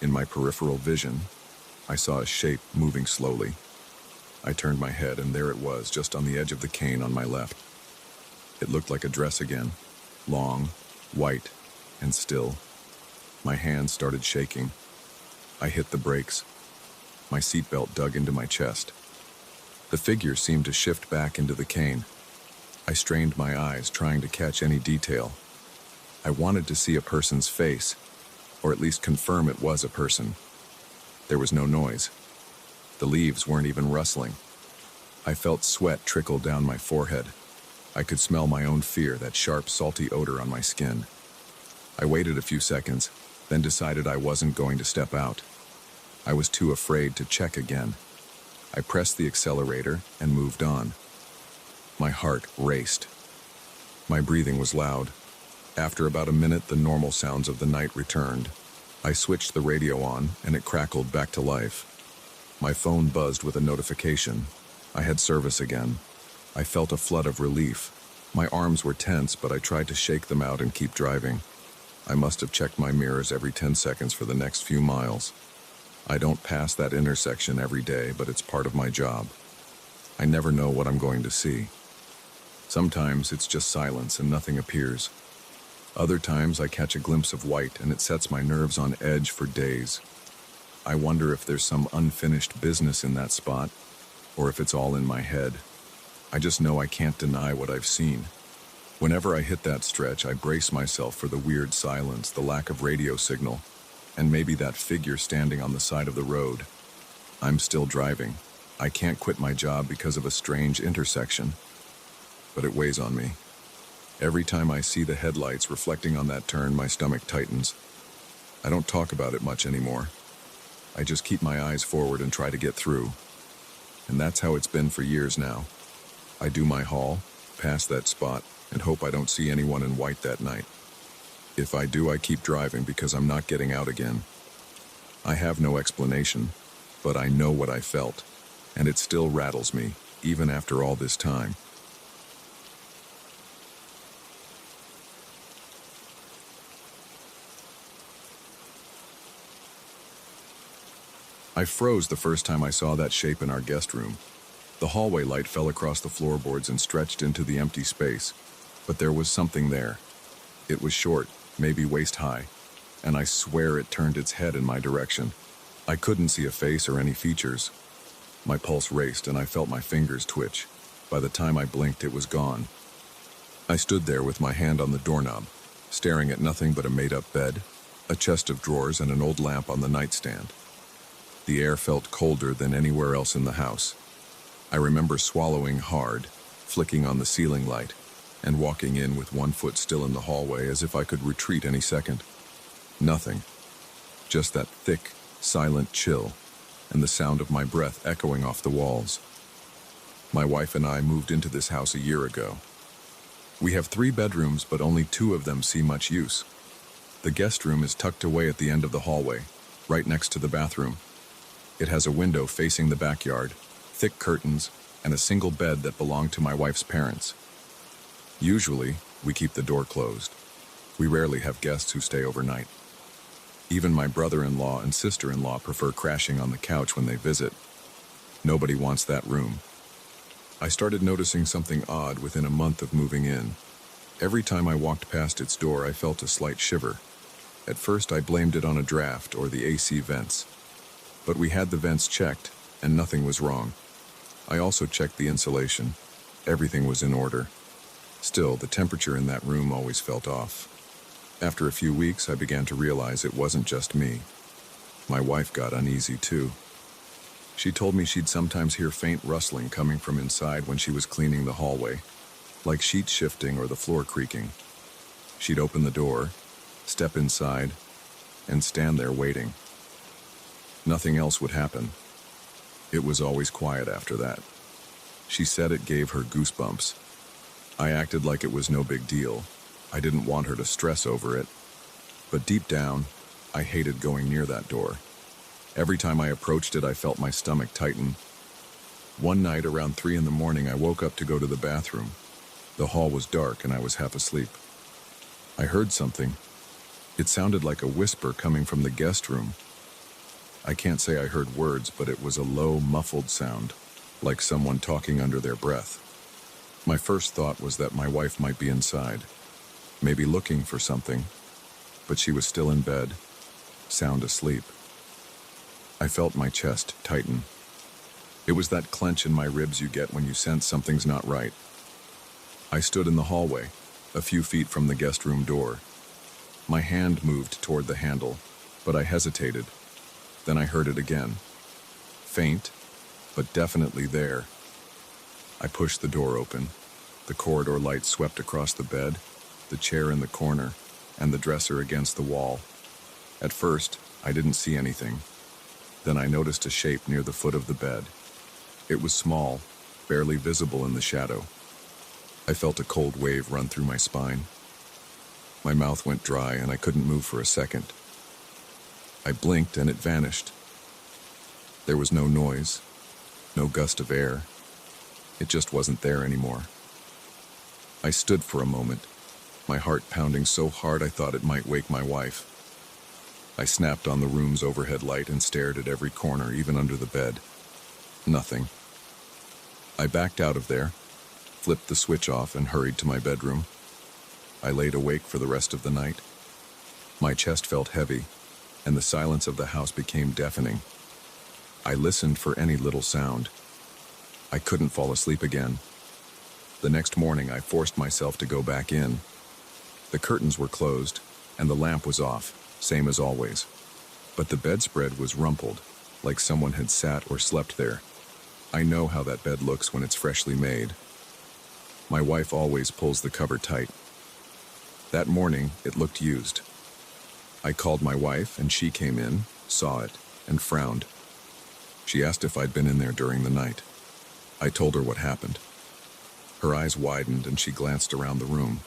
in my peripheral vision, I saw a shape moving slowly. I turned my head and there it was, just on the edge of the cane on my left. It looked like a dress again, long, white, and still. My hands started shaking. I hit the brakes. My seatbelt dug into my chest. The figure seemed to shift back into the cane. I strained my eyes, trying to catch any detail. I wanted to see a person's face, or at least confirm it was a person. There was no noise. The leaves weren't even rustling. I felt sweat trickle down my forehead. I could smell my own fear, that sharp, salty odor on my skin. I waited a few seconds, then decided I wasn't going to step out. I was too afraid to check again. I pressed the accelerator and moved on. My heart raced. My breathing was loud. After about a minute, the normal sounds of the night returned. I switched the radio on, and it crackled back to life. My phone buzzed with a notification. I had service again. I felt a flood of relief. My arms were tense, but I tried to shake them out and keep driving. I must have checked my mirrors every 10 seconds for the next few miles. I don't pass that intersection every day, but it's part of my job. I never know what I'm going to see. Sometimes it's just silence and nothing appears. Other times I catch a glimpse of white and it sets my nerves on edge for days. I wonder if there's some unfinished business in that spot, or if it's all in my head. I just know I can't deny what I've seen. Whenever I hit that stretch, I brace myself for the weird silence, the lack of radio signal, and maybe that figure standing on the side of the road. I'm still driving. I can't quit my job because of a strange intersection. But it weighs on me. Every time I see the headlights reflecting on that turn, my stomach tightens. I don't talk about it much anymore. I just keep my eyes forward and try to get through. And that's how it's been for years now. I do my haul, pass that spot, and hope I don't see anyone in white that night. If I do, I keep driving because I'm not getting out again. I have no explanation, but I know what I felt, and it still rattles me, even after all this time. I froze the first time I saw that shape in our guest room. The hallway light fell across the floorboards and stretched into the empty space, but there was something there. It was short, maybe waist high, and I swear it turned its head in my direction. I couldn't see a face or any features. My pulse raced and I felt my fingers twitch. By the time I blinked, it was gone. I stood there with my hand on the doorknob, staring at nothing but a made-up bed, a chest of drawers, and an old lamp on the nightstand. The air felt colder than anywhere else in the house. I remember swallowing hard, flicking on the ceiling light, and walking in with one foot still in the hallway as if I could retreat any second. Nothing. Just that thick, silent chill, and the sound of my breath echoing off the walls. My wife and I moved into this house a year ago. We have 3 bedrooms, but only 2 of them see much use. The guest room is tucked away at the end of the hallway, right next to the bathroom. It has a window facing the backyard, thick curtains, and a single bed that belonged to my wife's parents. Usually, we keep the door closed. We rarely have guests who stay overnight. Even my brother-in-law and sister-in-law prefer crashing on the couch when they visit. Nobody wants that room. I started noticing something odd within a month of moving in. Every time I walked past its door, I felt a slight shiver. At first, I blamed it on a draft or the AC vents. But we had the vents checked, and nothing was wrong. I also checked the insulation. Everything was in order. Still, the temperature in that room always felt off. After a few weeks, I began to realize it wasn't just me. My wife got uneasy too. She told me she'd sometimes hear faint rustling coming from inside when she was cleaning the hallway, like sheets shifting or the floor creaking. She'd open the door, step inside, and stand there waiting. Nothing else would happen. It was always quiet after that. She said it gave her goosebumps. I acted like it was no big deal. I didn't want her to stress over it. But deep down, I hated going near that door. Every time I approached it, I felt my stomach tighten. One night around 3 in the morning, I woke up to go to the bathroom. The hall was dark and I was half asleep. I heard something. It sounded like a whisper coming from the guest room. I can't say I heard words, but it was a low, muffled sound, like someone talking under their breath. My first thought was that my wife might be inside, maybe looking for something, but she was still in bed, sound asleep. I felt my chest tighten. It was that clench in my ribs you get when you sense something's not right. I stood in the hallway, a few feet from the guest room door. My hand moved toward the handle, but I hesitated. Then I heard it again. Faint, but definitely there. I pushed the door open. The corridor light swept across the bed, the chair in the corner, and the dresser against the wall. At first, I didn't see anything. Then I noticed a shape near the foot of the bed. It was small, barely visible in the shadow. I felt a cold wave run through my spine. My mouth went dry and I couldn't move for a second. I blinked and it vanished. There was no noise, no gust of air. It just wasn't there anymore. I stood for a moment, my heart pounding so hard I thought it might wake my wife. I snapped on the room's overhead light and stared at every corner, even under the bed. Nothing. I backed out of there, flipped the switch off, and hurried to my bedroom. I laid awake for the rest of the night. My chest felt heavy, and the silence of the house became deafening. I listened for any little sound. I couldn't fall asleep again. The next morning, I forced myself to go back in. The curtains were closed, and the lamp was off, same as always. But the bedspread was rumpled, like someone had sat or slept there. I know how that bed looks when it's freshly made. My wife always pulls the cover tight. That morning, it looked used. I called my wife, and she came in, saw it, and frowned. She asked if I'd been in there during the night. I told her what happened. Her eyes widened, and she glanced around the room.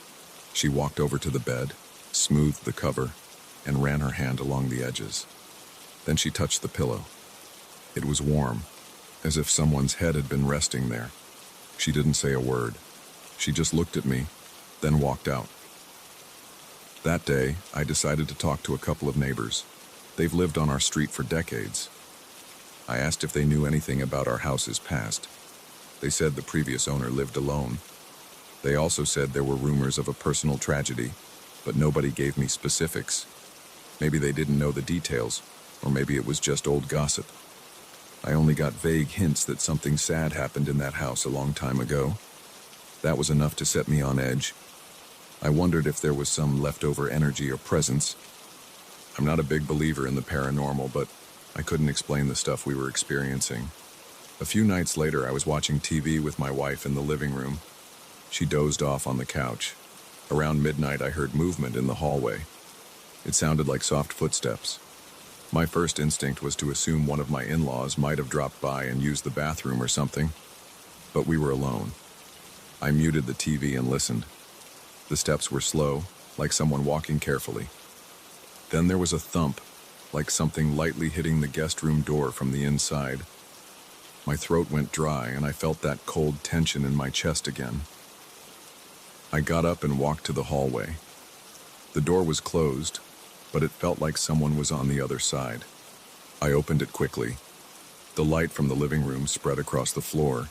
She walked over to the bed, smoothed the cover, and ran her hand along the edges. Then she touched the pillow. It was warm, as if someone's head had been resting there. She didn't say a word. She just looked at me, then walked out. That day, I decided to talk to a couple of neighbors. They've lived on our street for decades. I asked if they knew anything about our house's past. They said the previous owner lived alone. They also said there were rumors of a personal tragedy, but nobody gave me specifics. Maybe they didn't know the details, or maybe it was just old gossip. I only got vague hints that something sad happened in that house a long time ago. That was enough to set me on edge. I wondered if there was some leftover energy or presence. I'm not a big believer in the paranormal, but I couldn't explain the stuff we were experiencing. A few nights later, I was watching TV with my wife in the living room. She dozed off on the couch. Around midnight, I heard movement in the hallway. It sounded like soft footsteps. My first instinct was to assume one of my in-laws might have dropped by and used the bathroom or something, but we were alone. I muted the TV and listened. The steps were slow, like someone walking carefully. Then there was a thump, like something lightly hitting the guest room door from the inside. My throat went dry and I felt that cold tension in my chest again. I got up and walked to the hallway. The door was closed, but it felt like someone was on the other side. I opened it quickly. The light from the living room spread across the floor.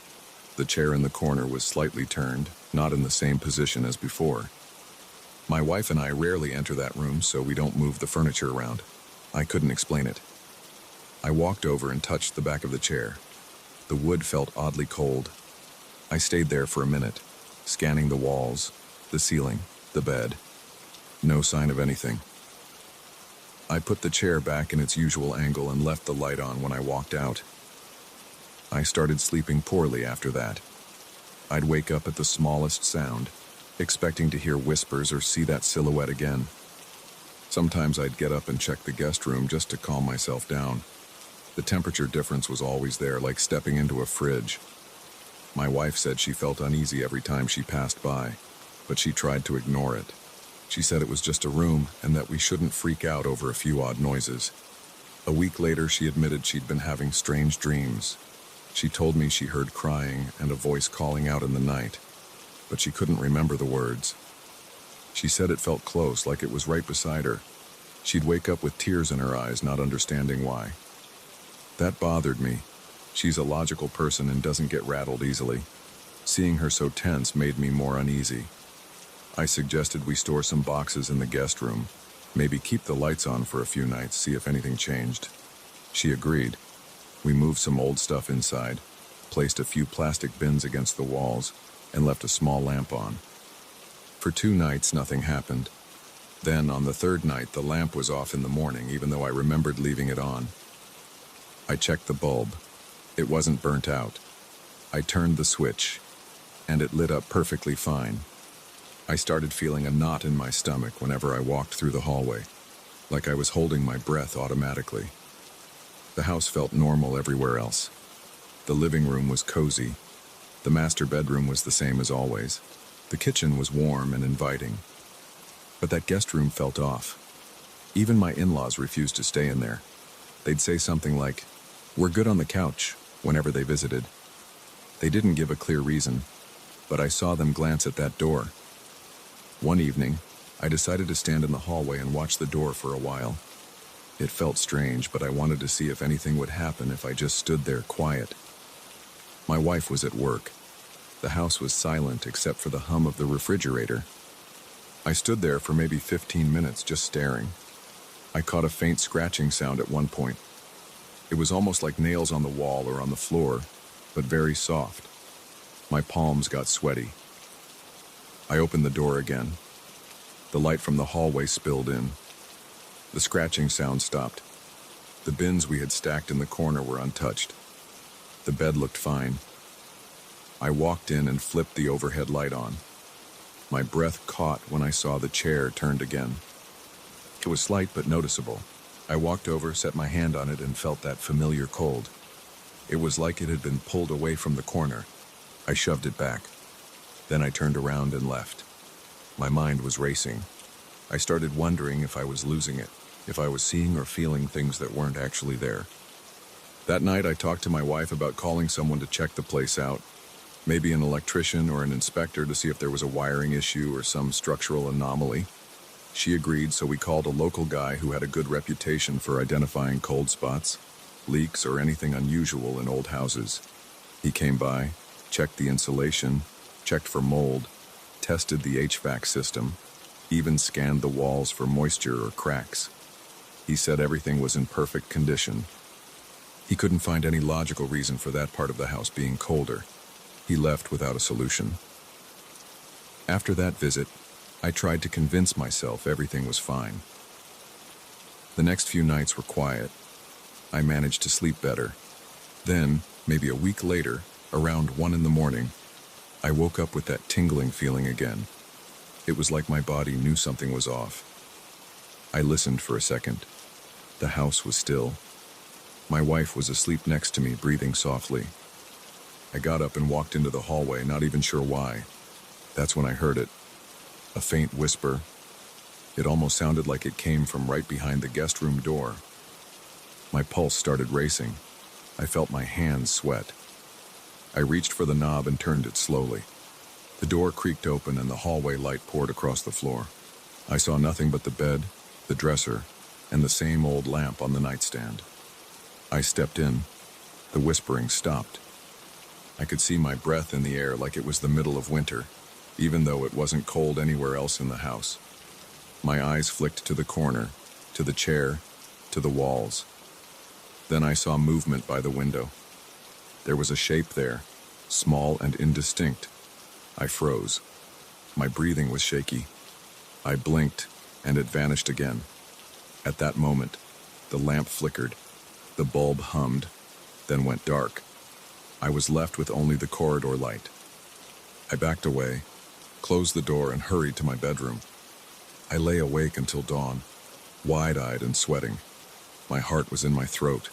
The chair in the corner was slightly turned, not in the same position as before. My wife and I rarely enter that room, so we don't move the furniture around. I couldn't explain it. I walked over and touched the back of the chair. The wood felt oddly cold. I stayed there for a minute, scanning the walls, the ceiling, the bed. No sign of anything. I put the chair back in its usual angle and left the light on when I walked out. I started sleeping poorly after that. I'd wake up at the smallest sound, expecting to hear whispers or see that silhouette again. Sometimes I'd get up and check the guest room just to calm myself down. The temperature difference was always there, like stepping into a fridge. My wife said she felt uneasy every time she passed by, but she tried to ignore it. She said it was just a room and that we shouldn't freak out over a few odd noises. A week later, she admitted she'd been having strange dreams. She told me she heard crying and a voice calling out in the night, but she couldn't remember the words. She said it felt close, like it was right beside her. She'd wake up with tears in her eyes, not understanding why. That bothered me. She's a logical person and doesn't get rattled easily. Seeing her so tense made me more uneasy. I suggested we store some boxes in the guest room, maybe keep the lights on for a few nights, see if anything changed. She agreed. We moved some old stuff inside, placed a few plastic bins against the walls, and left a small lamp on. For 2 nights, nothing happened. Then, on the 3rd night, the lamp was off in the morning, even though I remembered leaving it on. I checked the bulb. It wasn't burnt out. I turned the switch, and it lit up perfectly fine. I started feeling a knot in my stomach whenever I walked through the hallway, like I was holding my breath automatically. The house felt normal everywhere else. The living room was cozy. The master bedroom was the same as always. The kitchen was warm and inviting. But that guest room felt off. Even my in-laws refused to stay in there. They'd say something like, "We're good on the couch," whenever they visited. They didn't give a clear reason, but I saw them glance at that door. One evening, I decided to stand in the hallway and watch the door for a while. It felt strange, but I wanted to see if anything would happen if I just stood there quiet. My wife was at work. The house was silent except for the hum of the refrigerator. I stood there for maybe 15 minutes just staring. I caught a faint scratching sound at one point. It was almost like nails on the wall or on the floor, but very soft. My palms got sweaty. I opened the door again. The light from the hallway spilled in. The scratching sound stopped. The bins we had stacked in the corner were untouched. The bed looked fine. I walked in and flipped the overhead light on. My breath caught when I saw the chair turned again. It was slight but noticeable. I walked over, set my hand on it, and felt that familiar cold. It was like it had been pulled away from the corner. I shoved it back. Then I turned around and left. My mind was racing. I started wondering if I was losing it, if I was seeing or feeling things that weren't actually there. That night, I talked to my wife about calling someone to check the place out, maybe an electrician or an inspector to see if there was a wiring issue or some structural anomaly. She agreed, so we called a local guy who had a good reputation for identifying cold spots, leaks, or anything unusual in old houses. He came by, checked the insulation, checked for mold, tested the HVAC system, even scanned the walls for moisture or cracks. He said everything was in perfect condition. He couldn't find any logical reason for that part of the house being colder. He left without a solution. After that visit, I tried to convince myself everything was fine. The next few nights were quiet. I managed to sleep better. Then, maybe a week later, around 1 in the morning, I woke up with that tingling feeling again. It was like my body knew something was off. I listened for a second. The house was still. My wife was asleep next to me, breathing softly. I got up and walked into the hallway, not even sure why. That's when I heard it. A faint whisper. It almost sounded like it came from right behind the guest room door. My pulse started racing. I felt my hands sweat. I reached for the knob and turned it slowly. The door creaked open and the hallway light poured across the floor. I saw nothing but the bed, the dresser, and the same old lamp on the nightstand. I stepped in. The whispering stopped. I could see my breath in the air like it was the middle of winter, even though it wasn't cold anywhere else in the house. My eyes flicked to the corner, to the chair, to the walls. Then I saw movement by the window. There was a shape there, small and indistinct. I froze. My breathing was shaky. I blinked, and it vanished again. At that moment, the lamp flickered, the bulb hummed, then went dark. I was left with only the corridor light. I backed away, closed the door, and hurried to my bedroom. I lay awake until dawn, wide-eyed and sweating. My heart was in my throat.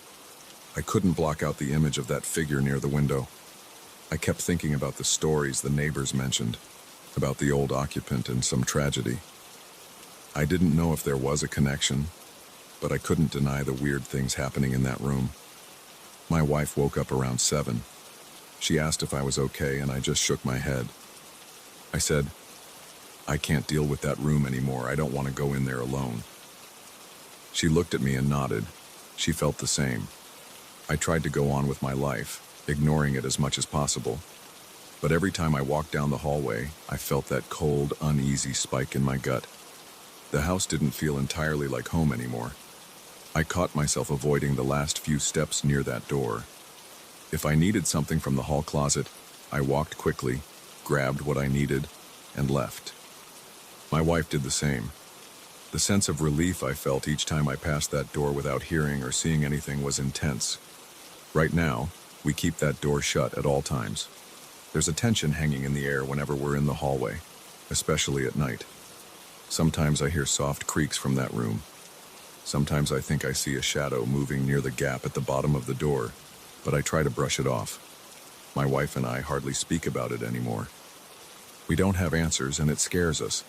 I couldn't block out the image of that figure near the window. I kept thinking about the stories the neighbors mentioned, about the old occupant and some tragedy. I didn't know if there was a connection, but I couldn't deny the weird things happening in that room. My wife woke up around 7. She asked if I was okay, and I just shook my head. I said, "I can't deal with that room anymore. I don't want to go in there alone." She looked at me and nodded. She felt the same. I tried to go on with my life, ignoring it as much as possible. But every time I walked down the hallway, I felt that cold, uneasy spike in my gut. The house didn't feel entirely like home anymore. I caught myself avoiding the last few steps near that door. If I needed something from the hall closet, I walked quickly, grabbed what I needed, and left. My wife did the same. The sense of relief I felt each time I passed that door without hearing or seeing anything was intense. Right now, we keep that door shut at all times. There's a tension hanging in the air whenever we're in the hallway, especially at night. Sometimes I hear soft creaks from that room. Sometimes I think I see a shadow moving near the gap at the bottom of the door, but I try to brush it off. My wife and I hardly speak about it anymore. We don't have answers, and it scares us.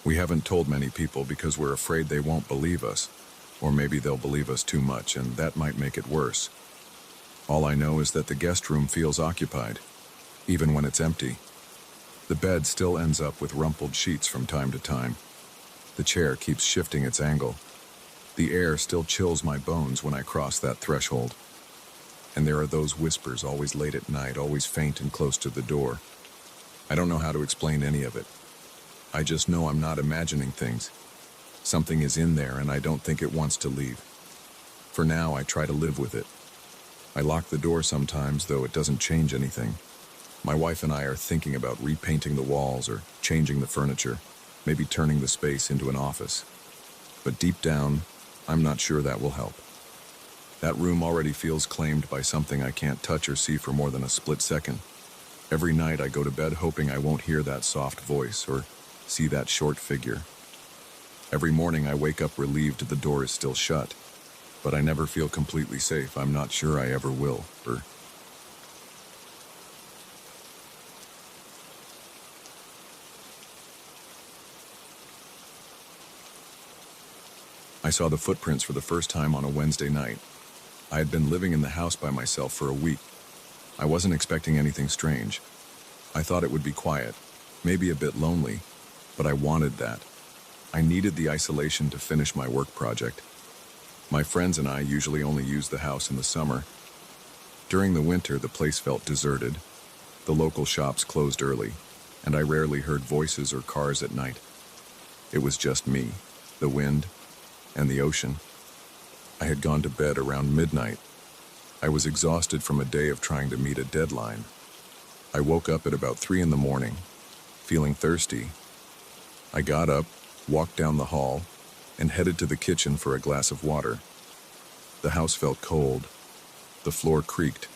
We haven't told many people because we're afraid they won't believe us, or maybe they'll believe us too much, and that might make it worse. All I know is that the guest room feels occupied, even when it's empty. The bed still ends up with rumpled sheets from time to time. The chair keeps shifting its angle. The air still chills my bones when I cross that threshold. And there are those whispers always late at night, always faint and close to the door. I don't know how to explain any of it. I just know I'm not imagining things. Something is in there and I don't think it wants to leave. For now, I try to live with it. I lock the door sometimes, though it doesn't change anything. My wife and I are thinking about repainting the walls or changing the furniture, maybe turning the space into an office. But deep down, I'm not sure that will help. That room already feels claimed by something I can't touch or see for more than a split second. Every night I go to bed hoping I won't hear that soft voice or see that short figure. Every morning I wake up relieved the door is still shut, but I never feel completely safe. I'm not sure I ever will. I saw the footprints for the first time on a Wednesday night. I had been living in the house by myself for a week. I wasn't expecting anything strange. I thought it would be quiet, maybe a bit lonely, but I wanted that. I needed the isolation to finish my work project. My friends and I usually only use the house in the summer. During the winter, the place felt deserted. The local shops closed early, and I rarely heard voices or cars at night. It was just me, the wind, and the ocean. I had gone to bed around midnight. I was exhausted from a day of trying to meet a deadline. I woke up at about 3 in the morning, feeling thirsty. I got up, walked down the hall, and headed to the kitchen for a glass of water. The house felt cold. The floor creaked.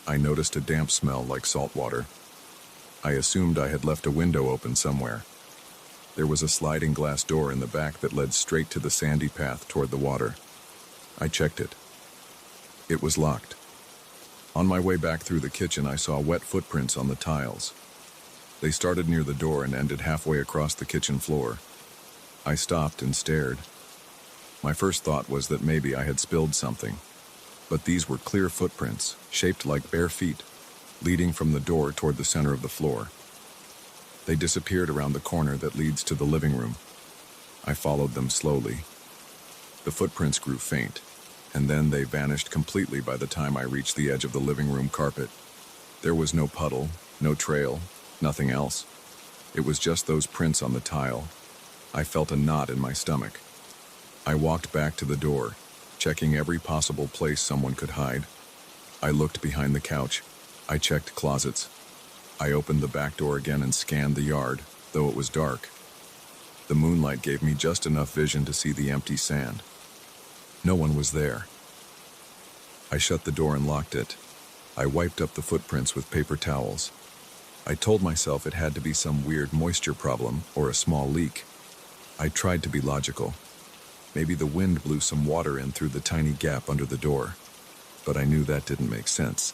I noticed a damp smell like salt water. I assumed I had left a window open somewhere. There was a sliding glass door in the back that led straight to the sandy path toward the water. I checked it. It was locked. On my way back through the kitchen, I saw wet footprints on the tiles. They started near the door and ended halfway across the kitchen floor. I stopped and stared. My first thought was that maybe I had spilled something, but these were clear footprints, shaped like bare feet, leading from the door toward the center of the floor. They disappeared around the corner that leads to the living room. I followed them slowly. The footprints grew faint, and then they vanished completely by the time I reached the edge of the living room carpet. There was no puddle, no trail, nothing else. It was just those prints on the tile. I felt a knot in my stomach. I walked back to the door, checking every possible place someone could hide. I looked behind the couch. I checked closets. I opened the back door again and scanned the yard, though it was dark. The moonlight gave me just enough vision to see the empty sand. No one was there. I shut the door and locked it. I wiped up the footprints with paper towels. I told myself it had to be some weird moisture problem or a small leak. I tried to be logical. Maybe the wind blew some water in through the tiny gap under the door, but I knew that didn't make sense.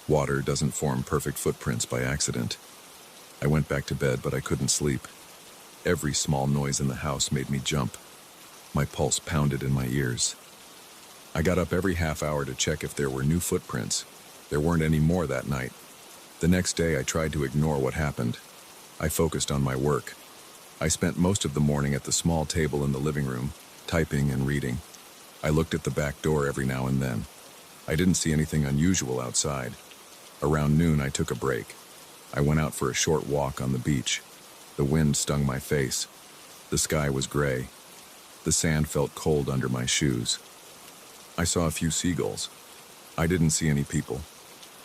Water doesn't form perfect footprints by accident. I went back to bed, but I couldn't sleep. Every small noise in the house made me jump. My pulse pounded in my ears. I got up every half hour to check if there were new footprints. There weren't any more that night. The next day, I tried to ignore what happened. I focused on my work. I spent most of the morning at the small table in the living room, typing and reading. I looked at the back door every now and then. I didn't see anything unusual outside. Around noon, I took a break. I went out for a short walk on the beach. The wind stung my face. The sky was gray. The sand felt cold under my shoes. I saw a few seagulls. I didn't see any people.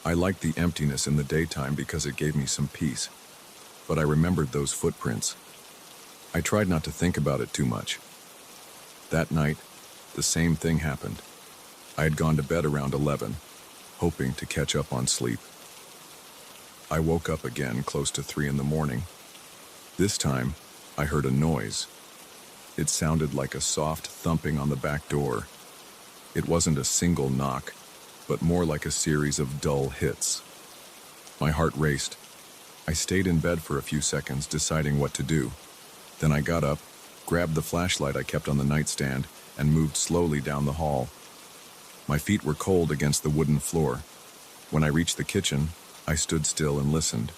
I liked the emptiness in the daytime because it gave me some peace. But I remembered those footprints. I tried not to think about it too much. That night, the same thing happened. I had gone to bed around 11, hoping to catch up on sleep. I woke up again close to 3 in the morning. This time, I heard a noise. It sounded like a soft thumping on the back door. It wasn't a single knock, but more like a series of dull hits. My heart raced. I stayed in bed for a few seconds, deciding what to do. Then I got up, grabbed the flashlight I kept on the nightstand, and moved slowly down the hall. My feet were cold against the wooden floor. When I reached the kitchen, I stood still and listened.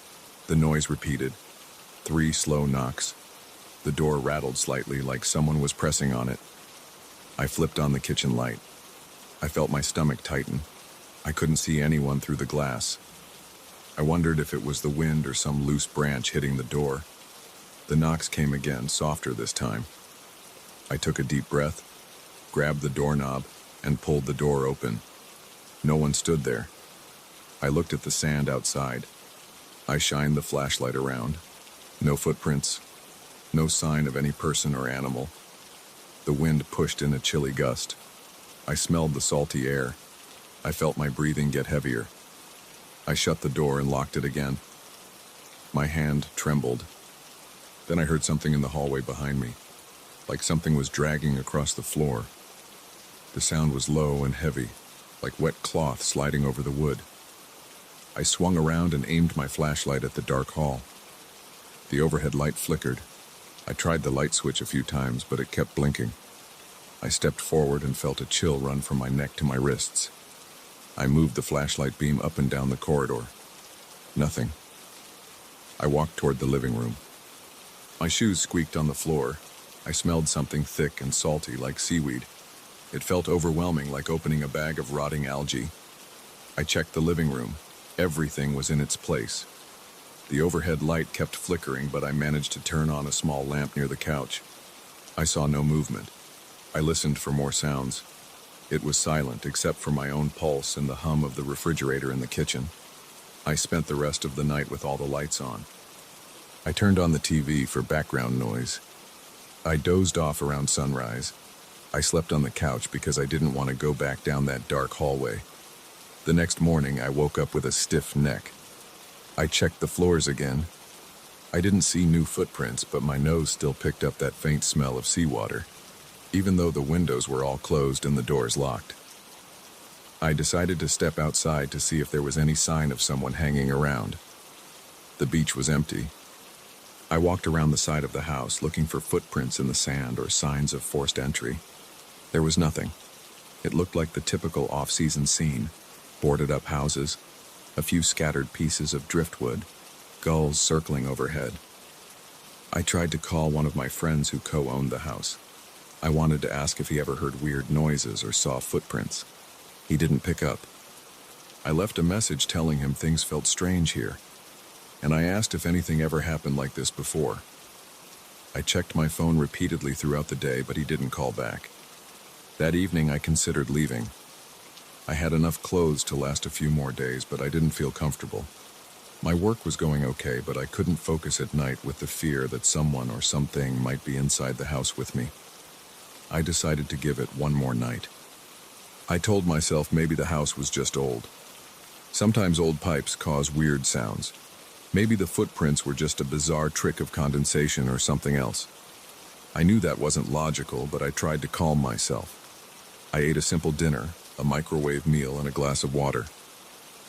The noise repeated. 3 slow knocks. The door rattled slightly, like someone was pressing on it. I flipped on the kitchen light. I felt my stomach tighten. I couldn't see anyone through the glass. I wondered if it was the wind or some loose branch hitting the door. The knocks came again, softer this time. I took a deep breath, grabbed the doorknob, and pulled the door open. No one stood there. I looked at the sand outside. I shined the flashlight around. No footprints. No sign of any person or animal. The wind pushed in a chilly gust. I smelled the salty air. I felt my breathing get heavier. I shut the door and locked it again. My hand trembled. Then I heard something in the hallway behind me, like something was dragging across the floor. The sound was low and heavy, like wet cloth sliding over the wood. I swung around and aimed my flashlight at the dark hall. The overhead light flickered. I tried the light switch a few times, but it kept blinking. I stepped forward and felt a chill run from my neck to my wrists. I moved the flashlight beam up and down the corridor. Nothing. I walked toward the living room. My shoes squeaked on the floor. I smelled something thick and salty like seaweed. It felt overwhelming, like opening a bag of rotting algae. I checked the living room. Everything was in its place. The overhead light kept flickering, but I managed to turn on a small lamp near the couch. I saw no movement. I listened for more sounds. It was silent, except for my own pulse and the hum of the refrigerator in the kitchen. I spent the rest of the night with all the lights on. I turned on the TV for background noise. I dozed off around sunrise. I slept on the couch because I didn't want to go back down that dark hallway. The next morning, I woke up with a stiff neck. I checked the floors again. I didn't see new footprints, but my nose still picked up that faint smell of seawater, even though the windows were all closed and the doors locked. I decided to step outside to see if there was any sign of someone hanging around. The beach was empty. I walked around the side of the house looking for footprints in the sand or signs of forced entry. There was nothing. It looked like the typical off-season scene: boarded-up houses, a few scattered pieces of driftwood, gulls circling overhead. I tried to call one of my friends who co-owned the house. I wanted to ask if he ever heard weird noises or saw footprints. He didn't pick up. I left a message telling him things felt strange here, and I asked if anything ever happened like this before. I checked my phone repeatedly throughout the day, but he didn't call back. That evening, I considered leaving. I had enough clothes to last a few more days, but I didn't feel comfortable. My work was going okay, but I couldn't focus at night with the fear that someone or something might be inside the house with me. I decided to give it one more night. I told myself maybe the house was just old. Sometimes old pipes cause weird sounds. Maybe the footprints were just a bizarre trick of condensation or something else. I knew that wasn't logical, but I tried to calm myself. I ate a simple dinner, a microwave meal, and a glass of water.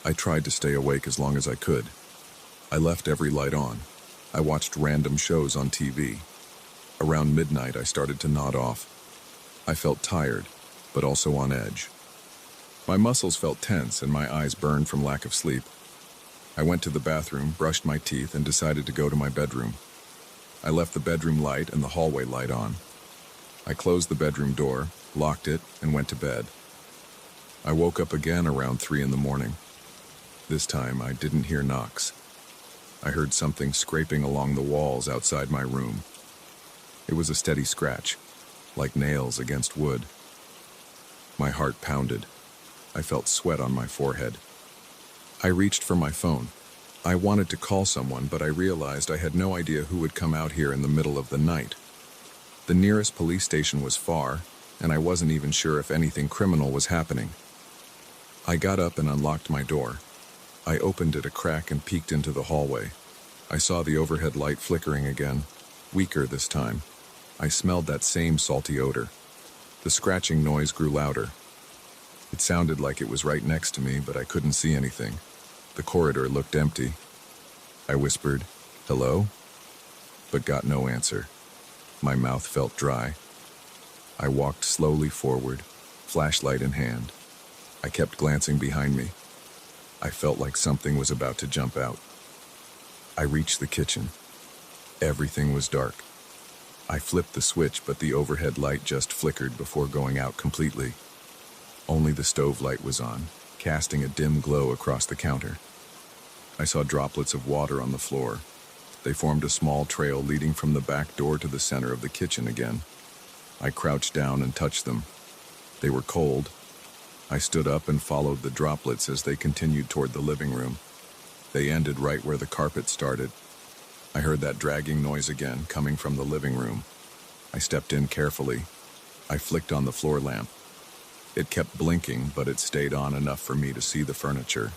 I tried to stay awake as long as I could. I left every light on. I watched random shows on TV. Around midnight, I started to nod off. I felt tired, but also on edge. My muscles felt tense and my eyes burned from lack of sleep. I went to the bathroom, brushed my teeth, and decided to go to my bedroom. I left the bedroom light and the hallway light on. I closed the bedroom door, locked it, and went to bed. I woke up again around 3 in the morning. This time, I didn't hear knocks. I heard something scraping along the walls outside my room. It was a steady scratch, like nails against wood. My heart pounded. I felt sweat on my forehead. I reached for my phone. I wanted to call someone, but I realized I had no idea who would come out here in the middle of the night. The nearest police station was far, and I wasn't even sure if anything criminal was happening. I got up and unlocked my door. I opened it a crack and peeked into the hallway. I saw the overhead light flickering again, weaker this time. I smelled that same salty odor. The scratching noise grew louder. It sounded like it was right next to me, but I couldn't see anything. The corridor looked empty. I whispered, "Hello?" but got no answer. My mouth felt dry. I walked slowly forward, flashlight in hand. I kept glancing behind me. I felt like something was about to jump out. I reached the kitchen. Everything was dark. I flipped the switch, but the overhead light just flickered before going out completely. Only the stove light was on, casting a dim glow across the counter. I saw droplets of water on the floor. They formed a small trail leading from the back door to the center of the kitchen again. I crouched down and touched them. They were cold. I stood up and followed the droplets as they continued toward the living room. They ended right where the carpet started. I heard that dragging noise again, coming from the living room. I stepped in carefully. I flicked on the floor lamp. It kept blinking, but it stayed on enough for me to see the furniture.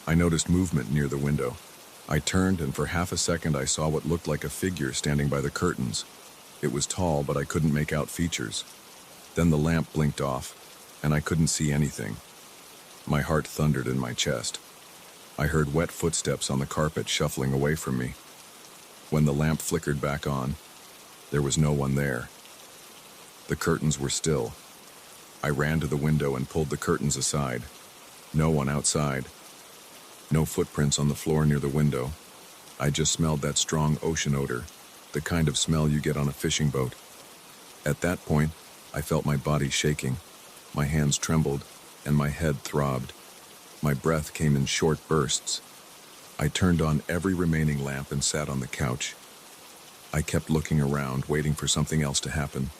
I noticed movement near the window. I turned, and for half a second I saw what looked like a figure standing by the curtains. It was tall, but I couldn't make out features. Then the lamp blinked off, and I couldn't see anything. My heart thundered in my chest. I heard wet footsteps on the carpet shuffling away from me. When the lamp flickered back on, there was no one there. The curtains were still. I ran to the window and pulled the curtains aside. No one outside. No footprints on the floor near the window. I just smelled that strong ocean odor, the kind of smell you get on a fishing boat. At that point, I felt my body shaking. My hands trembled, and my head throbbed. My breath came in short bursts. I turned on every remaining lamp and sat on the couch. I kept looking around, waiting for something else to happen.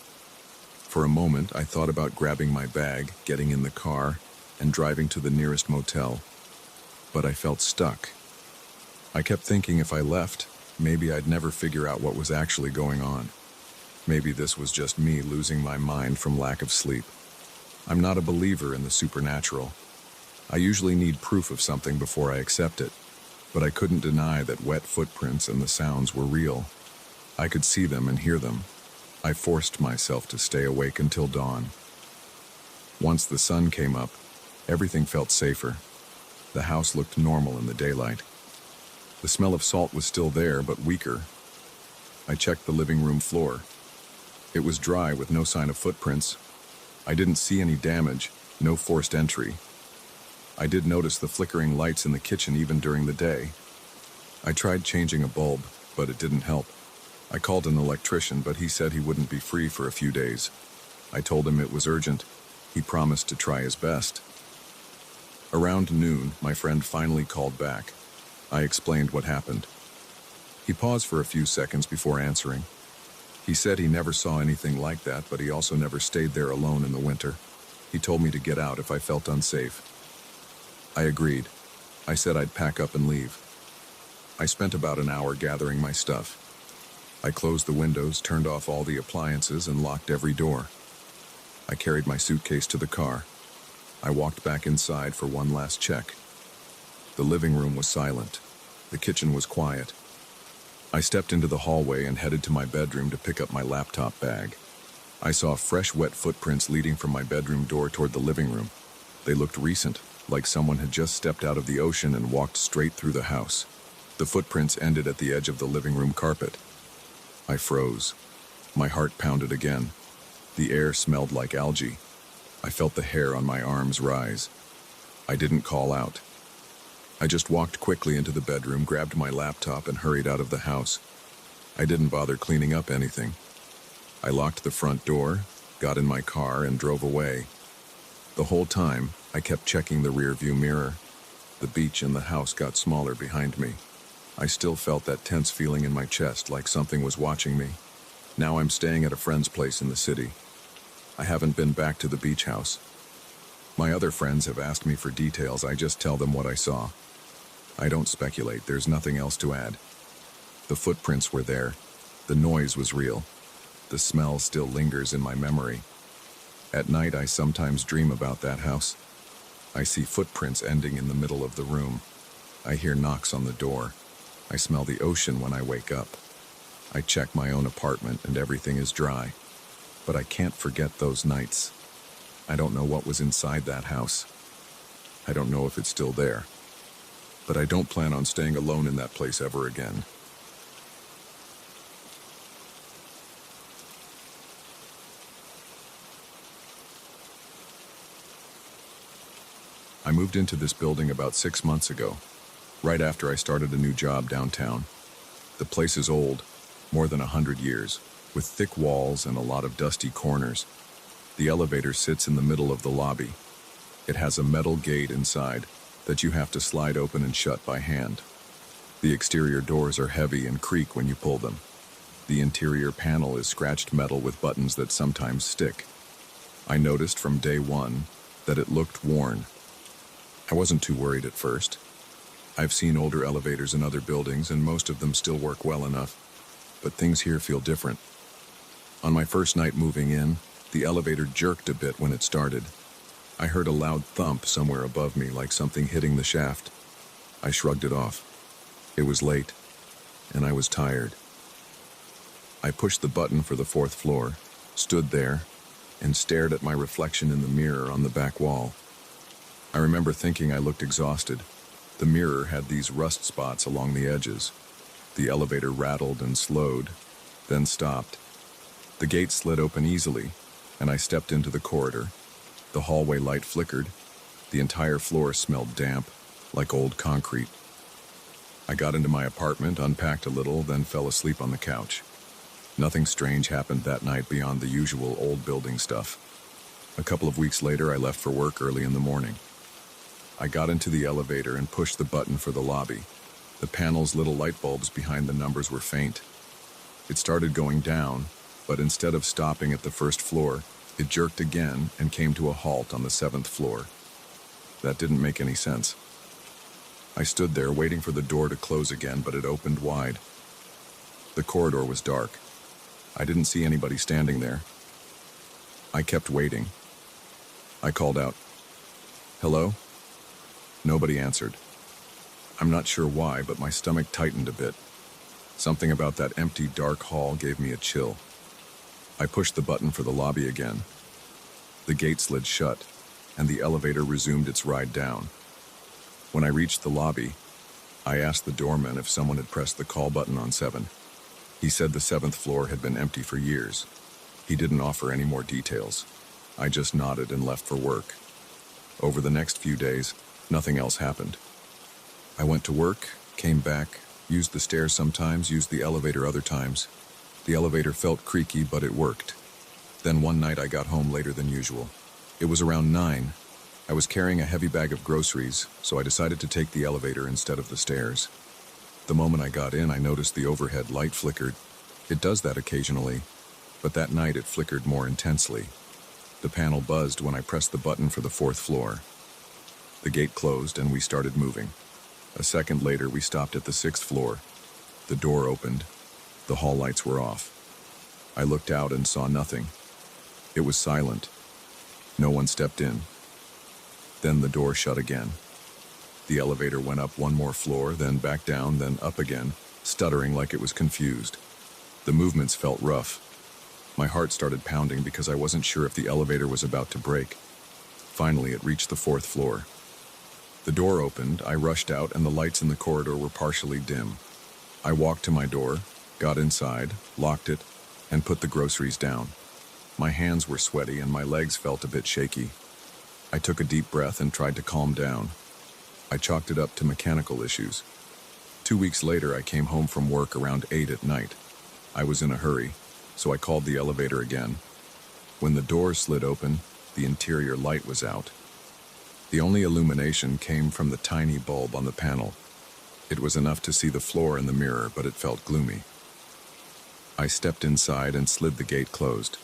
For a moment, I thought about grabbing my bag, getting in the car, and driving to the nearest motel. But I felt stuck. I kept thinking if I left, maybe I'd never figure out what was actually going on. Maybe this was just me losing my mind from lack of sleep. I'm not a believer in the supernatural. I usually need proof of something before I accept it, but I couldn't deny that wet footprints and the sounds were real. I could see them and hear them. I forced myself to stay awake until dawn. Once the sun came up, everything felt safer. The house looked normal in the daylight. The smell of salt was still there, but weaker. I checked the living room floor. It was dry with no sign of footprints. I didn't see any damage, no forced entry. I did notice the flickering lights in the kitchen even during the day. I tried changing a bulb, but it didn't help. I called an electrician, but he said he wouldn't be free for a few days. I told him it was urgent. He promised to try his best. Around noon, my friend finally called back. I explained what happened. He paused for a few seconds before answering. He said he never saw anything like that, but he also never stayed there alone in the winter. He told me to get out if I felt unsafe. I agreed. I said I'd pack up and leave. I spent about an hour gathering my stuff. I closed the windows, turned off all the appliances, and locked every door. I carried my suitcase to the car. I walked back inside for one last check. The living room was silent. The kitchen was quiet. I stepped into the hallway and headed to my bedroom to pick up my laptop bag. I saw fresh, wet footprints leading from my bedroom door toward the living room. They looked recent, like someone had just stepped out of the ocean and walked straight through the house. The footprints ended at the edge of the living room carpet. I froze. My heart pounded again. The air smelled like algae. I felt the hair on my arms rise. I didn't call out. I just walked quickly into the bedroom, grabbed my laptop, and hurried out of the house. I didn't bother cleaning up anything. I locked the front door, got in my car, and drove away. The whole time, I kept checking the rearview mirror. The beach and the house got smaller behind me. I still felt that tense feeling in my chest, like something was watching me. Now I'm staying at a friend's place in the city. I haven't been back to the beach house. My other friends have asked me for details. I just tell them what I saw. I don't speculate. There's nothing else to add. The footprints were there. The noise was real. The smell still lingers in my memory. At night, I sometimes dream about that house. I see footprints ending in the middle of the room. I hear knocks on the door. I smell the ocean when I wake up. I check my own apartment and everything is dry. But I can't forget those nights. I don't know what was inside that house. I don't know if it's still there. But I don't plan on staying alone in that place ever again. I moved into this building about 6 months ago, right after I started a new job downtown. The place is old, more than 100 years, with thick walls and a lot of dusty corners. The elevator sits in the middle of the lobby. It has a metal gate inside that you have to slide open and shut by hand. The exterior doors are heavy and creak when you pull them. The interior panel is scratched metal with buttons that sometimes stick. I noticed from day one that it looked worn. I wasn't too worried at first. I've seen older elevators in other buildings and most of them still work well enough, but things here feel different. On my first night moving in, the elevator jerked a bit when it started. I heard a loud thump somewhere above me, like something hitting the shaft. I shrugged it off. It was late, and I was tired. I pushed the button for the 4th floor, stood there, and stared at my reflection in the mirror on the back wall. I remember thinking I looked exhausted. The mirror had these rust spots along the edges. The elevator rattled and slowed, then stopped. The gate slid open easily, and I stepped into the corridor. The hallway light flickered. The entire floor smelled damp, like old concrete. I got into my apartment, unpacked a little, then fell asleep on the couch. Nothing strange happened that night beyond the usual old building stuff. A couple of weeks later, I left for work early in the morning. I got into the elevator and pushed the button for the lobby. The panel's little light bulbs behind the numbers were faint. It started going down, but instead of stopping at the 1st floor, it jerked again and came to a halt on the 7th floor. That didn't make any sense. I stood there waiting for the door to close again, but it opened wide. The corridor was dark. I didn't see anybody standing there. I kept waiting. I called out, "Hello?" Nobody answered. I'm not sure why, but my stomach tightened a bit. Something about that empty, dark hall gave me a chill. I pushed the button for the lobby again. The gate slid shut, and the elevator resumed its ride down. When I reached the lobby, I asked the doorman if someone had pressed the call button on 7. He said the 7th floor had been empty for years. He didn't offer any more details. I just nodded and left for work. Over the next few days, nothing else happened. I went to work, came back, used the stairs sometimes, used the elevator other times. The elevator felt creaky, but it worked. Then one night I got home later than usual. It was around 9. I was carrying a heavy bag of groceries, so I decided to take the elevator instead of the stairs. The moment I got in, I noticed the overhead light flickered. It does that occasionally, but that night it flickered more intensely. The panel buzzed when I pressed the button for the 4th floor. The gate closed and we started moving. A second later, we stopped at the 6th floor. The door opened. The hall lights were off. I looked out and saw nothing. It was silent. No one stepped in. Then the door shut again. The elevator went up one more floor, then back down, then up again, stuttering like it was confused. The movements felt rough. My heart started pounding because I wasn't sure if the elevator was about to break. Finally, it reached the 4th floor. The door opened, I rushed out, and the lights in the corridor were partially dim. I walked to my door, got inside, locked it, and put the groceries down. My hands were sweaty and my legs felt a bit shaky. I took a deep breath and tried to calm down. I chalked it up to mechanical issues. 2 weeks later, I came home from work around 8 at night. I was in a hurry, so I called the elevator again. When the door slid open, the interior light was out. The only illumination came from the tiny bulb on the panel. It was enough to see the floor and the mirror, but it felt gloomy. I stepped inside and slid the gate closed.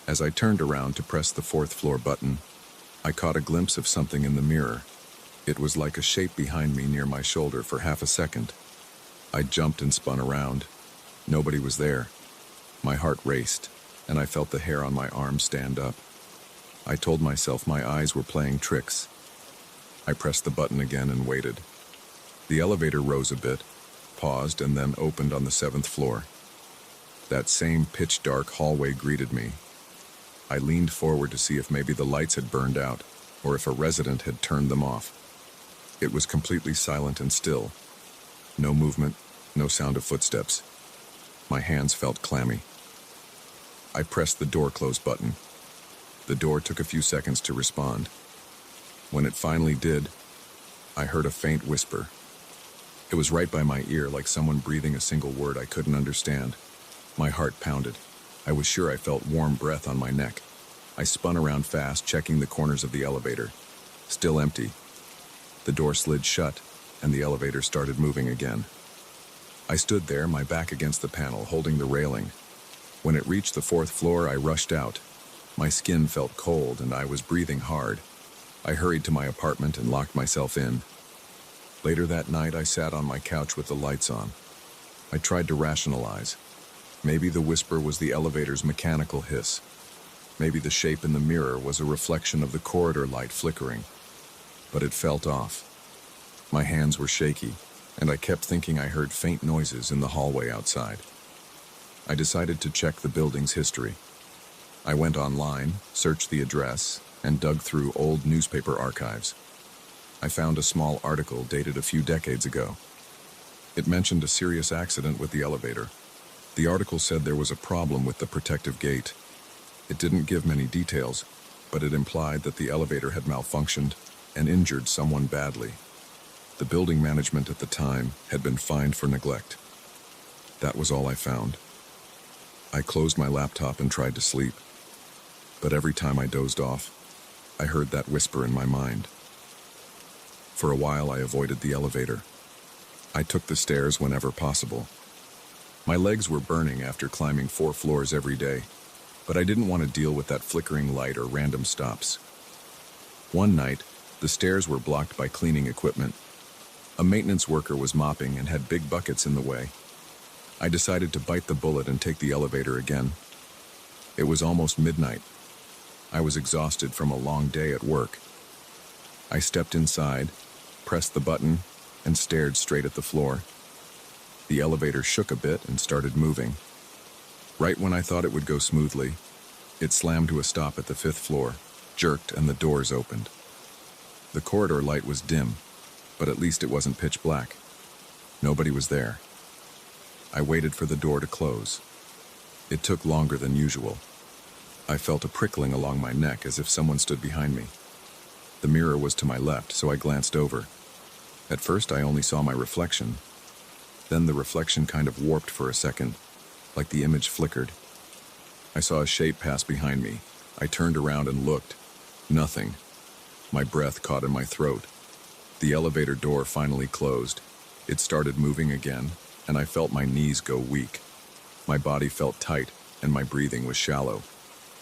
As I turned around to press the 4th floor button, I caught a glimpse of something in the mirror. It was like a shape behind me near my shoulder for half a second. I jumped and spun around. Nobody was there. My heart raced, and I felt the hair on my arm stand up. I told myself my eyes were playing tricks. I pressed the button again and waited. The elevator rose a bit, paused, and then opened on the 7th floor. That same pitch-dark hallway greeted me. I leaned forward to see if maybe the lights had burned out, or if a resident had turned them off. It was completely silent and still. No movement, no sound of footsteps. My hands felt clammy. I pressed the door close button. The door took a few seconds to respond. When it finally did, I heard a faint whisper. It was right by my ear, like someone breathing a single word I couldn't understand. My heart pounded. I was sure I felt warm breath on my neck. I spun around fast, checking the corners of the elevator. Still empty. The door slid shut, and the elevator started moving again. I stood there, my back against the panel, holding the railing. When it reached the 4th floor, I rushed out. My skin felt cold, and I was breathing hard. I hurried to my apartment and locked myself in. Later that night, I sat on my couch with the lights on. I tried to rationalize. Maybe the whisper was the elevator's mechanical hiss. Maybe the shape in the mirror was a reflection of the corridor light flickering. But it felt off. My hands were shaky, and I kept thinking I heard faint noises in the hallway outside. I decided to check the building's history. I went online, searched the address, and dug through old newspaper archives. I found a small article dated a few decades ago. It mentioned a serious accident with the elevator. The article said there was a problem with the protective gate. It didn't give many details, but it implied that the elevator had malfunctioned and injured someone badly. The building management at the time had been fined for neglect. That was all I found. I closed my laptop and tried to sleep. But every time I dozed off, I heard that whisper in my mind. For a while, I avoided the elevator. I took the stairs whenever possible. My legs were burning after climbing 4 floors every day, but I didn't want to deal with that flickering light or random stops. One night, the stairs were blocked by cleaning equipment. A maintenance worker was mopping and had big buckets in the way. I decided to bite the bullet and take the elevator again. It was almost midnight. I was exhausted from a long day at work. I stepped inside, pressed the button, and stared straight at the floor. The elevator shook a bit and started moving. Right when I thought it would go smoothly, it slammed to a stop at the 5th floor, jerked, and the doors opened. The corridor light was dim, but at least it wasn't pitch black. Nobody was there. I waited for the door to close. It took longer than usual. I felt a prickling along my neck as if someone stood behind me. The mirror was to my left, so I glanced over. At first, I only saw my reflection. Then the reflection kind of warped for a second, like the image flickered. I saw a shape pass behind me. I turned around and looked. Nothing. My breath caught in my throat. The elevator door finally closed. It started moving again, and I felt my knees go weak. My body felt tight, and my breathing was shallow.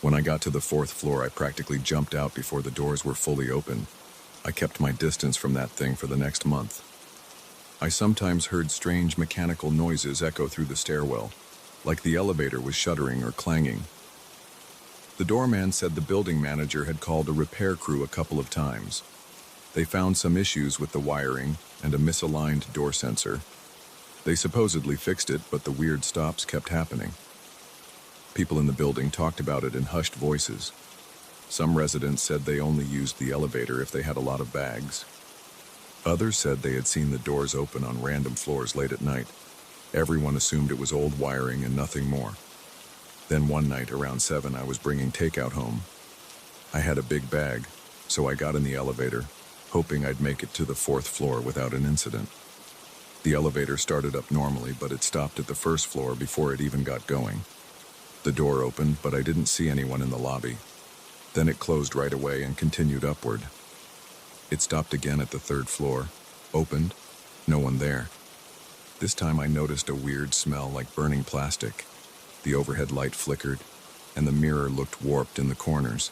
When I got to the 4th floor, I practically jumped out before the doors were fully open. I kept my distance from that thing for the next month. I sometimes heard strange mechanical noises echo through the stairwell, like the elevator was shuddering or clanging. The doorman said the building manager had called a repair crew a couple of times. They found some issues with the wiring and a misaligned door sensor. They supposedly fixed it, but the weird stops kept happening. People in the building talked about it in hushed voices. Some residents said they only used the elevator if they had a lot of bags. Others said they had seen the doors open on random floors late at night. Everyone assumed it was old wiring and nothing more. Then one night around 7, I was bringing takeout home. I had a big bag, so I got in the elevator, hoping I'd make it to the 4th floor without an incident. The elevator started up normally, but it stopped at the 1st floor before it even got going. The door opened, but I didn't see anyone in the lobby. Then it closed right away and continued upward. It stopped again at the 3rd floor, opened, no one there. This time I noticed a weird smell like burning plastic. The overhead light flickered, and the mirror looked warped in the corners.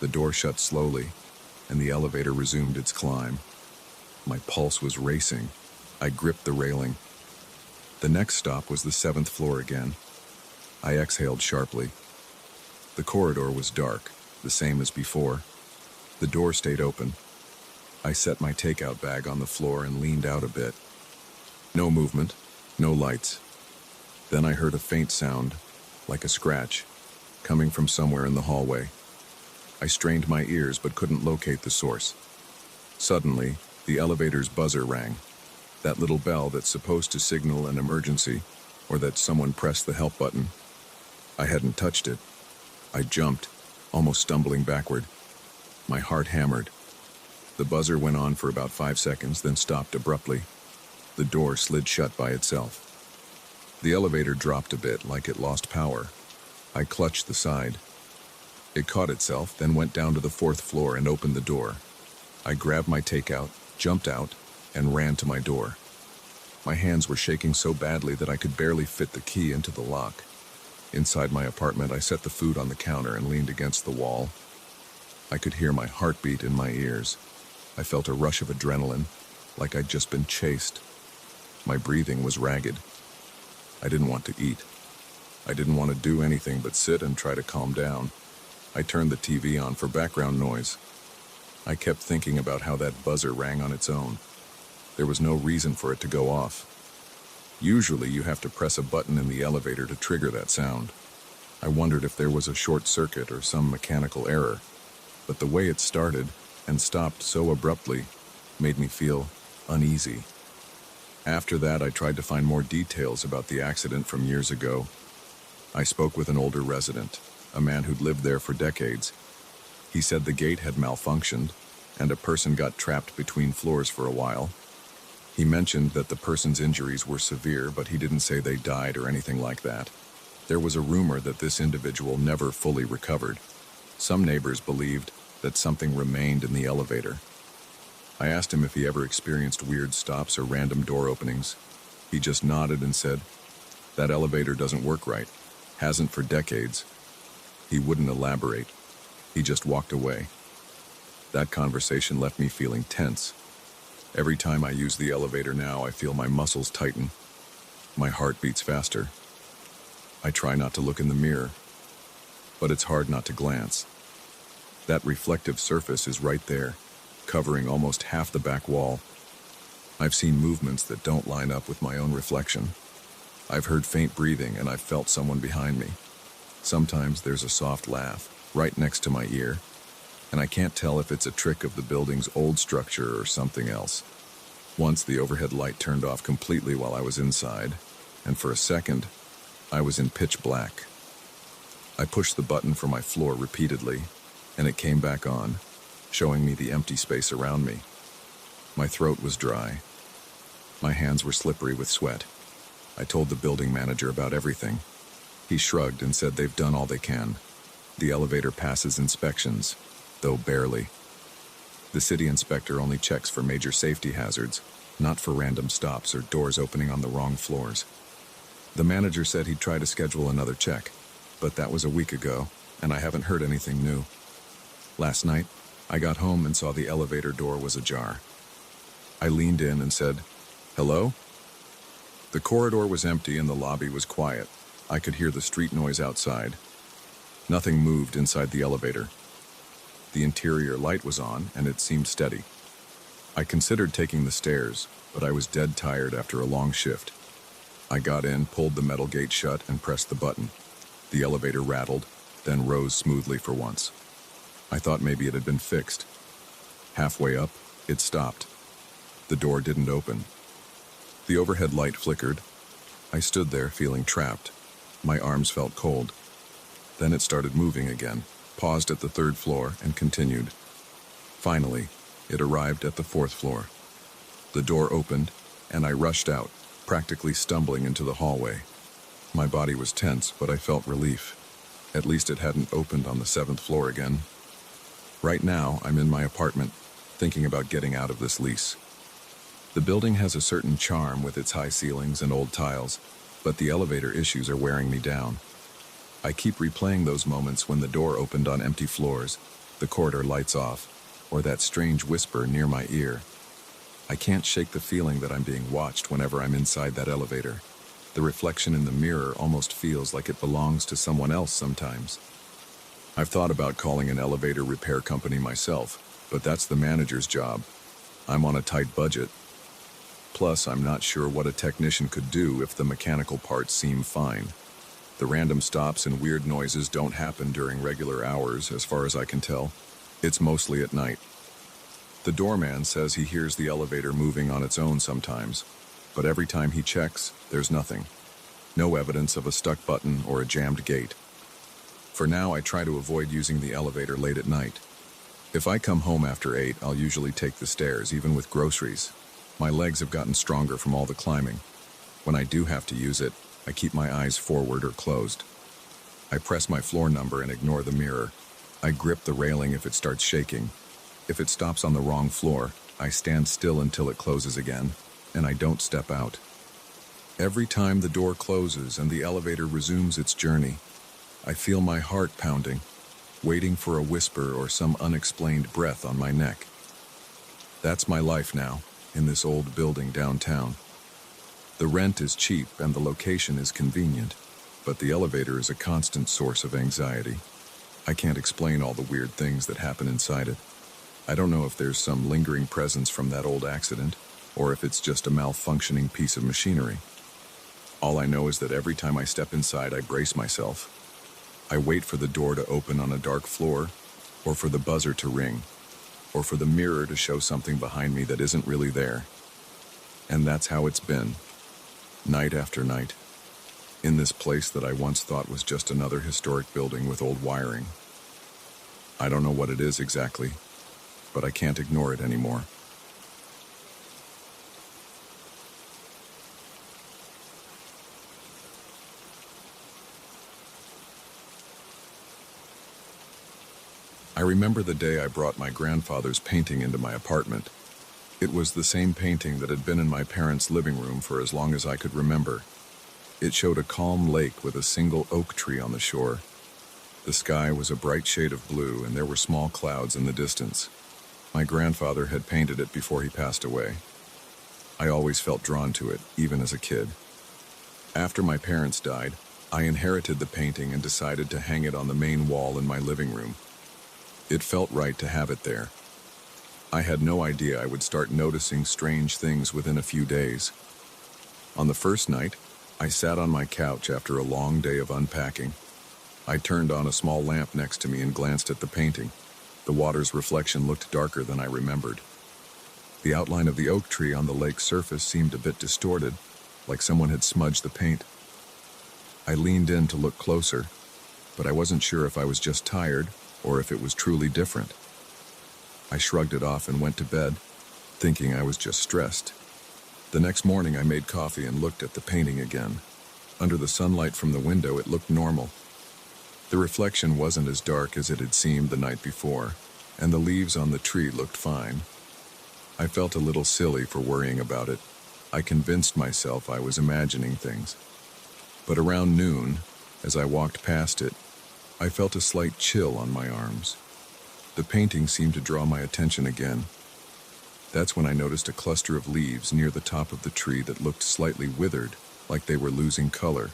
The door shut slowly, and the elevator resumed its climb. My pulse was racing. I gripped the railing. The next stop was the 7th floor again. I exhaled sharply. The corridor was dark, the same as before. The door stayed open. I set my takeout bag on the floor and leaned out a bit. No movement, no lights. Then I heard a faint sound, like a scratch, coming from somewhere in the hallway. I strained my ears but couldn't locate the source. Suddenly, the elevator's buzzer rang. That little bell that's supposed to signal an emergency, or that someone pressed the help button. I hadn't touched it. I jumped, almost stumbling backward. My heart hammered. The buzzer went on for about 5 seconds, then stopped abruptly. The door slid shut by itself. The elevator dropped a bit, like it lost power. I clutched the side. It caught itself, then went down to the 4th floor and opened the door. I grabbed my takeout, jumped out, and ran to my door. My hands were shaking so badly that I could barely fit the key into the lock. Inside my apartment, I set the food on the counter and leaned against the wall. I could hear my heartbeat in my ears. I felt a rush of adrenaline, like I'd just been chased. My breathing was ragged. I didn't want to eat. I didn't want to do anything but sit and try to calm down. I turned the TV on for background noise. I kept thinking about how that buzzer rang on its own. There was no reason for it to go off. Usually you have to press a button in the elevator to trigger that sound. I wondered if there was a short circuit or some mechanical error, but the way it started and stopped so abruptly made me feel uneasy. After that, I tried to find more details about the accident from years ago. I spoke with an older resident, a man who'd lived there for decades. He said the gate had malfunctioned, and a person got trapped between floors for a while. He mentioned that the person's injuries were severe, but he didn't say they died or anything like that. There was a rumor that this individual never fully recovered. Some neighbors believed that something remained in the elevator. I asked him if he ever experienced weird stops or random door openings. He just nodded and said, "That elevator doesn't work right. Hasn't for decades." He wouldn't elaborate. He just walked away. That conversation left me feeling tense. Every time I use the elevator now, I feel my muscles tighten. My heart beats faster. I try not to look in the mirror, but it's hard not to glance. That reflective surface is right there, covering almost half the back wall. I've seen movements that don't line up with my own reflection. I've heard faint breathing and I've felt someone behind me. Sometimes there's a soft laugh right next to my ear, and I can't tell if it's a trick of the building's old structure or something else. Once the overhead light turned off completely while I was inside, and for a second, I was in pitch black. I pushed the button for my floor repeatedly, and it came back on, showing me the empty space around me. My throat was dry. My hands were slippery with sweat. I told the building manager about everything. He shrugged and said they've done all they can. The elevator passes inspections, though barely. The city inspector only checks for major safety hazards, not for random stops or doors opening on the wrong floors. The manager said he'd try to schedule another check, but that was a week ago, and I haven't heard anything new. Last night, I got home and saw the elevator door was ajar. I leaned in and said, "Hello?" The corridor was empty and the lobby was quiet. I could hear the street noise outside. Nothing moved inside the elevator. The interior light was on, and it seemed steady. I considered taking the stairs, but I was dead tired after a long shift. I got in, pulled the metal gate shut, and pressed the button. The elevator rattled, then rose smoothly for once. I thought maybe it had been fixed. Halfway up, it stopped. The door didn't open. The overhead light flickered. I stood there, feeling trapped. My arms felt cold. Then it started moving again, paused at the 3rd floor, and continued. Finally, it arrived at the 4th floor. The door opened, and I rushed out, practically stumbling into the hallway. My body was tense, but I felt relief. At least it hadn't opened on the 7th floor again. Right now, I'm in my apartment, thinking about getting out of this lease. The building has a certain charm with its high ceilings and old tiles, but the elevator issues are wearing me down. I keep replaying those moments when the door opened on empty floors, the corridor lights off, or that strange whisper near my ear. I can't shake the feeling that I'm being watched whenever I'm inside that elevator. The reflection in the mirror almost feels like it belongs to someone else sometimes. I've thought about calling an elevator repair company myself, but that's the manager's job. I'm on a tight budget. Plus, I'm not sure what a technician could do if the mechanical parts seem fine. The random stops and weird noises don't happen during regular hours, as far as I can tell. It's mostly at night. The doorman says he hears the elevator moving on its own sometimes, but every time he checks, there's nothing. No evidence of a stuck button or a jammed gate. For now, I try to avoid using the elevator late at night. If I come home after 8, I'll usually take the stairs, even with groceries. My legs have gotten stronger from all the climbing. When I do have to use it, I keep my eyes forward or closed. I press my floor number and ignore the mirror. I grip the railing if it starts shaking. If it stops on the wrong floor, I stand still until it closes again, and I don't step out. Every time the door closes and the elevator resumes its journey, I feel my heart pounding, waiting for a whisper or some unexplained breath on my neck. That's my life now, in this old building downtown. The rent is cheap and the location is convenient, but the elevator is a constant source of anxiety. I can't explain all the weird things that happen inside it. I don't know if there's some lingering presence from that old accident, or if it's just a malfunctioning piece of machinery. All I know is that every time I step inside, I brace myself. I wait for the door to open on a dark floor, or for the buzzer to ring, or for the mirror to show something behind me that isn't really there. And that's how it's been, night after night, in this place that I once thought was just another historic building with old wiring. I don't know what it is exactly, but I can't ignore it anymore. I remember the day I brought my grandfather's painting into my apartment. It was the same painting that had been in my parents' living room for as long as I could remember. It showed a calm lake with a single oak tree on the shore. The sky was a bright shade of blue, and there were small clouds in the distance. My grandfather had painted it before he passed away. I always felt drawn to it, even as a kid. After my parents died, I inherited the painting and decided to hang it on the main wall in my living room. It felt right to have it there. I had no idea I would start noticing strange things within a few days. On the first night, I sat on my couch after a long day of unpacking. I turned on a small lamp next to me and glanced at the painting. The water's reflection looked darker than I remembered. The outline of the oak tree on the lake's surface seemed a bit distorted, like someone had smudged the paint. I leaned in to look closer. but I wasn't sure if I was just tired or if it was truly different. I shrugged it off and went to bed, thinking I was just stressed. The next morning I made coffee and looked at the painting again. Under the sunlight from the window, it looked normal. The reflection wasn't as dark as it had seemed the night before, and the leaves on the tree looked fine. I felt a little silly for worrying about it. I convinced myself I was imagining things. But around noon, as I walked past it, I felt a slight chill on my arms. The painting seemed to draw my attention again. That's when I noticed a cluster of leaves near the top of the tree that looked slightly withered, like they were losing color.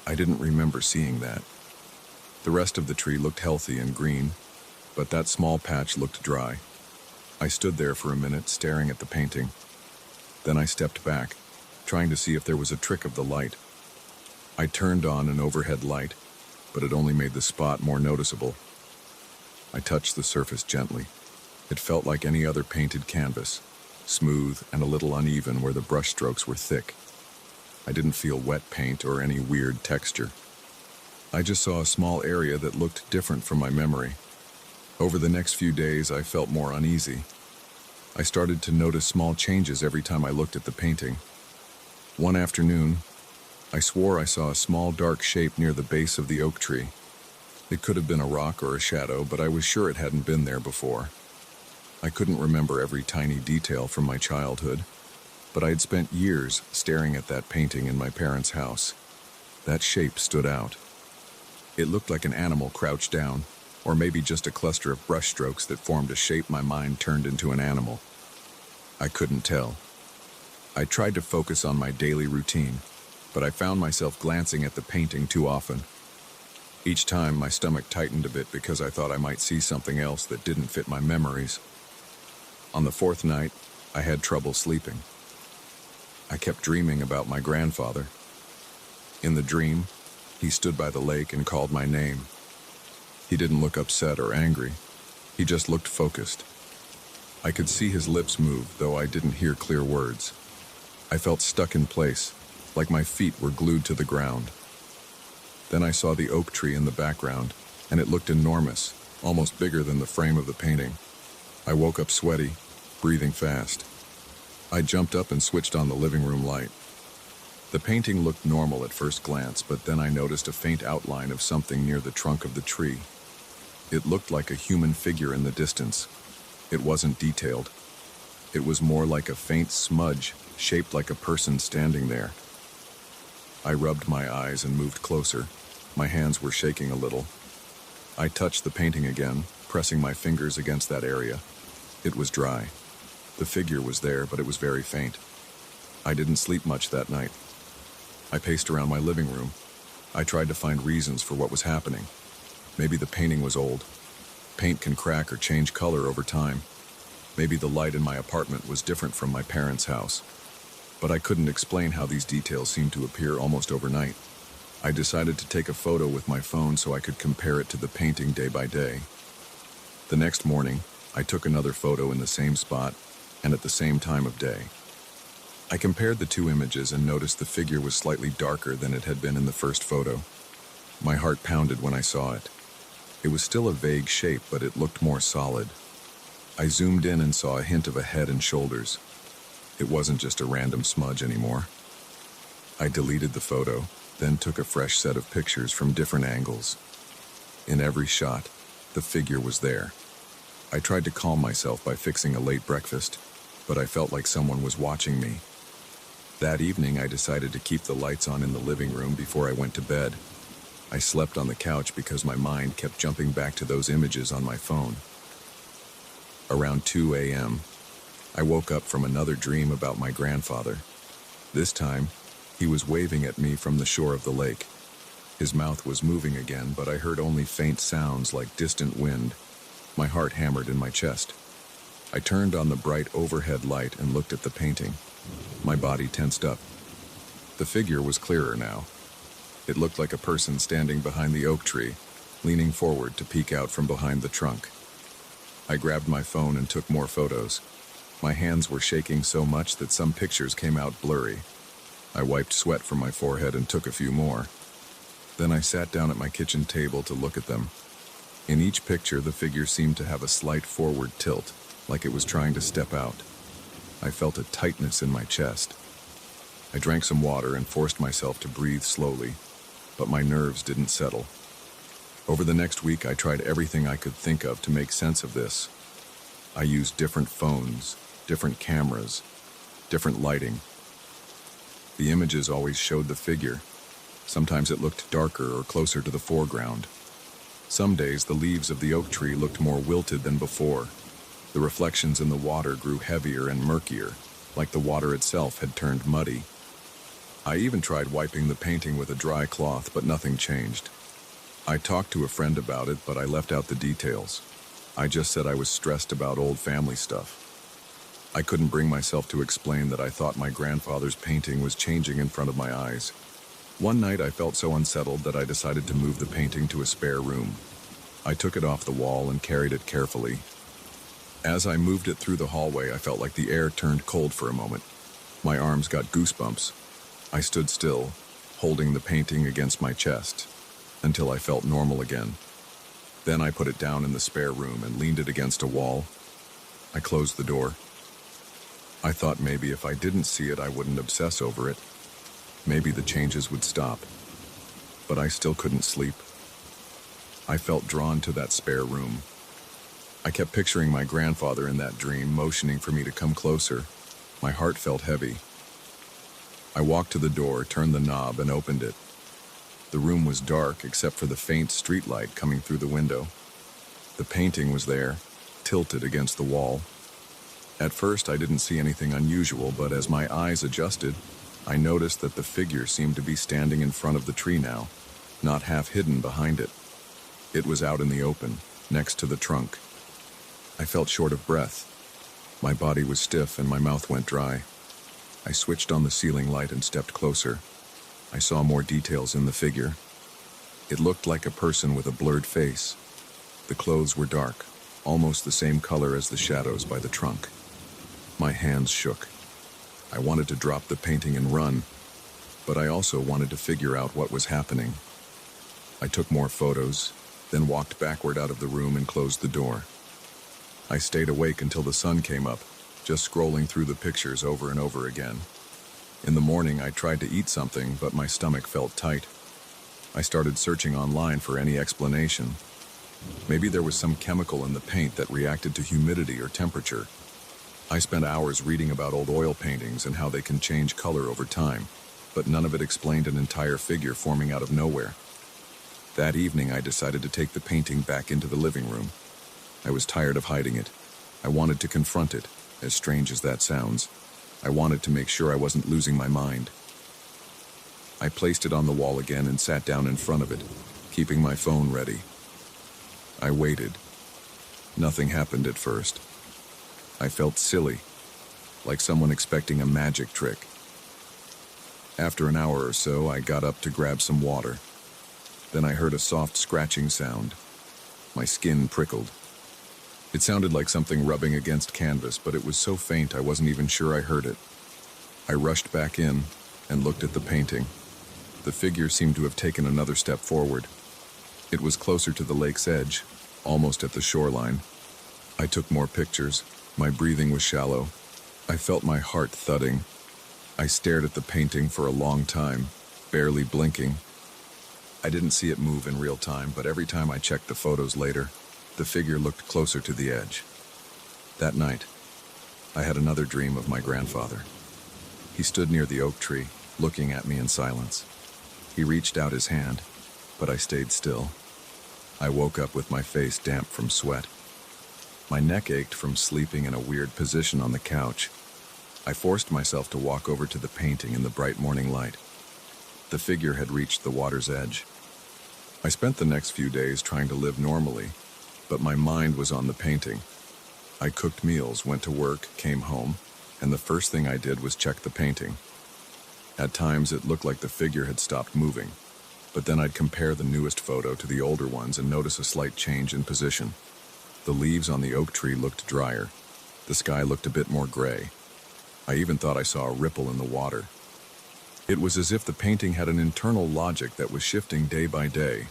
I didn't remember seeing that. The rest of the tree looked healthy and green, but that small patch looked dry. I stood there for a minute, staring at the painting. Then I stepped back, trying to see if there was a trick of the light. I turned on an overhead light, but it only made the spot more noticeable. I touched the surface gently. It felt like any other painted canvas, smooth and a little uneven where the brushstrokes were thick. I didn't feel wet paint or any weird texture. I just saw a small area that looked different from my memory. Over the next few days, I felt more uneasy. I started to notice small changes every time I looked at the painting. One afternoon, I swore I saw a small dark shape near the base of the oak tree. It could have been a rock or a shadow, but I was sure it hadn't been there before. I couldn't remember every tiny detail from my childhood, but I had spent years staring at that painting in my parents' house. That shape stood out. It looked like an animal crouched down, or maybe just a cluster of brushstrokes that formed a shape my mind turned into an animal. I couldn't tell. I tried to focus on my daily routine, but I found myself glancing at the painting too often. Each time, my stomach tightened a bit because I thought I might see something else that didn't fit my memories. On the fourth night, I had trouble sleeping. I kept dreaming about my grandfather. In the dream, he stood by the lake and called my name. He didn't look upset or angry. He just looked focused. I could see his lips move, though I didn't hear clear words. I felt stuck in place, like my feet were glued to the ground. Then I saw the oak tree in the background, and it looked enormous, almost bigger than the frame of the painting. I woke up sweaty, breathing fast. I jumped up and switched on the living room light. The painting looked normal at first glance, but then I noticed a faint outline of something near the trunk of the tree. It looked like a human figure in the distance. It wasn't detailed. It was more like a faint smudge, shaped like a person standing there. I rubbed my eyes and moved closer. My hands were shaking a little. I touched the painting again, pressing my fingers against that area. It was dry. The figure was there, but it was very faint. I didn't sleep much that night. I paced around my living room. I tried to find reasons for what was happening. Maybe the painting was old. Paint can crack or change color over time. Maybe the light in my apartment was different from my parents' house. But I couldn't explain how these details seemed to appear almost overnight. I decided to take a photo with my phone so I could compare it to the painting day by day. The next morning, I took another photo in the same spot and at the same time of day. I compared the two images and noticed the figure was slightly darker than it had been in the first photo. My heart pounded when I saw it. It was still a vague shape, but it looked more solid. I zoomed in and saw a hint of a head and shoulders. It wasn't just a random smudge anymore. I deleted the photo, then took a fresh set of pictures from different angles. In every shot, the figure was there. I tried to calm myself by fixing a late breakfast, but I felt like someone was watching me. That evening, I decided to keep the lights on in the living room before I went to bed. I slept on the couch because my mind kept jumping back to those images on my phone. Around 2 a.m., I woke up from another dream about my grandfather. This time, he was waving at me from the shore of the lake. His mouth was moving again, but I heard only faint sounds like distant wind. My heart hammered in my chest. I turned on the bright overhead light and looked at the painting. My body tensed up. The figure was clearer now. It looked like a person standing behind the oak tree, leaning forward to peek out from behind the trunk. I grabbed my phone and took more photos. My hands were shaking so much that some pictures came out blurry. I wiped sweat from my forehead and took a few more. Then I sat down at my kitchen table to look at them. In each picture, the figure seemed to have a slight forward tilt, like it was trying to step out. I felt a tightness in my chest. I drank some water and forced myself to breathe slowly, but my nerves didn't settle. Over the next week, I tried everything I could think of to make sense of this. I used different phones, different cameras, different lighting. The images always showed the figure. Sometimes it looked darker or closer to the foreground. Some days, the leaves of the oak tree looked more wilted than before. The reflections in the water grew heavier and murkier, like the water itself had turned muddy. I even tried wiping the painting with a dry cloth, but nothing changed. I talked to a friend about it, but I left out the details. I just said I was stressed about old family stuff. I couldn't bring myself to explain that I thought my grandfather's painting was changing in front of my eyes. One night I felt so unsettled that I decided to move the painting to a spare room. I took it off the wall and carried it carefully. As I moved it through the hallway, I felt like the air turned cold for a moment. My arms got goosebumps. I stood still, holding the painting against my chest, until I felt normal again. Then I put it down in the spare room and leaned it against a wall. I closed the door. I thought maybe if I didn't see it, I wouldn't obsess over it. Maybe the changes would stop. But I still couldn't sleep. I felt drawn to that spare room. I kept picturing my grandfather in that dream, motioning for me to come closer. My heart felt heavy. I walked to the door, turned the knob, and opened it. The room was dark except for the faint streetlight coming through the window. The painting was there, tilted against the wall. At first, I didn't see anything unusual, but as my eyes adjusted, I noticed that the figure seemed to be standing in front of the tree now, not half hidden behind it. It was out in the open, next to the trunk. I felt short of breath. My body was stiff and my mouth went dry. I switched on the ceiling light and stepped closer. I saw more details in the figure. It looked like a person with a blurred face. The clothes were dark, almost the same color as the shadows by the trunk. My hands shook. I wanted to drop the painting and run, but I also wanted to figure out what was happening. I took more photos, then walked backward out of the room and closed the door. I stayed awake until the sun came up, just scrolling through the pictures over and over again. In the morning, I tried to eat something, but my stomach felt tight. I started searching online for any explanation. Maybe there was some chemical in the paint that reacted to humidity or temperature. I spent hours reading about old oil paintings and how they can change color over time, but none of it explained an entire figure forming out of nowhere. That evening, I decided to take the painting back into the living room. I was tired of hiding it. I wanted to confront it, as strange as that sounds. I wanted to make sure I wasn't losing my mind. I placed it on the wall again and sat down in front of it, keeping my phone ready. I waited. Nothing happened at first. I felt silly, like someone expecting a magic trick. After an hour or so, I got up to grab some water. Then I heard a soft scratching sound. My skin prickled. It sounded like something rubbing against canvas, but it was so faint I wasn't even sure I heard it. I rushed back in and looked at the painting. The figure seemed to have taken another step forward. It was closer to the lake's edge, almost at the shoreline. I took more pictures. My breathing was shallow. I felt my heart thudding. I stared at the painting for a long time, barely blinking. I didn't see it move in real time, but every time I checked the photos later, the figure looked closer to the edge. That night, I had another dream of my grandfather. He stood near the oak tree, looking at me in silence. He reached out his hand, but I stayed still. I woke up with my face damp from sweat. My neck ached from sleeping in a weird position on the couch. I forced myself to walk over to the painting in the bright morning light. The figure had reached the water's edge. I spent the next few days trying to live normally, but my mind was on the painting. I cooked meals, went to work, came home, and the first thing I did was check the painting. At times it looked like the figure had stopped moving, but then I'd compare the newest photo to the older ones and notice a slight change in position. The leaves on the oak tree looked drier. The sky looked a bit more gray. I even thought I saw a ripple in the water. It was as if the painting had an internal logic that was shifting day by day.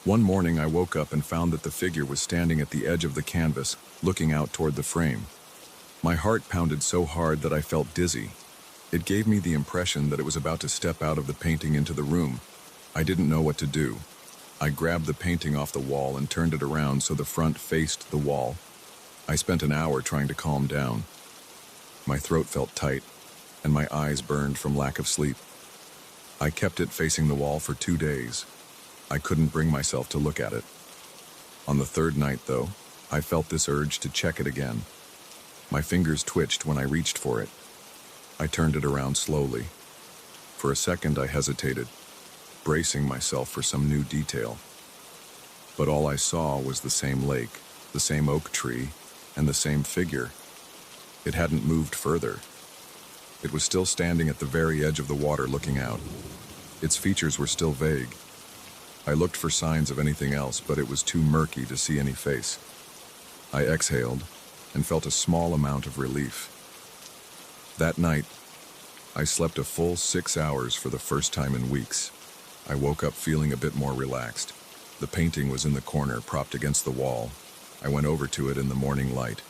One morning I woke up and found that the figure was standing at the edge of the canvas, looking out toward the frame. My heart pounded so hard that I felt dizzy. It gave me the impression that it was about to step out of the painting into the room. I didn't know what to do. I grabbed the painting off the wall and turned it around so the front faced the wall. I spent an hour trying to calm down. My throat felt tight, and my eyes burned from lack of sleep. I kept it facing the wall for 2 days. I couldn't bring myself to look at it. On the third night, though, I felt this urge to check it again. My fingers twitched when I reached for it. I turned it around slowly. For a second, I hesitated, bracing myself for some new detail. But all I saw was the same lake, the same oak tree, and the same figure. It hadn't moved further. It was still standing at the very edge of the water looking out. Its features were still vague. I looked for signs of anything else, but it was too murky to see any face. I exhaled and felt a small amount of relief. That night, I slept a full 6 hours for the first time in weeks. I woke up feeling a bit more relaxed. The painting was in the corner, propped against the wall. I went over to it in the morning light.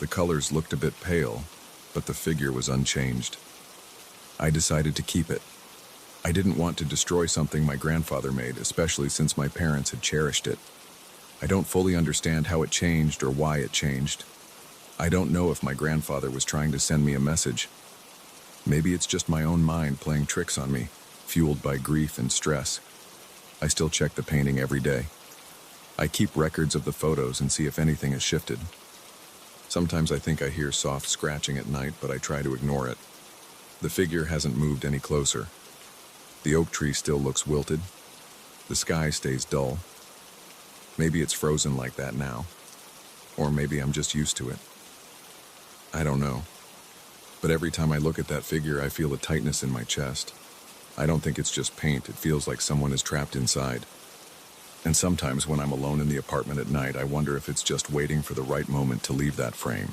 The colors looked a bit pale, but the figure was unchanged. I decided to keep it. I didn't want to destroy something my grandfather made, especially since my parents had cherished it. I don't fully understand how it changed or why it changed. I don't know if my grandfather was trying to send me a message. Maybe it's just my own mind playing tricks on me, fueled by grief and stress. I still check the painting every day. I keep records of the photos and see if anything has shifted. Sometimes I think I hear soft scratching at night, but I try to ignore it. The figure hasn't moved any closer. The oak tree still looks wilted. The sky stays dull. Maybe it's frozen like that now. Or maybe I'm just used to it. I don't know. But every time I look at that figure, I feel a tightness in my chest. I don't think it's just paint. It feels like someone is trapped inside. And sometimes when I'm alone in the apartment at night, I wonder if it's just waiting for the right moment to leave that frame.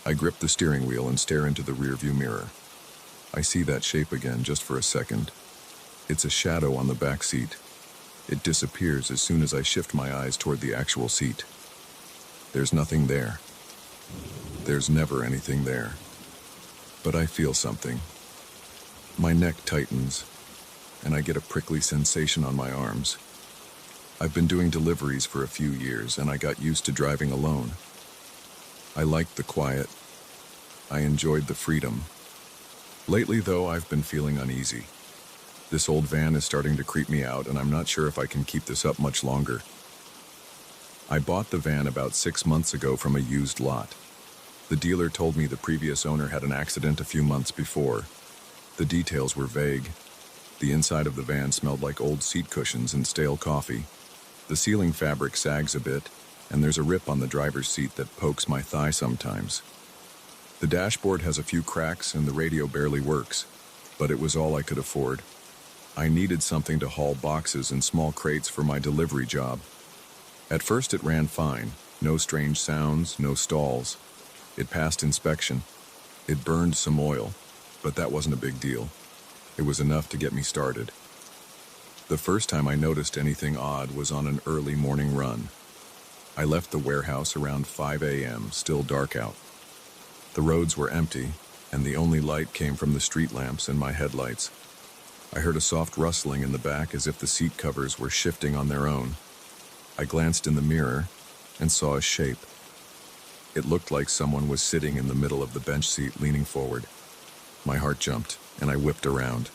I grip the steering wheel and stare into the rearview mirror. I see that shape again just for a second. It's a shadow on the back seat. It disappears as soon as I shift my eyes toward the actual seat. There's nothing there. There's never anything there. But I feel something. My neck tightens, and I get a prickly sensation on my arms. I've been doing deliveries for a few years, and I got used to driving alone. I liked the quiet. I enjoyed the freedom. Lately, though, I've been feeling uneasy. This old van is starting to creep me out, and I'm not sure if I can keep this up much longer. I bought the van about 6 months ago from a used lot. The dealer told me the previous owner had an accident a few months before. The details were vague. The inside of the van smelled like old seat cushions and stale coffee. The ceiling fabric sags a bit, and there's a rip on the driver's seat that pokes my thigh sometimes. The dashboard has a few cracks and the radio barely works, but it was all I could afford. I needed something to haul boxes and small crates for my delivery job. At first it ran fine, no strange sounds, no stalls. It passed inspection. It burned some oil, but that wasn't a big deal. It was enough to get me started. The first time I noticed anything odd was on an early morning run. I left the warehouse around 5 a.m., still dark out. The roads were empty, and the only light came from the street lamps and my headlights. I heard a soft rustling in the back as if the seat covers were shifting on their own. I glanced in the mirror and saw a shape. It looked like someone was sitting in the middle of the bench seat leaning forward. My heart jumped, and I whipped around.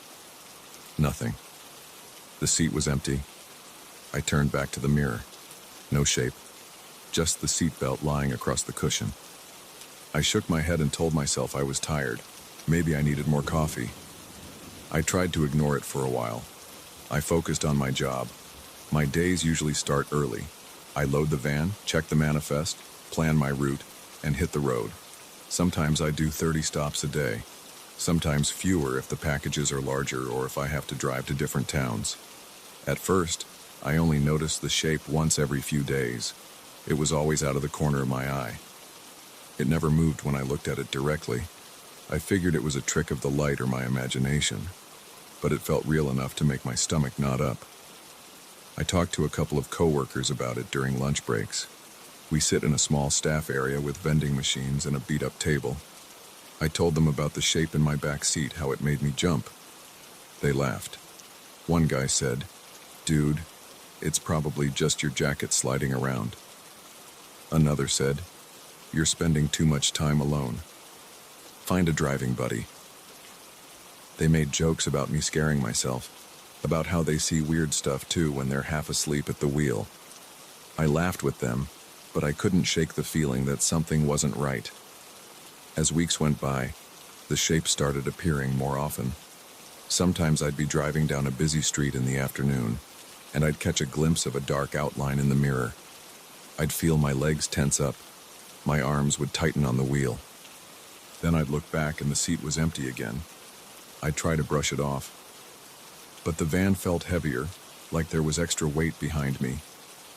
Nothing. The seat was empty. I turned back to the mirror. No shape. Just the seatbelt lying across the cushion. I shook my head and told myself I was tired. Maybe I needed more coffee. I tried to ignore it for a while. I focused on my job. My days usually start early. I load the van, check the manifest, plan my route, and hit the road. Sometimes I do 30 stops a day. Sometimes fewer if the packages are larger or if I have to drive to different towns. At first, I only noticed the shape once every few days. It was always out of the corner of my eye. It never moved when I looked at it directly. I figured it was a trick of the light or my imagination, but it felt real enough to make my stomach knot up. I talked to a couple of coworkers about it during lunch breaks. We sit in a small staff area with vending machines and a beat-up table. I told them about the shape in my back seat, how it made me jump. They laughed. One guy said, "Dude, it's probably just your jacket sliding around." Another said, "You're spending too much time alone. Find a driving buddy." They made jokes about me scaring myself, about how they see weird stuff too when they're half asleep at the wheel. I laughed with them, but I couldn't shake the feeling that something wasn't right. As weeks went by, the shape started appearing more often. Sometimes I'd be driving down a busy street in the afternoon, and I'd catch a glimpse of a dark outline in the mirror. I'd feel my legs tense up. My arms would tighten on the wheel. Then I'd look back and the seat was empty again. I'd try to brush it off. But the van felt heavier, like there was extra weight behind me.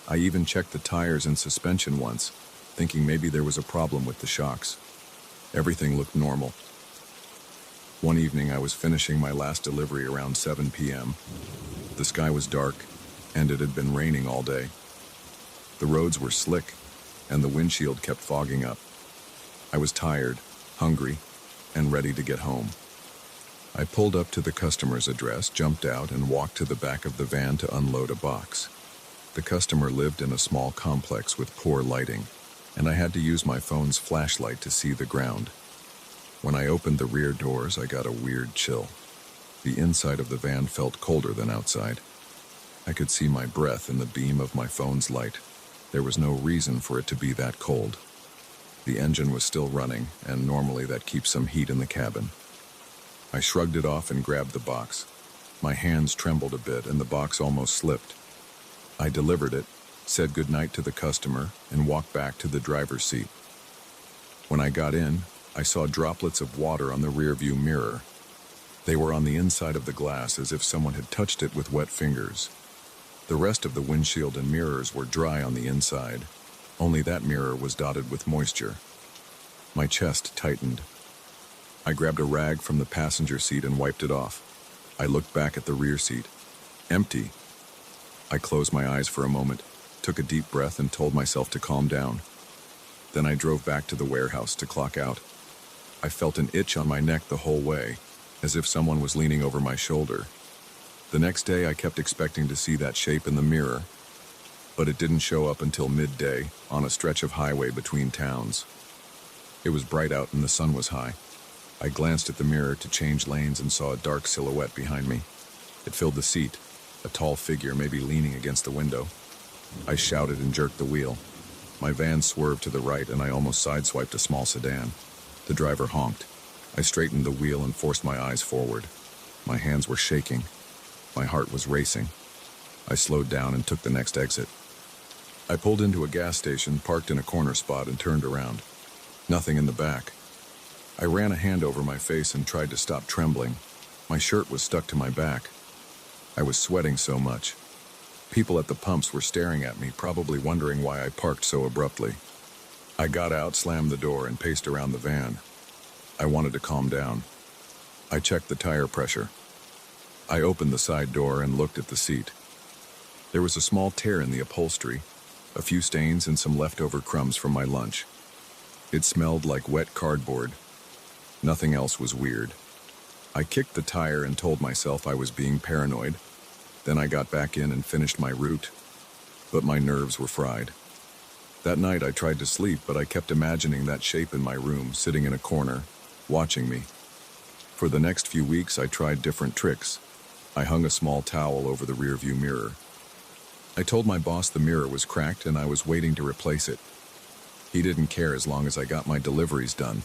I even checked the tires and suspension once, thinking maybe there was a problem with the shocks. Everything looked normal. One evening I was finishing my last delivery around 7 p.m. The sky was dark, and it had been raining all day. The roads were slick, and the windshield kept fogging up. I was tired, hungry, and ready to get home. I pulled up to the customer's address, jumped out, and walked to the back of the van to unload a box. The customer lived in a small complex with poor lighting, and I had to use my phone's flashlight to see the ground. When I opened the rear doors, I got a weird chill. The inside of the van felt colder than outside. I could see my breath in the beam of my phone's light. There was no reason for it to be that cold. The engine was still running, and normally that keeps some heat in the cabin. I shrugged it off and grabbed the box. My hands trembled a bit, and the box almost slipped. I delivered it, said goodnight to the customer, and walked back to the driver's seat. When I got in, I saw droplets of water on the rearview mirror. They were on the inside of the glass as if someone had touched it with wet fingers. The rest of the windshield and mirrors were dry on the inside. Only that mirror was dotted with moisture. My chest tightened. I grabbed a rag from the passenger seat and wiped it off. I looked back at the rear seat. Empty. I closed my eyes for a moment, took a deep breath, and told myself to calm down. Then I drove back to the warehouse to clock out. I felt an itch on my neck the whole way, as if someone was leaning over my shoulder. The next day, I kept expecting to see that shape in the mirror, but it didn't show up until midday on a stretch of highway between towns. It was bright out and the sun was high. I glanced at the mirror to change lanes and saw a dark silhouette behind me. It filled the seat, a tall figure maybe leaning against the window. I shouted and jerked the wheel. My van swerved to the right and I almost sideswiped a small sedan. The driver honked. I straightened the wheel and forced my eyes forward. My hands were shaking. My heart was racing. I slowed down and took the next exit. I pulled into a gas station, parked in a corner spot, and turned around. Nothing in the back. I ran a hand over my face and tried to stop trembling. My shirt was stuck to my back. I was sweating so much. People at the pumps were staring at me, probably wondering why I parked so abruptly. I got out, slammed the door, and paced around the van. I wanted to calm down. I checked the tire pressure. I opened the side door and looked at the seat. There was a small tear in the upholstery, a few stains and some leftover crumbs from my lunch. It smelled like wet cardboard. Nothing else was weird. I kicked the tire and told myself I was being paranoid. Then I got back in and finished my route, but my nerves were fried. That night I tried to sleep, but I kept imagining that shape in my room, sitting in a corner, watching me. For the next few weeks I tried different tricks. I hung a small towel over the rearview mirror. I told my boss the mirror was cracked and I was waiting to replace it. He didn't care as long as I got my deliveries done.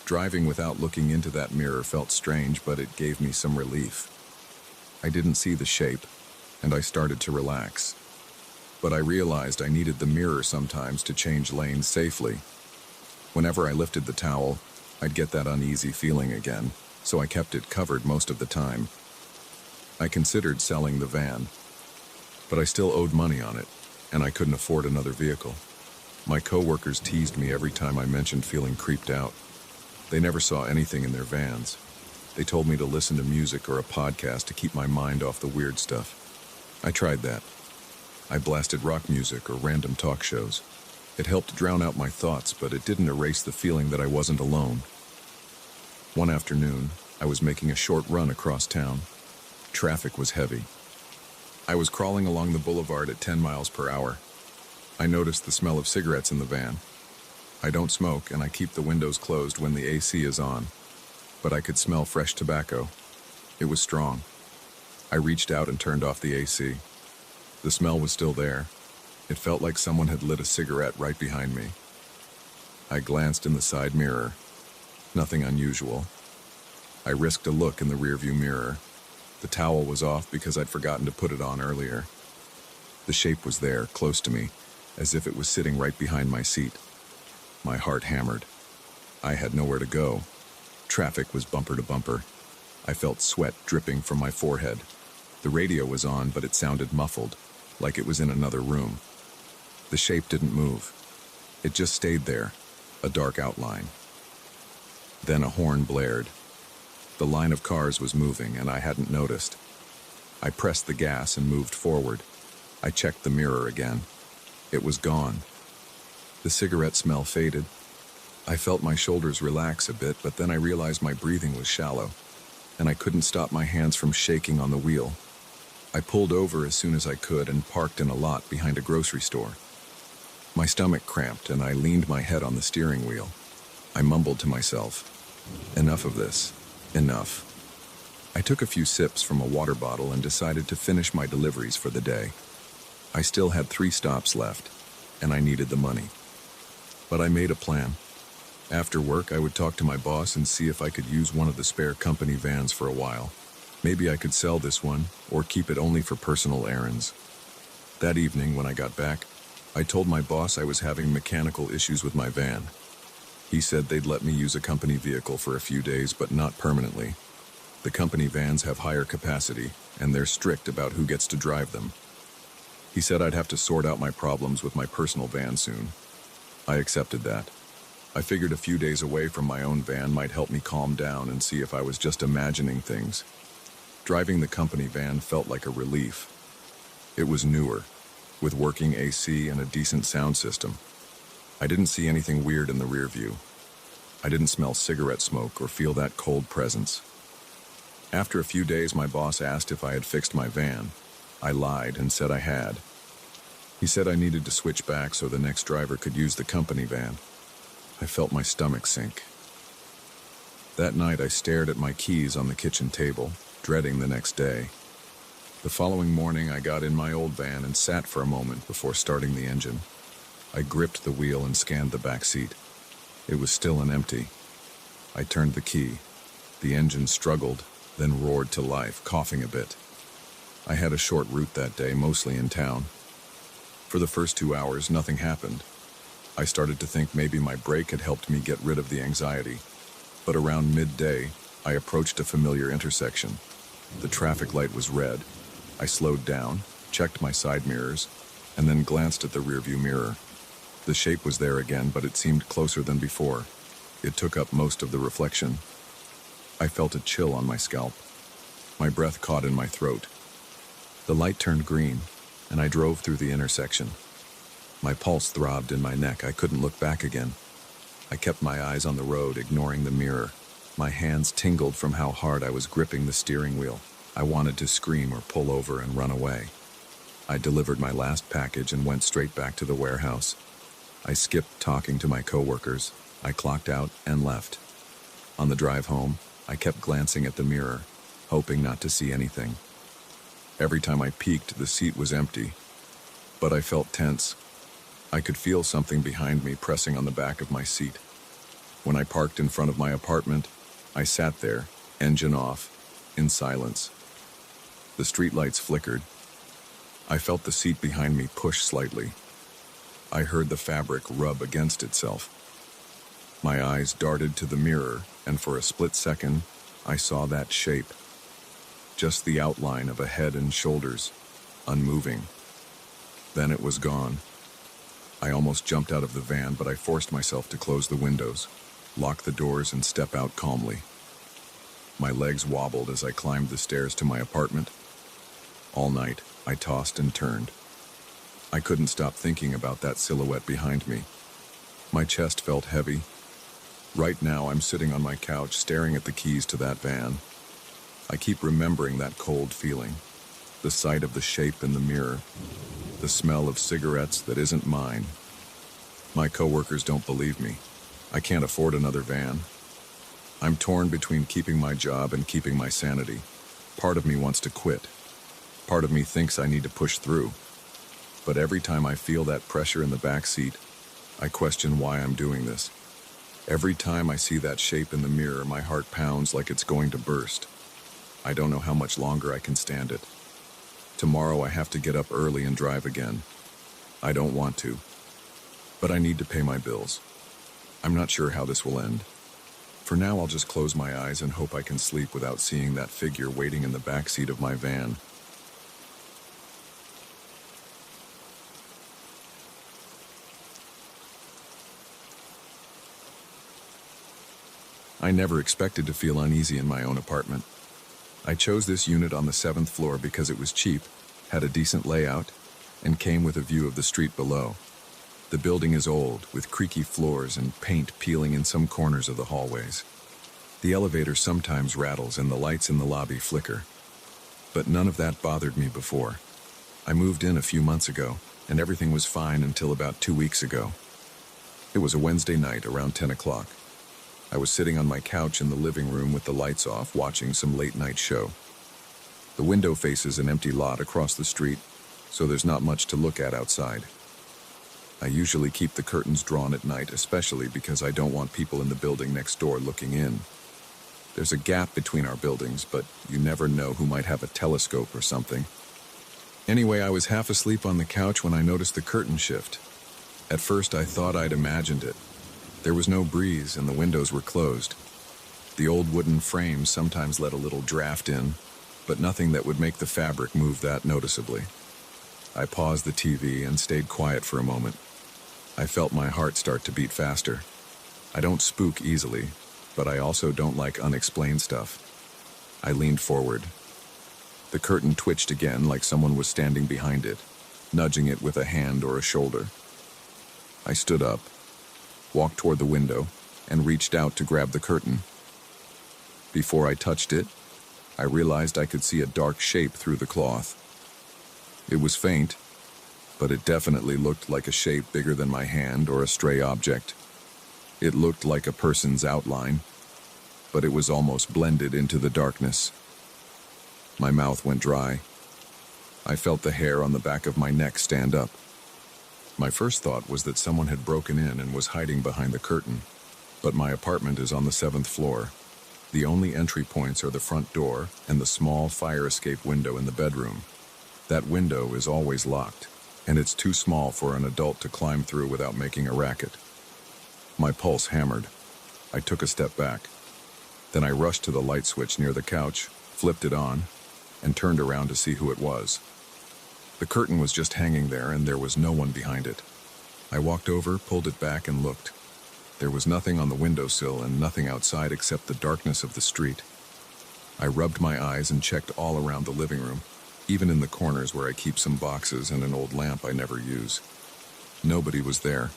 Driving without looking into that mirror felt strange, but it gave me some relief. I didn't see the shape, and I started to relax. But I realized I needed the mirror sometimes to change lanes safely. Whenever I lifted the towel, I'd get that uneasy feeling again, so I kept it covered most of the time. I considered selling the van. But I still owed money on it, and I couldn't afford another vehicle. My coworkers teased me every time I mentioned feeling creeped out. They never saw anything in their vans. They told me to listen to music or a podcast to keep my mind off the weird stuff. I tried that. I blasted rock music or random talk shows. It helped drown out my thoughts, but it didn't erase the feeling that I wasn't alone. One afternoon, I was making a short run across town. Traffic was heavy. I was crawling along the boulevard at 10 miles per hour. I noticed the smell of cigarettes in the van. I don't smoke, and I keep the windows closed when the AC is on. But I could smell fresh tobacco. It was strong. I reached out and turned off the AC. The smell was still there. It felt like someone had lit a cigarette right behind me. I glanced in the side mirror. Nothing unusual. I risked a look in the rearview mirror. The towel was off because I'd forgotten to put it on earlier. The shape was there, close to me, as if it was sitting right behind my seat. My heart hammered. I had nowhere to go. Traffic was bumper to bumper. I felt sweat dripping from my forehead. The radio was on, but it sounded muffled, like it was in another room. The shape didn't move. It just stayed there, a dark outline. Then a horn blared. The line of cars was moving, and I hadn't noticed. I pressed the gas and moved forward. I checked the mirror again. It was gone. The cigarette smell faded. I felt my shoulders relax a bit, but then I realized my breathing was shallow, and I couldn't stop my hands from shaking on the wheel. I pulled over as soon as I could and parked in a lot behind a grocery store. My stomach cramped, and I leaned my head on the steering wheel. I mumbled to myself, "Enough of this. Enough." I took a few sips from a water bottle and decided to finish my deliveries for the day. I still had 3 stops left, and I needed the money. But I made a plan. After work, I would talk to my boss and see if I could use one of the spare company vans for a while. Maybe I could sell this one, or keep it only for personal errands. That evening, when I got back, I told my boss I was having mechanical issues with my van. He said they'd let me use a company vehicle for a few days, but not permanently. The company vans have higher capacity, and they're strict about who gets to drive them. He said I'd have to sort out my problems with my personal van soon. I accepted that. I figured a few days away from my own van might help me calm down and see if I was just imagining things. Driving the company van felt like a relief. It was newer, with working AC and a decent sound system. I didn't see anything weird in the rear view. I didn't smell cigarette smoke or feel that cold presence. After a few days, my boss asked if I had fixed my van. I lied and said I had. He said I needed to switch back so the next driver could use the company van. I felt my stomach sink. That night, I stared at my keys on the kitchen table, dreading the next day. The following morning, I got in my old van and sat for a moment before starting the engine. I gripped the wheel and scanned the back seat. It was still and empty. I turned the key. The engine struggled, then roared to life, coughing a bit. I had a short route that day, mostly in town. For the first 2 hours, nothing happened. I started to think maybe my brake had helped me get rid of the anxiety. But around midday, I approached a familiar intersection. The traffic light was red. I slowed down, checked my side mirrors, and then glanced at the rearview mirror. The shape was there again, but it seemed closer than before. It took up most of the reflection. I felt a chill on my scalp. My breath caught in my throat. The light turned green, and I drove through the intersection. My pulse throbbed in my neck. I couldn't look back again. I kept my eyes on the road, ignoring the mirror. My hands tingled from how hard I was gripping the steering wheel. I wanted to scream or pull over and run away. I delivered my last package and went straight back to the warehouse. I skipped talking to my coworkers. I clocked out and left. On the drive home, I kept glancing at the mirror, hoping not to see anything. Every time I peeked, the seat was empty, but I felt tense. I could feel something behind me pressing on the back of my seat. When I parked in front of my apartment, I sat there, engine off, in silence. The streetlights flickered. I felt the seat behind me push slightly. I heard the fabric rub against itself. My eyes darted to the mirror, and for a split second, I saw that shape. Just the outline of a head and shoulders, unmoving. Then it was gone. I almost jumped out of the van, but I forced myself to close the windows, lock the doors, and step out calmly. My legs wobbled as I climbed the stairs to my apartment. All night, I tossed and turned. I couldn't stop thinking about that silhouette behind me. My chest felt heavy. Right now, I'm sitting on my couch staring at the keys to that van. I keep remembering that cold feeling, the sight of the shape in the mirror, the smell of cigarettes that isn't mine. My coworkers don't believe me. I can't afford another van. I'm torn between keeping my job and keeping my sanity. Part of me wants to quit. Part of me thinks I need to push through. But every time I feel that pressure in the back seat, I question why I'm doing this. Every time I see that shape in the mirror, my heart pounds like it's going to burst. I don't know how much longer I can stand it. Tomorrow I have to get up early and drive again. I don't want to, but I need to pay my bills. I'm not sure how this will end. For now, I'll just close my eyes and hope I can sleep without seeing that figure waiting in the back seat of my van. I never expected to feel uneasy in my own apartment. I chose this unit on the 7th floor because it was cheap, had a decent layout, and came with a view of the street below. The building is old, with creaky floors and paint peeling in some corners of the hallways. The elevator sometimes rattles and the lights in the lobby flicker. But none of that bothered me before. I moved in a few months ago, and everything was fine until about 2 weeks ago. It was a Wednesday night around 10 o'clock. I was sitting on my couch in the living room with the lights off, watching some late-night show. The window faces an empty lot across the street, so there's not much to look at outside. I usually keep the curtains drawn at night, especially because I don't want people in the building next door looking in. There's a gap between our buildings, but you never know who might have a telescope or something. Anyway, I was half asleep on the couch when I noticed the curtain shift. At first, I thought I'd imagined it. There was no breeze and the windows were closed. The old wooden frames sometimes let a little draft in, but nothing that would make the fabric move that noticeably. I paused the TV and stayed quiet for a moment. I felt my heart start to beat faster. I don't spook easily, but I also don't like unexplained stuff. I leaned forward. The curtain twitched again like someone was standing behind it, nudging it with a hand or a shoulder. I stood up, walked toward the window, and reached out to grab the curtain. Before I touched it, I realized I could see a dark shape through the cloth. It was faint, but it definitely looked like a shape bigger than my hand or a stray object. It looked like a person's outline, but it was almost blended into the darkness. My mouth went dry. I felt the hair on the back of my neck stand up. My first thought was that someone had broken in and was hiding behind the curtain, but my apartment is on the 7th floor. The only entry points are the front door and the small fire escape window in the bedroom. That window is always locked, and it's too small for an adult to climb through without making a racket. My pulse hammered. I took a step back. Then I rushed to the light switch near the couch, flipped it on, and turned around to see who it was. The curtain was just hanging there, and there was no one behind it. I walked over, pulled it back, and looked. There was nothing on the windowsill and nothing outside except the darkness of the street. I rubbed my eyes and checked all around the living room, even in the corners where I keep some boxes and an old lamp I never use. Nobody was there.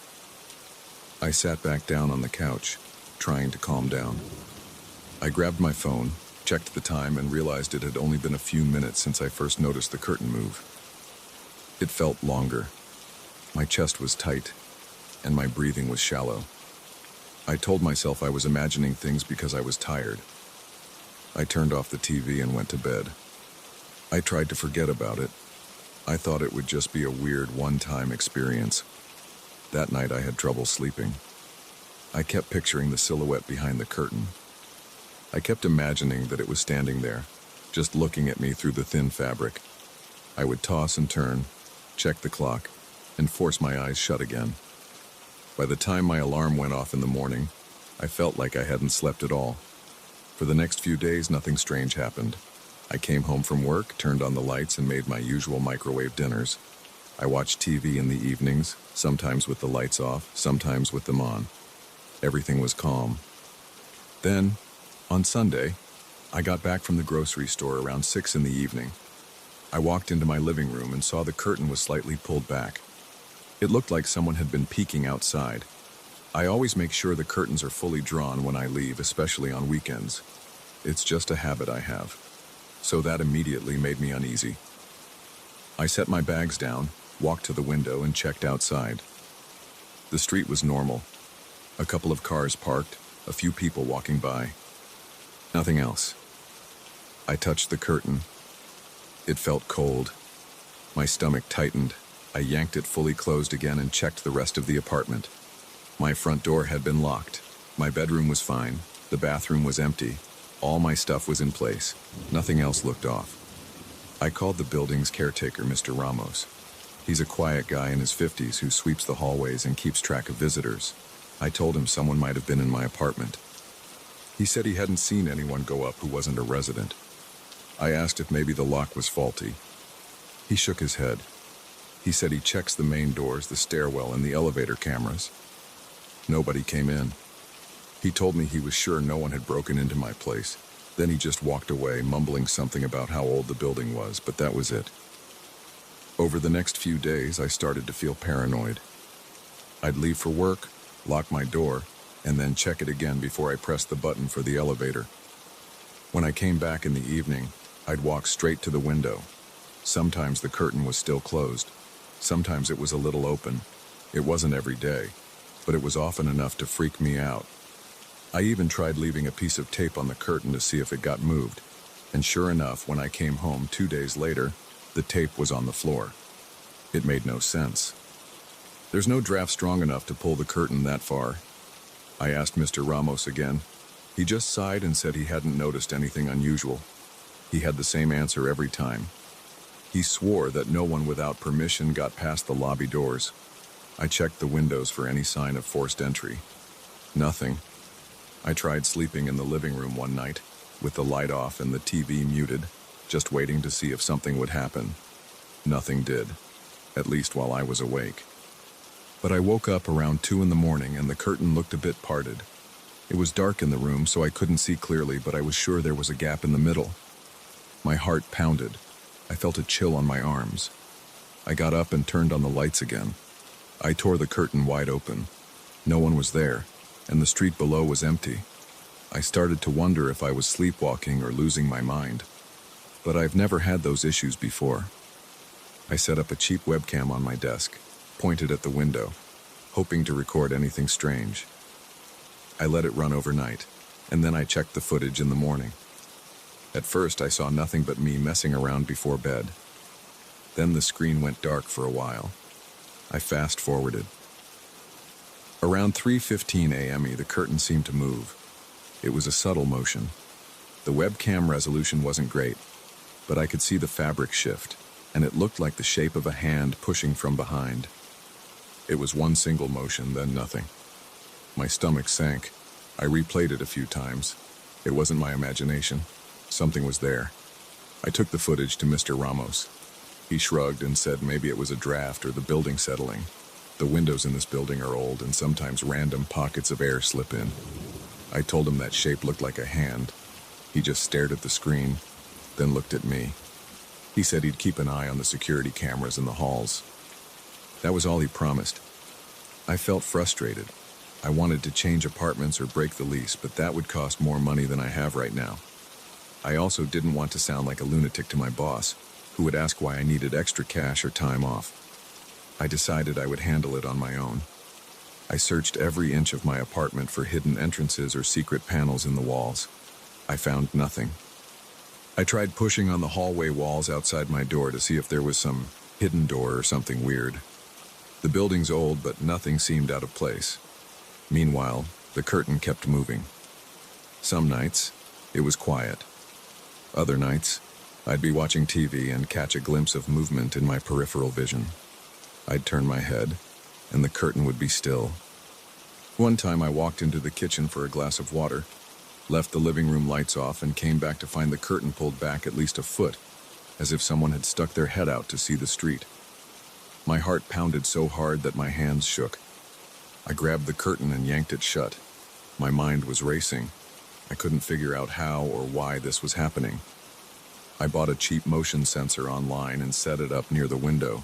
I sat back down on the couch, trying to calm down. I grabbed my phone, checked the time, and realized it had only been a few minutes since I first noticed the curtain move. It felt longer. My chest was tight, and my breathing was shallow. I told myself I was imagining things because I was tired. I turned off the TV and went to bed. I tried to forget about it. I thought it would just be a weird one-time experience. That night I had trouble sleeping. I kept picturing the silhouette behind the curtain. I kept imagining that it was standing there, just looking at me through the thin fabric. I would toss and turn, check the clock, and force my eyes shut again. By the time my alarm went off in the morning, I felt like I hadn't slept at all. For the next few days, nothing strange happened. I came home from work, turned on the lights, and made my usual microwave dinners. I watched TV in the evenings, sometimes with the lights off, sometimes with them on. Everything was calm. Then, on Sunday, I got back from the grocery store around 6 in the evening. I walked into my living room and saw the curtain was slightly pulled back. It looked like someone had been peeking outside. I always make sure the curtains are fully drawn when I leave, especially on weekends. It's just a habit I have. So that immediately made me uneasy. I set my bags down, walked to the window, and checked outside. The street was normal. A couple of cars parked, a few people walking by. Nothing else. I touched the curtain. It felt cold. My stomach tightened. I yanked it fully closed again and checked the rest of the apartment. My front door had been locked. My bedroom was fine. The bathroom was empty. All my stuff was in place. Nothing else looked off. I called the building's caretaker, Mr. Ramos. He's a quiet guy in his 50s who sweeps the hallways and keeps track of visitors. I told him someone might have been in my apartment. He said he hadn't seen anyone go up who wasn't a resident. I asked if maybe the lock was faulty. He shook his head. He said he checks the main doors, the stairwell, and the elevator cameras. Nobody came in. He told me he was sure no one had broken into my place. Then he just walked away, mumbling something about how old the building was, but that was it. Over the next few days, I started to feel paranoid. I'd leave for work, lock my door, and then check it again before I pressed the button for the elevator. When I came back in the evening, I'd walk straight to the window. Sometimes the curtain was still closed. Sometimes it was a little open. It wasn't every day, but it was often enough to freak me out. I even tried leaving a piece of tape on the curtain to see if it got moved. And sure enough, when I came home 2 days later, the tape was on the floor. It made no sense. There's no draft strong enough to pull the curtain that far. I asked Mr. Ramos again. He just sighed and said he hadn't noticed anything unusual. He had the same answer every time. He swore that no one without permission got past the lobby doors. I checked the windows for any sign of forced entry. Nothing. I tried sleeping in the living room one night, with the light off and the TV muted, just waiting to see if something would happen. Nothing did, at least while I was awake. But I woke up around 2 in the morning and the curtain looked a bit parted. It was dark in the room, so I couldn't see clearly, but I was sure there was a gap in the middle. My heart pounded. I felt a chill on my arms. I got up and turned on the lights again. I tore the curtain wide open. No one was there, and the street below was empty. I started to wonder if I was sleepwalking or losing my mind. But I've never had those issues before. I set up a cheap webcam on my desk, pointed at the window, hoping to record anything strange. I let it run overnight, and then I checked the footage in the morning. At first, I saw nothing but me messing around before bed. Then the screen went dark for a while. I fast-forwarded. Around 3:15 a.m., the curtain seemed to move. It was a subtle motion. The webcam resolution wasn't great, but I could see the fabric shift, and it looked like the shape of a hand pushing from behind. It was one single motion, then nothing. My stomach sank. I replayed it a few times. It wasn't my imagination. Something was there. I took the footage to Mr. Ramos. He shrugged and said maybe it was a draft or the building settling. The windows in this building are old, and sometimes random pockets of air slip in. I told him that shape looked like a hand. He just stared at the screen, then looked at me. He said he'd keep an eye on the security cameras in the halls. That was all he promised. I felt frustrated. I wanted to change apartments or break the lease, but that would cost more money than I have right now. I also didn't want to sound like a lunatic to my boss, who would ask why I needed extra cash or time off. I decided I would handle it on my own. I searched every inch of my apartment for hidden entrances or secret panels in the walls. I found nothing. I tried pushing on the hallway walls outside my door to see if there was some hidden door or something weird. The building's old, but nothing seemed out of place. Meanwhile, the curtain kept moving. Some nights, it was quiet. Other nights, I'd be watching TV and catch a glimpse of movement in my peripheral vision. I'd turn my head, and the curtain would be still. One time I walked into the kitchen for a glass of water, left the living room lights off, and came back to find the curtain pulled back at least a foot, as if someone had stuck their head out to see the street. My heart pounded so hard that my hands shook. I grabbed the curtain and yanked it shut. My mind was racing. I couldn't figure out how or why this was happening. I bought a cheap motion sensor online and set it up near the window.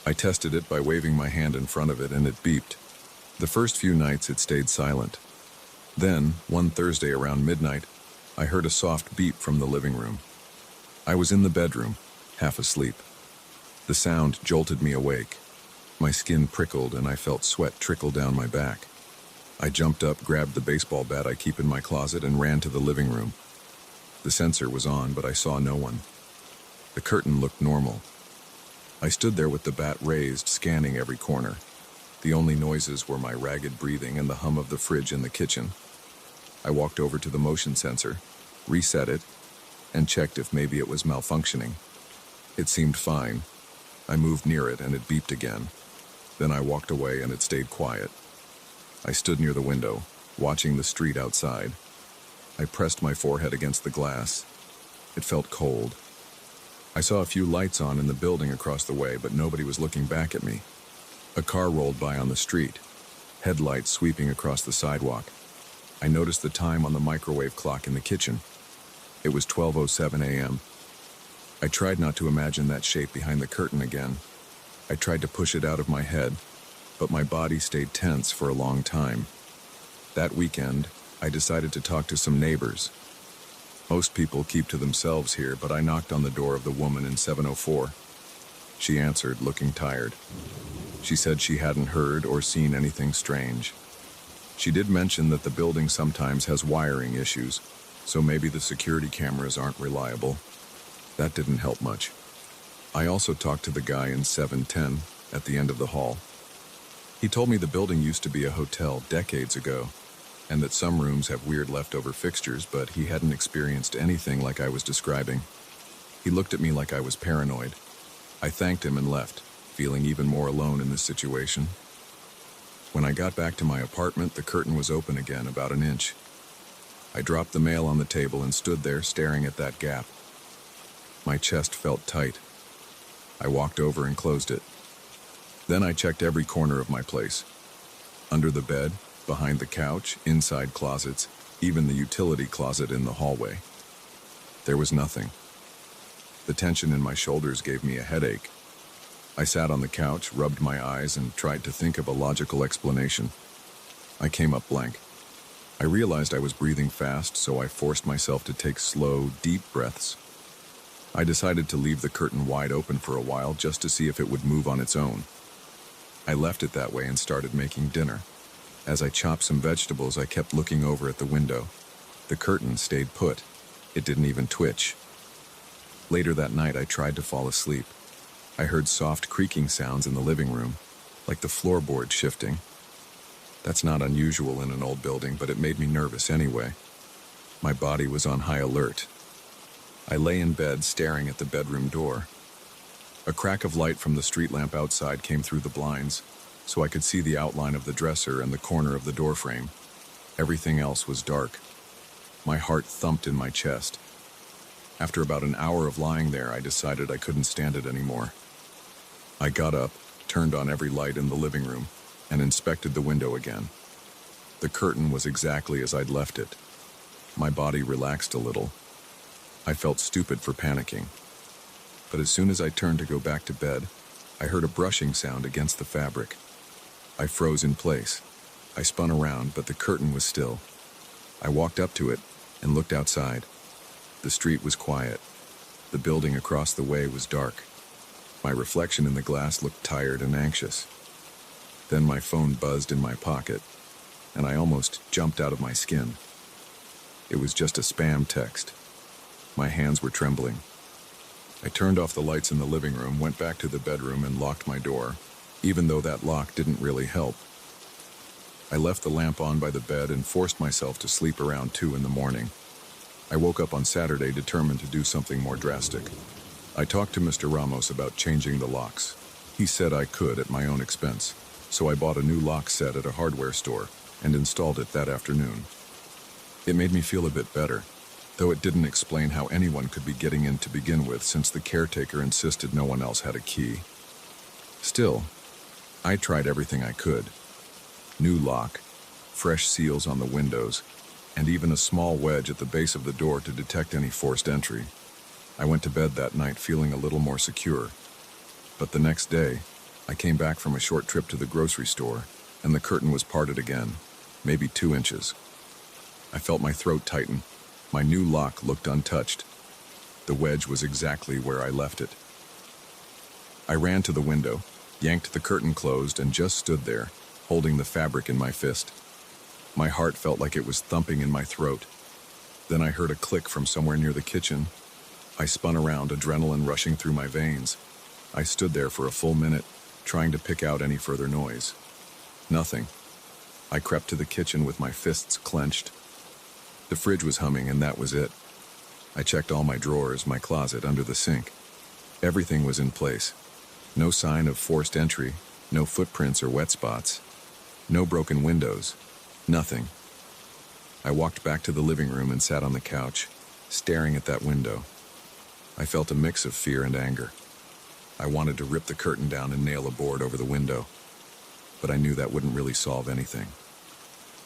I tested it by waving my hand in front of it, and it beeped. The first few nights it stayed silent. Then, one Thursday around midnight, I heard a soft beep from the living room. I was in the bedroom, half asleep. The sound jolted me awake. My skin prickled and I felt sweat trickle down my back. I jumped up, grabbed the baseball bat I keep in my closet, and ran to the living room. The sensor was on, but I saw no one. The curtain looked normal. I stood there with the bat raised, scanning every corner. The only noises were my ragged breathing and the hum of the fridge in the kitchen. I walked over to the motion sensor, reset it, and checked if maybe it was malfunctioning. It seemed fine. I moved near it and it beeped again. Then I walked away and it stayed quiet. I stood near the window, watching the street outside. I pressed my forehead against the glass. It felt cold. I saw a few lights on in the building across the way, but nobody was looking back at me. A car rolled by on the street, headlights sweeping across the sidewalk. I noticed the time on the microwave clock in the kitchen. It was 12:07 a.m. I tried not to imagine that shape behind the curtain again. I tried to push it out of my head, but my body stayed tense for a long time. That weekend, I decided to talk to some neighbors. Most people keep to themselves here, but I knocked on the door of the woman in 704. She answered, looking tired. She said she hadn't heard or seen anything strange. She did mention that the building sometimes has wiring issues, so maybe the security cameras aren't reliable. That didn't help much. I also talked to the guy in 710 at the end of the hall. He told me the building used to be a hotel decades ago, and that some rooms have weird leftover fixtures, but he hadn't experienced anything like I was describing. He looked at me like I was paranoid. I thanked him and left, feeling even more alone in this situation. When I got back to my apartment, the curtain was open again, about an inch. I dropped the mail on the table and stood there staring at that gap. My chest felt tight. I walked over and closed it. Then I checked every corner of my place. Under the bed, behind the couch, inside closets, even the utility closet in the hallway. There was nothing. The tension in my shoulders gave me a headache. I sat on the couch, rubbed my eyes, and tried to think of a logical explanation. I came up blank. I realized I was breathing fast, so I forced myself to take slow, deep breaths. I decided to leave the curtain wide open for a while just to see if it would move on its own. I left it that way and started making dinner. As I chopped some vegetables, I kept looking over at the window. The curtain stayed put. It didn't even twitch. Later that night, I tried to fall asleep. I heard soft creaking sounds in the living room, like the floorboard shifting. That's not unusual in an old building, but it made me nervous anyway. My body was on high alert. I lay in bed staring at the bedroom door. A crack of light from the street lamp outside came through the blinds, so I could see the outline of the dresser and the corner of the doorframe. Everything else was dark. My heart thumped in my chest. After about an hour of lying there, I decided I couldn't stand it anymore. I got up, turned on every light in the living room, and inspected the window again. The curtain was exactly as I'd left it. My body relaxed a little. I felt stupid for panicking. But as soon as I turned to go back to bed, I heard a brushing sound against the fabric. I froze in place. I spun around, but the curtain was still. I walked up to it and looked outside. The street was quiet. The building across the way was dark. My reflection in the glass looked tired and anxious. Then my phone buzzed in my pocket, and I almost jumped out of my skin. It was just a spam text. My hands were trembling. I turned off the lights in the living room, went back to the bedroom, and locked my door, even though that lock didn't really help. I left the lamp on by the bed and forced myself to sleep around 2 in the morning. I woke up on Saturday determined to do something more drastic. I talked to Mr. Ramos about changing the locks. He said I could at my own expense, so I bought a new lock set at a hardware store and installed it that afternoon. It made me feel a bit better, though it didn't explain how anyone could be getting in to begin with, since the caretaker insisted no one else had a key. Still, I tried everything I could. New lock, fresh seals on the windows, and even a small wedge at the base of the door to detect any forced entry. I went to bed that night feeling a little more secure. But the next day, I came back from a short trip to the grocery store, and the curtain was parted again, maybe 2 inches. I felt my throat tighten. My new lock looked untouched. The wedge was exactly where I left it. I ran to the window, yanked the curtain closed, and just stood there, holding the fabric in my fist. My heart felt like it was thumping in my throat. Then I heard a click from somewhere near the kitchen. I spun around, adrenaline rushing through my veins. I stood there for a full minute, trying to pick out any further noise. Nothing. I crept to the kitchen with my fists clenched. The fridge was humming, and that was it. I checked all my drawers, my closet, under the sink. Everything was in place. No sign of forced entry, no footprints or wet spots. No broken windows. Nothing. I walked back to the living room and sat on the couch, staring at that window. I felt a mix of fear and anger. I wanted to rip the curtain down and nail a board over the window, but I knew that wouldn't really solve anything.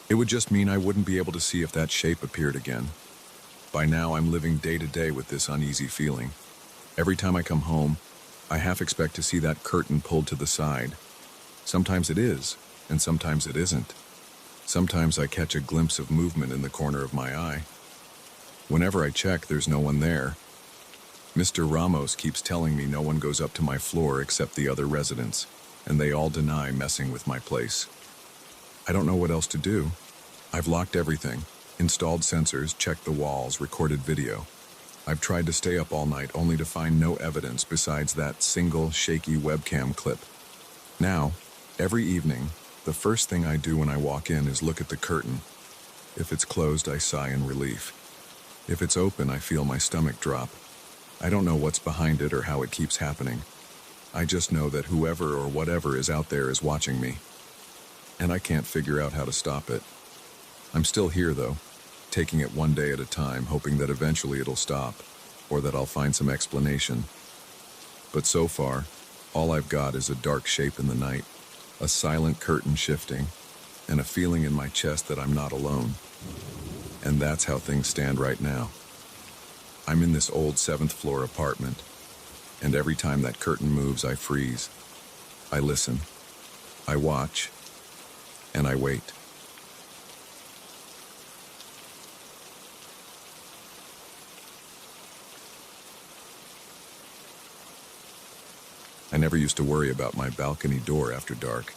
It would just mean I wouldn't be able to see if that shape appeared again. By now, I'm living day to day with this uneasy feeling. Every time I come home, I half expect to see that curtain pulled to the side. Sometimes it is, and sometimes it isn't. Sometimes I catch a glimpse of movement in the corner of my eye. Whenever I check, there's no one there. Mr. Ramos keeps telling me no one goes up to my floor except the other residents, and they all deny messing with my place. I don't know what else to do. I've locked everything, installed sensors, checked the walls, recorded video. I've tried to stay up all night only to find no evidence besides that single shaky webcam clip. Now, every evening, the first thing I do when I walk in is look at the curtain. If it's closed, I sigh in relief. If it's open, I feel my stomach drop. I don't know what's behind it or how it keeps happening. I just know that whoever or whatever is out there is watching me. And I can't figure out how to stop it. I'm still here, though, taking it one day at a time, hoping that eventually it'll stop, or that I'll find some explanation. But so far, all I've got is a dark shape in the night, a silent curtain shifting, and a feeling in my chest that I'm not alone. And that's how things stand right now. I'm in this old 7th floor apartment, and every time that curtain moves, I freeze. I listen. I watch. And I wait. I never used to worry about my balcony door after dark.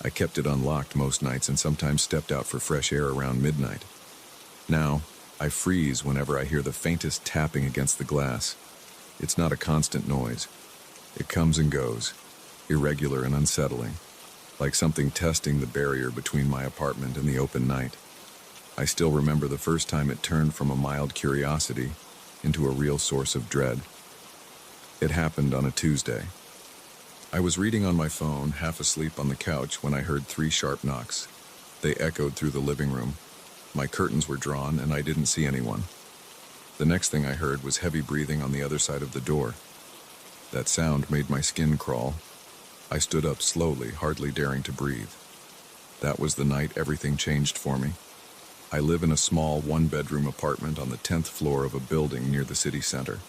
I kept it unlocked most nights and sometimes stepped out for fresh air around midnight. Now, I freeze whenever I hear the faintest tapping against the glass. It's not a constant noise. It comes and goes, irregular and unsettling, like something testing the barrier between my apartment and the open night. I still remember the first time it turned from a mild curiosity into a real source of dread. It happened on a Tuesday. I was reading on my phone, half asleep on the couch, when I heard 3 sharp knocks. They echoed through the living room. My curtains were drawn, and I didn't see anyone. The next thing I heard was heavy breathing on the other side of the door. That sound made my skin crawl. I stood up slowly, hardly daring to breathe. That was the night everything changed for me. I live in a small 1-bedroom apartment on the 10th floor of a building near the city center.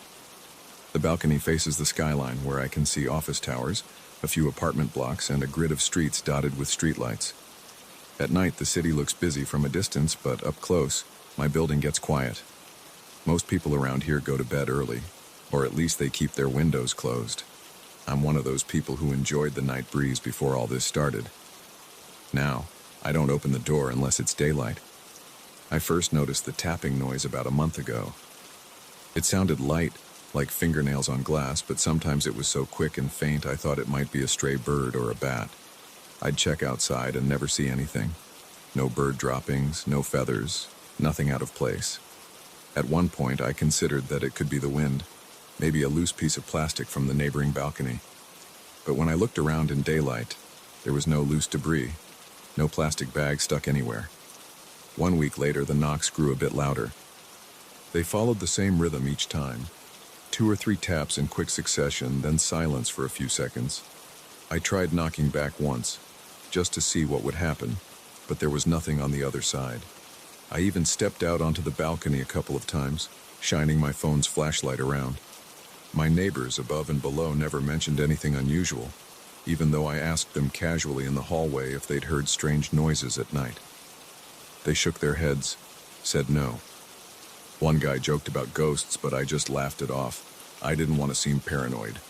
The balcony faces the skyline, where I can see office towers, a few apartment blocks, and a grid of streets dotted with streetlights. At night, the city looks busy from a distance, but up close, my building gets quiet. Most people around here go to bed early, or at least they keep their windows closed. I'm one of those people who enjoyed the night breeze before all this started. Now, I don't open the door unless it's daylight. I first noticed the tapping noise about a month ago. It sounded light, like fingernails on glass, but sometimes it was so quick and faint I thought it might be a stray bird or a bat. I'd check outside and never see anything. No bird droppings, no feathers, nothing out of place. At one point, I considered that it could be the wind, maybe a loose piece of plastic from the neighboring balcony. But when I looked around in daylight, there was no loose debris, no plastic bag stuck anywhere. 1 week later, the knocks grew a bit louder. They followed the same rhythm each time. 2 or 3 taps in quick succession, then silence for a few seconds. I tried knocking back once, just to see what would happen, but there was nothing on the other side. I even stepped out onto the balcony a couple of times, shining my phone's flashlight around. My neighbors above and below never mentioned anything unusual, even though I asked them casually in the hallway if they'd heard strange noises at night. They shook their heads, said no. One guy joked about ghosts, but I just laughed it off. I didn't want to seem paranoid.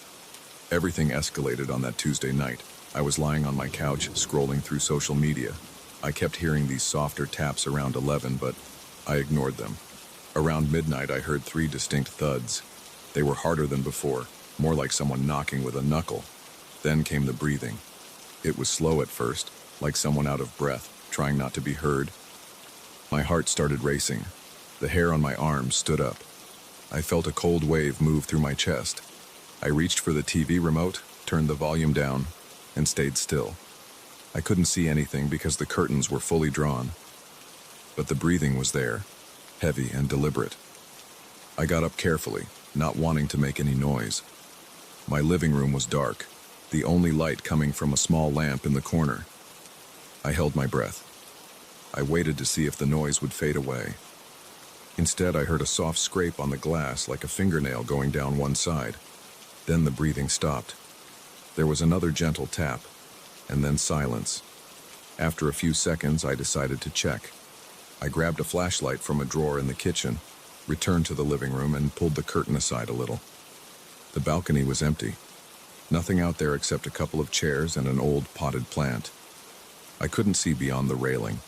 Everything escalated on that Tuesday night. I was lying on my couch, scrolling through social media. I kept hearing these softer taps around 11, but I ignored them. Around midnight, I heard 3 distinct thuds. They were harder than before, more like someone knocking with a knuckle. Then came the breathing. It was slow at first, like someone out of breath, trying not to be heard. My heart started racing. The hair on my arms stood up. I felt a cold wave move through my chest. I reached for the TV remote, turned the volume down, and stayed still. I couldn't see anything because the curtains were fully drawn. But the breathing was there, heavy and deliberate. I got up carefully, not wanting to make any noise. My living room was dark, the only light coming from a small lamp in the corner. I held my breath. I waited to see if the noise would fade away. Instead, I heard a soft scrape on the glass like a fingernail going down one side. Then the breathing stopped. There was another gentle tap, and then silence. After a few seconds, I decided to check. I grabbed a flashlight from a drawer in the kitchen, returned to the living room, and pulled the curtain aside a little. The balcony was empty. Nothing out there except a couple of chairs and an old potted plant. I couldn't see beyond the railing,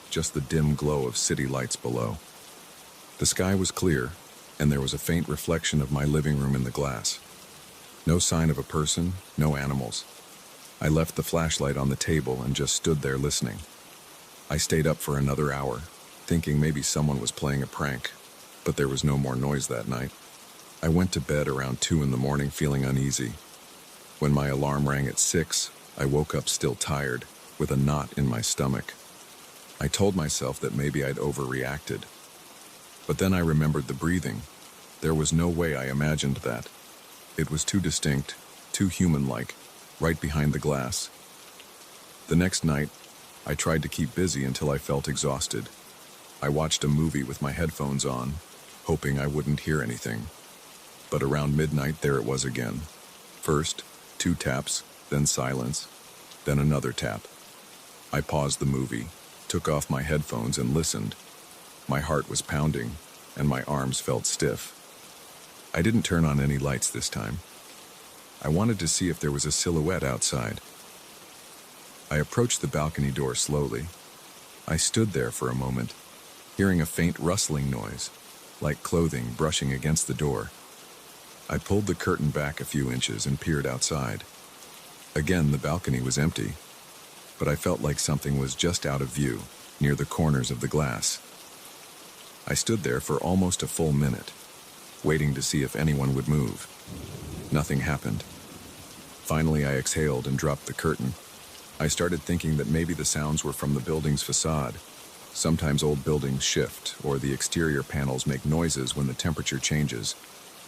just the dim glow of city lights below. The sky was clear, and there was a faint reflection of my living room in the glass. No sign of a person, no animals. I left the flashlight on the table and just stood there listening. I stayed up for another hour, thinking maybe someone was playing a prank, but there was no more noise that night. I went to bed around 2 in the morning feeling uneasy. When my alarm rang at 6, I woke up still tired, with a knot in my stomach. I told myself that maybe I'd overreacted. But then I remembered the breathing. There was no way I imagined that. It was too distinct, too human-like, right behind the glass. The next night, I tried to keep busy until I felt exhausted. I watched a movie with my headphones on, hoping I wouldn't hear anything. But around midnight, there it was again. First, 2 taps, then silence, then another tap. I paused the movie, took off my headphones and listened. My heart was pounding, and my arms felt stiff. I didn't turn on any lights this time. I wanted to see if there was a silhouette outside. I approached the balcony door slowly. I stood there for a moment, hearing a faint rustling noise, like clothing brushing against the door. I pulled the curtain back a few inches and peered outside. Again, the balcony was empty, but I felt like something was just out of view, near the corners of the glass. I stood there for almost a full minute, waiting to see if anyone would move. Nothing happened. Finally, I exhaled and dropped the curtain. I started thinking that maybe the sounds were from the building's facade. Sometimes old buildings shift, or the exterior panels make noises when the temperature changes,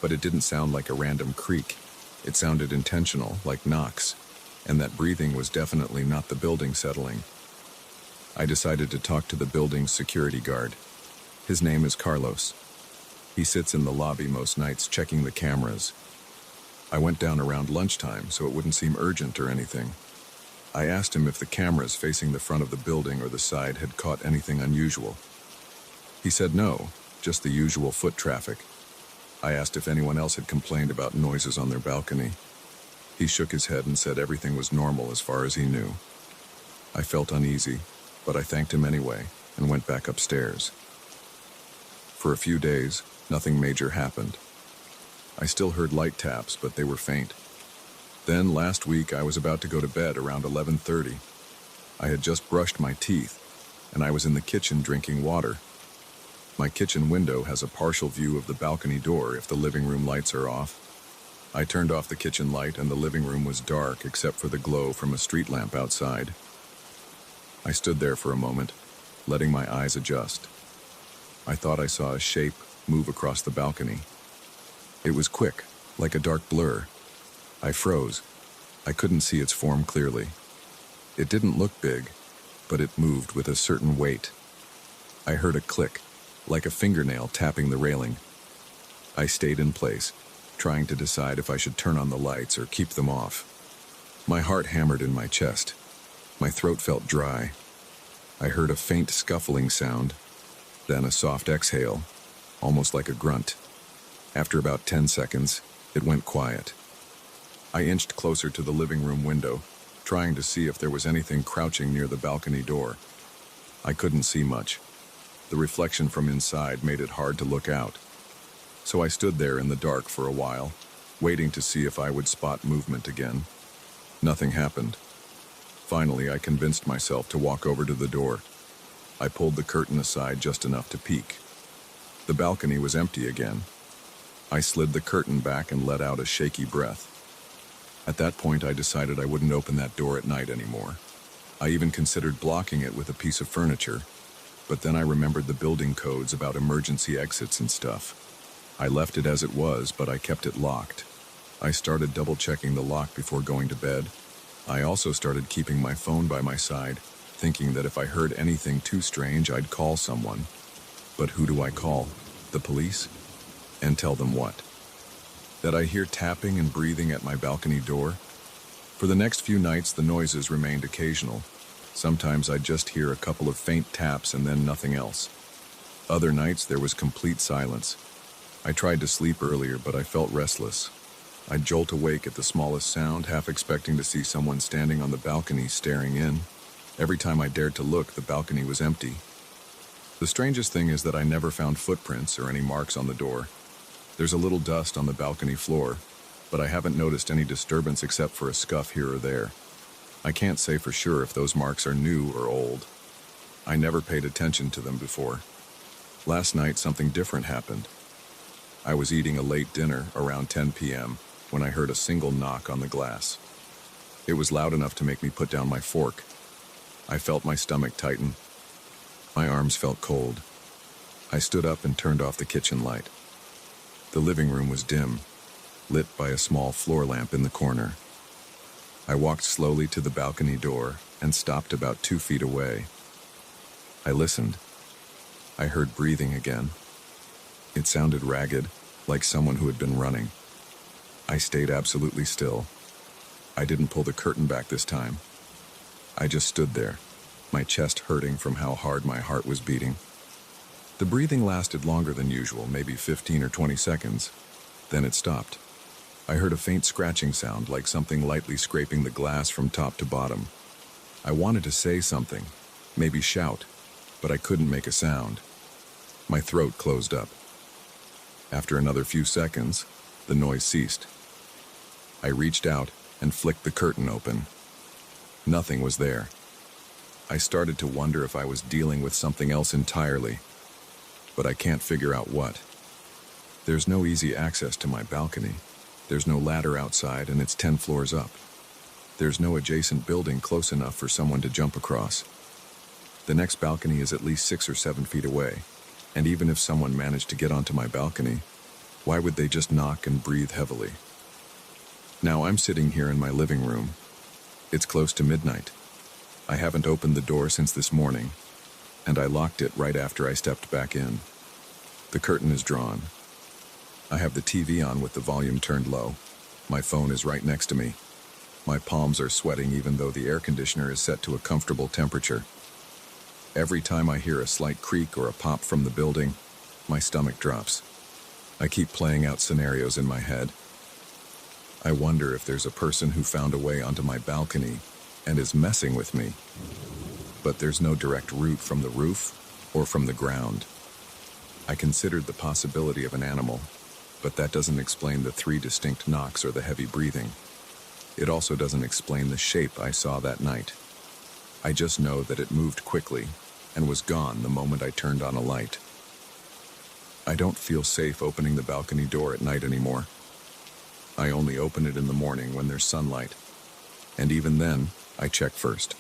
but it didn't sound like a random creak. It sounded intentional, like knocks, and that breathing was definitely not the building settling. I decided to talk to the building's security guard. His name is Carlos. He sits in the lobby most nights checking the cameras. I went down around lunchtime so it wouldn't seem urgent or anything. I asked him if the cameras facing the front of the building or the side had caught anything unusual. He said no, just the usual foot traffic. I asked if anyone else had complained about noises on their balcony. He shook his head and said everything was normal as far as he knew. I felt uneasy, but I thanked him anyway and went back upstairs. For a few days, nothing major happened. I still heard light taps, but they were faint. Then last week I was about to go to bed around 11:30. I had just brushed my teeth, and I was in the kitchen drinking water. My kitchen window has a partial view of the balcony door if the living room lights are off. I turned off the kitchen light and the living room was dark except for the glow from a street lamp outside. I stood there for a moment, letting my eyes adjust. I thought I saw a shape move across the balcony. It was quick, like a dark blur. I froze. I couldn't see its form clearly. It didn't look big, but it moved with a certain weight. I heard a click, like a fingernail tapping the railing. I stayed in place, trying to decide if I should turn on the lights or keep them off. My heart hammered in my chest. My throat felt dry. I heard a faint scuffling sound, then a soft exhale, almost like a grunt. After about 10 seconds, it went quiet. I inched closer to the living room window, trying to see if there was anything crouching near the balcony door. I couldn't see much. The reflection from inside made it hard to look out. So I stood there in the dark for a while, waiting to see if I would spot movement again. Nothing happened. Finally, I convinced myself to walk over to the door. I pulled the curtain aside just enough to peek. The balcony was empty again. I slid the curtain back and let out a shaky breath. At that point, I decided I wouldn't open that door at night anymore. I even considered blocking it with a piece of furniture, but then I remembered the building codes about emergency exits and stuff. I left it as it was, but I kept it locked. I started double-checking the lock before going to bed. I also started keeping my phone by my side, thinking that if I heard anything too strange, I'd call someone. But who do I call? The police? And tell them what? That I hear tapping and breathing at my balcony door? For the next few nights, the noises remained occasional. Sometimes I'd just hear a couple of faint taps and then nothing else. Other nights, there was complete silence. I tried to sleep earlier, but I felt restless. I'd jolt awake at the smallest sound, half expecting to see someone standing on the balcony staring in. Every time I dared to look, the balcony was empty. The strangest thing is that I never found footprints or any marks on the door. There's a little dust on the balcony floor, but I haven't noticed any disturbance except for a scuff here or there. I can't say for sure if those marks are new or old. I never paid attention to them before. Last night, something different happened. I was eating a late dinner around 10 p.m. when I heard a single knock on the glass. It was loud enough to make me put down my fork. I felt my stomach tighten. My arms felt cold. I stood up and turned off the kitchen light. The living room was dim, lit by a small floor lamp in the corner. I walked slowly to the balcony door and stopped about 2 feet away. I listened. I heard breathing again. It sounded ragged, like someone who had been running. I stayed absolutely still. I didn't pull the curtain back this time. I just stood there, my chest hurting from how hard my heart was beating. The breathing lasted longer than usual, maybe 15 or 20 seconds. Then it stopped. I heard a faint scratching sound, like something lightly scraping the glass from top to bottom. I wanted to say something, maybe shout, but I couldn't make a sound. My throat closed up. After another few seconds, the noise ceased. I reached out and flicked the curtain open. Nothing was there. I started to wonder if I was dealing with something else entirely, but I can't figure out what. There's no easy access to my balcony. There's no ladder outside, and it's 10 floors up. There's no adjacent building close enough for someone to jump across. The next balcony is at least 6 or 7 feet away, and even if someone managed to get onto my balcony, why would they just knock and breathe heavily? Now I'm sitting here in my living room. It's close to midnight. I haven't opened the door since this morning, and I locked it right after I stepped back in. The curtain is drawn. I have the TV on with the volume turned low. My phone is right next to me. My palms are sweating even though the air conditioner is set to a comfortable temperature. Every time I hear a slight creak or a pop from the building, my stomach drops. I keep playing out scenarios in my head. I wonder if there's a person who found a way onto my balcony and is messing with me. But there's no direct route from the roof or from the ground. I considered the possibility of an animal, but that doesn't explain the 3 distinct knocks or the heavy breathing. It also doesn't explain the shape I saw that night. I just know that it moved quickly and was gone the moment I turned on a light. I don't feel safe opening the balcony door at night anymore. I only open it in the morning when there's sunlight. And even then, I check first.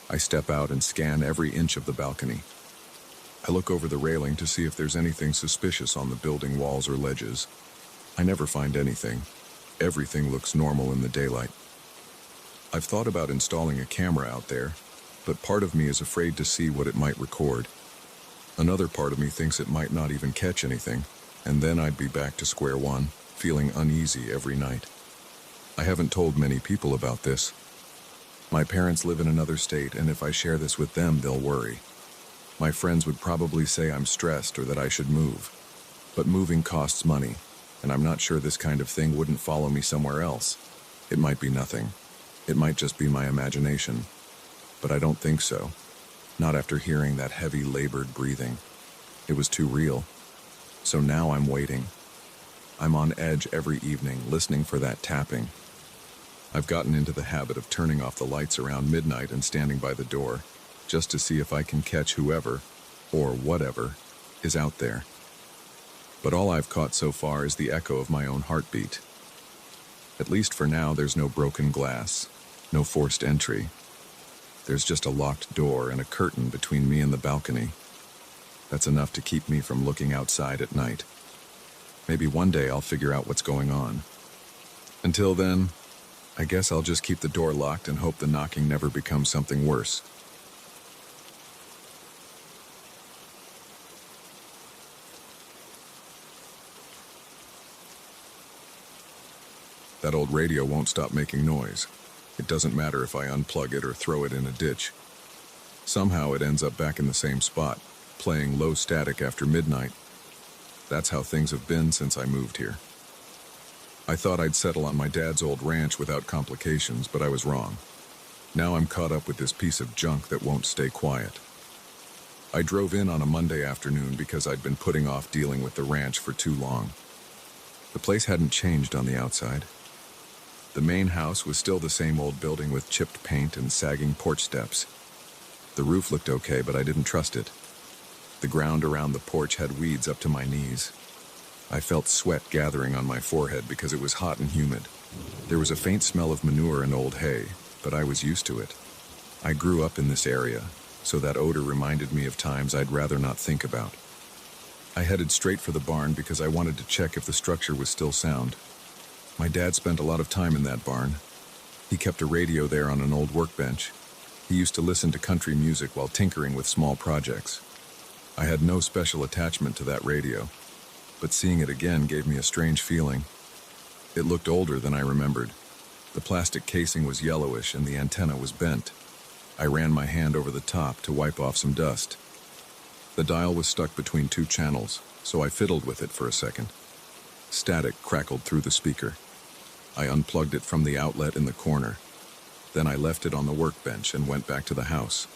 I step out and scan every inch of the balcony. I look over the railing to see if there's anything suspicious on the building walls or ledges. I never find anything. Everything looks normal in the daylight. I've thought about installing a camera out there, but part of me is afraid to see what it might record. Another part of me thinks it might not even catch anything, and then I'd be back to square one, feeling uneasy every night. I haven't told many people about this. My parents live in another state, and if I share this with them, they'll worry. My friends would probably say I'm stressed or that I should move. But moving costs money, and I'm not sure this kind of thing wouldn't follow me somewhere else. It might be nothing. It might just be my imagination. But I don't think so. Not after hearing that heavy, labored breathing. It was too real. So now I'm waiting. I'm on edge every evening, listening for that tapping. I've gotten into the habit of turning off the lights around midnight and standing by the door, just to see if I can catch whoever, or whatever, is out there. But all I've caught so far is the echo of my own heartbeat. At least for now, there's no broken glass, no forced entry. There's just a locked door and a curtain between me and the balcony. That's enough to keep me from looking outside at night. Maybe one day I'll figure out what's going on. Until then, I guess I'll just keep the door locked and hope the knocking never becomes something worse. That old radio won't stop making noise. It doesn't matter if I unplug it or throw it in a ditch. Somehow it ends up back in the same spot, playing low static after midnight. That's how things have been since I moved here. I thought I'd settle on my dad's old ranch without complications, but I was wrong. Now I'm caught up with this piece of junk that won't stay quiet. I drove in on a Monday afternoon because I'd been putting off dealing with the ranch for too long. The place hadn't changed on the outside. The main house was still the same old building with chipped paint and sagging porch steps. The roof looked okay, but I didn't trust it. The ground around the porch had weeds up to my knees. I felt sweat gathering on my forehead because it was hot and humid. There was a faint smell of manure and old hay, but I was used to it. I grew up in this area, so that odor reminded me of times I'd rather not think about. I headed straight for the barn because I wanted to check if the structure was still sound. My dad spent a lot of time in that barn. He kept a radio there on an old workbench. He used to listen to country music while tinkering with small projects. I had no special attachment to that radio, but seeing it again gave me a strange feeling. It looked older than I remembered. The plastic casing was yellowish and the antenna was bent. I ran my hand over the top to wipe off some dust. The dial was stuck between two channels, so I fiddled with it for a second. Static crackled through the speaker. I unplugged it from the outlet in the corner. Then I left it on the workbench and went back to the house.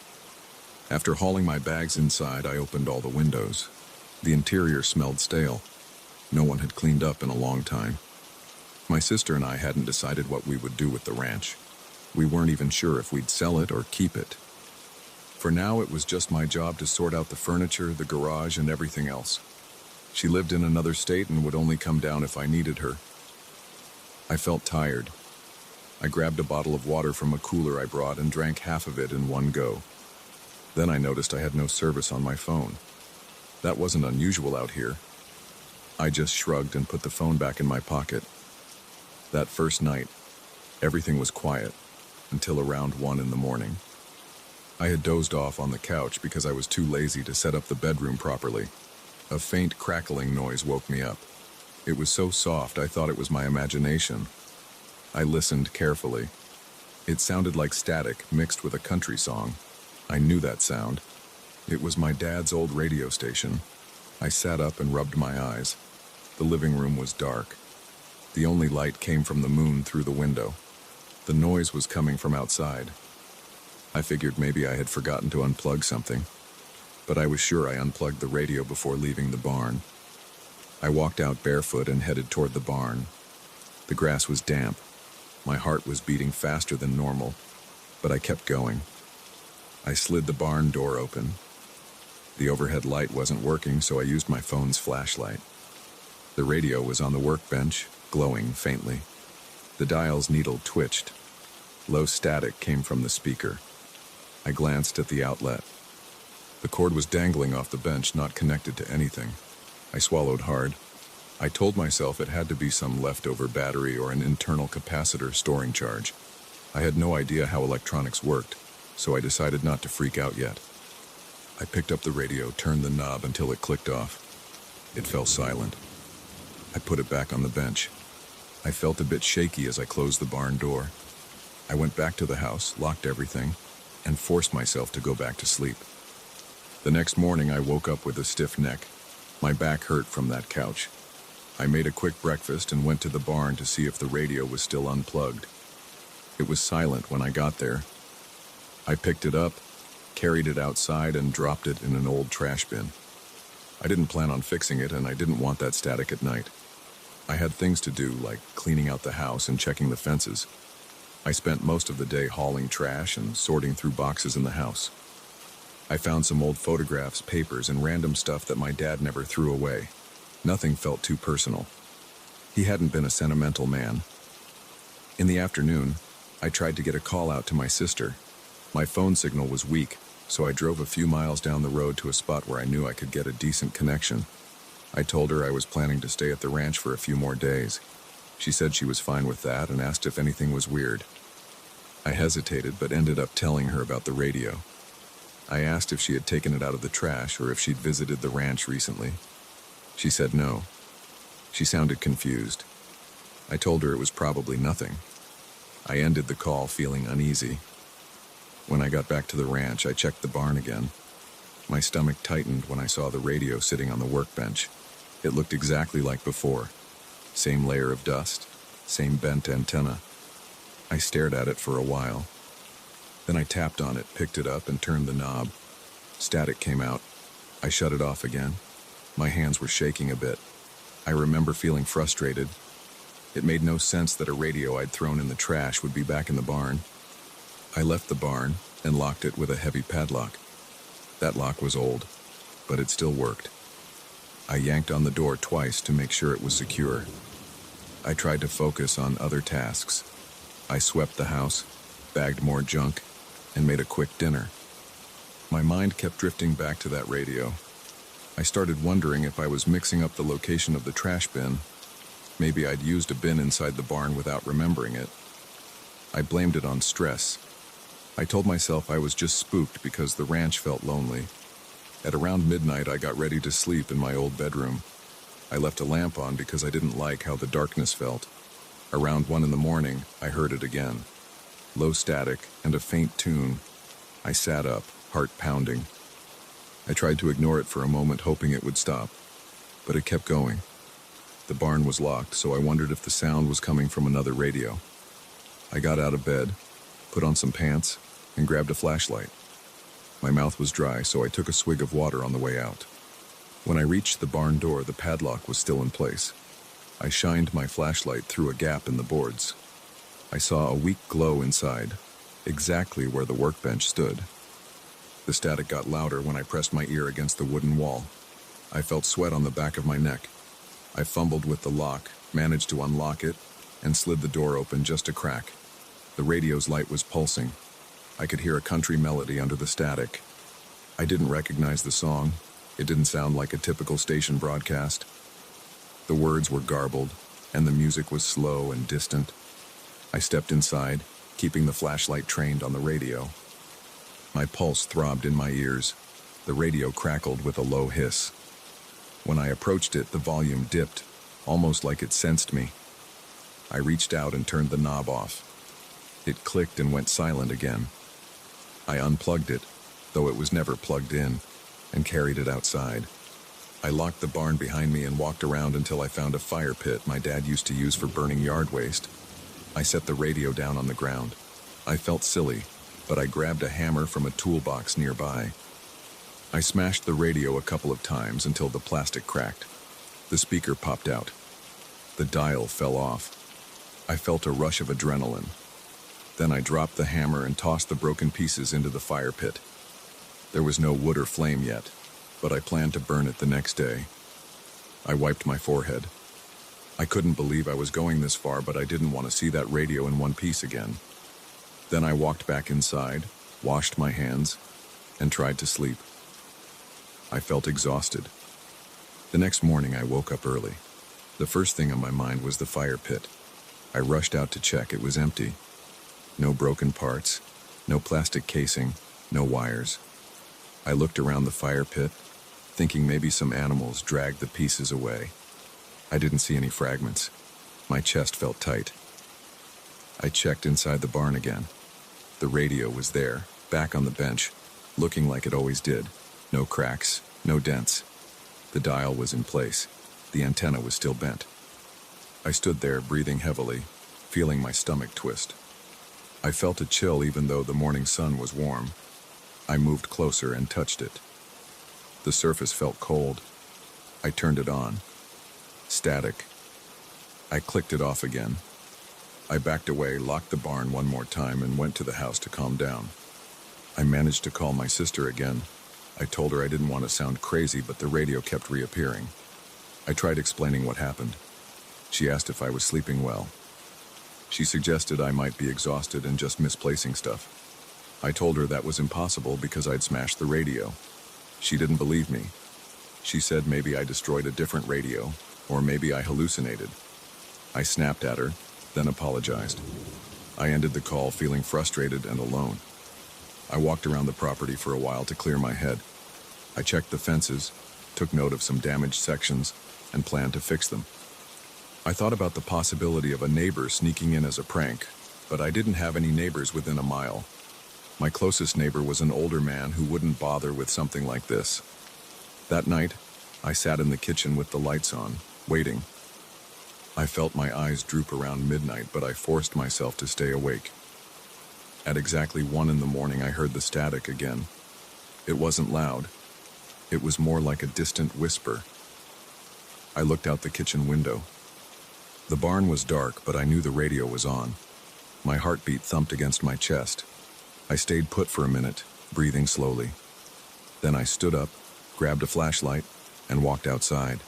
After hauling my bags inside, I opened all the windows. The interior smelled stale. No one had cleaned up in a long time. My sister and I hadn't decided what we would do with the ranch. We weren't even sure if we'd sell it or keep it. For now, it was just my job to sort out the furniture, the garage, and everything else. She lived in another state and would only come down if I needed her. I felt tired. I grabbed a bottle of water from a cooler I brought and drank half of it in one go. Then I noticed I had no service on my phone. That wasn't unusual out here. I just shrugged and put the phone back in my pocket. That first night, everything was quiet until around 1 in the morning. I had dozed off on the couch because I was too lazy to set up the bedroom properly. A faint crackling noise woke me up. It was so soft I thought it was my imagination. I listened carefully. It sounded like static mixed with a country song. I knew that sound. It was my dad's old radio station. I sat up and rubbed my eyes. The living room was dark. The only light came from the moon through the window. The noise was coming from outside. I figured maybe I had forgotten to unplug something, but I was sure I unplugged the radio before leaving the barn. I walked out barefoot and headed toward the barn. The grass was damp. My heart was beating faster than normal, but I kept going. I slid the barn door open. The overhead light wasn't working, so I used my phone's flashlight. The radio was on the workbench, glowing faintly. The dial's needle twitched. Low static came from the speaker. I glanced at the outlet. The cord was dangling off the bench, not connected to anything. I swallowed hard. I told myself it had to be some leftover battery or an internal capacitor storing charge. I had no idea how electronics worked, so I decided not to freak out yet. I picked up the radio, turned the knob until it clicked off. It fell silent. I put it back on the bench. I felt a bit shaky as I closed the barn door. I went back to the house, locked everything, and forced myself to go back to sleep. The next morning I woke up with a stiff neck. My back hurt from that couch. I made a quick breakfast and went to the barn to see if the radio was still unplugged. It was silent when I got there. I picked it up, carried it outside, and dropped it in an old trash bin. I didn't plan on fixing it, and I didn't want that static at night. I had things to do, like cleaning out the house and checking the fences. I spent most of the day hauling trash and sorting through boxes in the house. I found some old photographs, papers, and random stuff that my dad never threw away. Nothing felt too personal. He hadn't been a sentimental man. In the afternoon, I tried to get a call out to my sister. My phone signal was weak, so I drove a few miles down the road to a spot where I knew I could get a decent connection. I told her I was planning to stay at the ranch for a few more days. She said she was fine with that and asked if anything was weird. I hesitated, but ended up telling her about the radio. I asked if she had taken it out of the trash or if she'd visited the ranch recently. She said no. She sounded confused. I told her it was probably nothing. I ended the call feeling uneasy. When I got back to the ranch, I checked the barn again. My stomach tightened when I saw the radio sitting on the workbench. It looked exactly like before. Same layer of dust, same bent antenna. I stared at it for a while. Then I tapped on it, picked it up, and turned the knob. Static came out. I shut it off again. My hands were shaking a bit. I remember feeling frustrated. It made no sense that a radio I'd thrown in the trash would be back in the barn. I left the barn and locked it with a heavy padlock. That lock was old, but it still worked. I yanked on the door twice to make sure it was secure. I tried to focus on other tasks. I swept the house, bagged more junk, and made a quick dinner. My mind kept drifting back to that radio. I started wondering if I was mixing up the location of the trash bin. Maybe I'd used a bin inside the barn without remembering it. I blamed it on stress. I told myself I was just spooked because the ranch felt lonely. At around midnight, I got ready to sleep in my old bedroom. I left a lamp on because I didn't like how the darkness felt. Around 1 in the morning, I heard it again. Low static and a faint tune. I sat up, heart pounding. I tried to ignore it for a moment, hoping it would stop, but it kept going. The barn was locked, so I wondered if the sound was coming from another radio. I got out of bed, put on some pants, and grabbed a flashlight. My mouth was dry, so I took a swig of water on the way out. When I reached the barn door, the padlock was still in place. I shined my flashlight through a gap in the boards. I saw a weak glow inside, exactly where the workbench stood. The static got louder when I pressed my ear against the wooden wall. I felt sweat on the back of my neck. I fumbled with the lock, managed to unlock it, and slid the door open just a crack. The radio's light was pulsing. I could hear a country melody under the static. I didn't recognize the song. It didn't sound like a typical station broadcast. The words were garbled, and the music was slow and distant. I stepped inside, keeping the flashlight trained on the radio. My pulse throbbed in my ears. The radio crackled with a low hiss. When I approached it, the volume dipped, almost like it sensed me. I reached out and turned the knob off. It clicked and went silent again. I unplugged it, though it was never plugged in, and carried it outside. I locked the barn behind me and walked around until I found a fire pit my dad used to use for burning yard waste. I set the radio down on the ground. I felt silly, but I grabbed a hammer from a toolbox nearby. I smashed the radio a couple of times until the plastic cracked. The speaker popped out. The dial fell off. I felt a rush of adrenaline. Then I dropped the hammer and tossed the broken pieces into the fire pit. There was no wood or flame yet, but I planned to burn it the next day. I wiped my forehead. I couldn't believe I was going this far, but I didn't want to see that radio in one piece again. Then I walked back inside, washed my hands, and tried to sleep. I felt exhausted. The next morning I woke up early. The first thing on my mind was the fire pit. I rushed out to check. It was empty. No broken parts, no plastic casing, no wires. I looked around the fire pit, thinking maybe some animals dragged the pieces away. I didn't see any fragments. My chest felt tight. I checked inside the barn again. The radio was there, back on the bench, looking like it always did. No cracks, no dents. The dial was in place. The antenna was still bent. I stood there, breathing heavily, feeling my stomach twist. I felt a chill even though the morning sun was warm. I moved closer and touched it. The surface felt cold. I turned it on. Static. I clicked it off again. I backed away, locked the barn one more time, and went to the house to calm down. I managed to call my sister again. I told her I didn't want to sound crazy, but the radio kept reappearing. I tried explaining what happened. She asked if I was sleeping well. She suggested I might be exhausted and just misplacing stuff. I told her that was impossible because I'd smashed the radio. She didn't believe me. She said maybe I destroyed a different radio, or maybe I hallucinated. I snapped at her, then apologized. I ended the call feeling frustrated and alone. I walked around the property for a while to clear my head. I checked the fences, took note of some damaged sections, and planned to fix them. I thought about the possibility of a neighbor sneaking in as a prank, but I didn't have any neighbors within a mile. My closest neighbor was an older man who wouldn't bother with something like this. That night, I sat in the kitchen with the lights on, waiting. I felt my eyes droop around midnight, but I forced myself to stay awake. At exactly 1 a.m, I heard the static again. It wasn't loud. It was more like a distant whisper. I looked out the kitchen window. The barn was dark, but I knew the radio was on. My heartbeat thumped against my chest. I stayed put for a minute, breathing slowly. Then I stood up, grabbed a flashlight, and walked outside.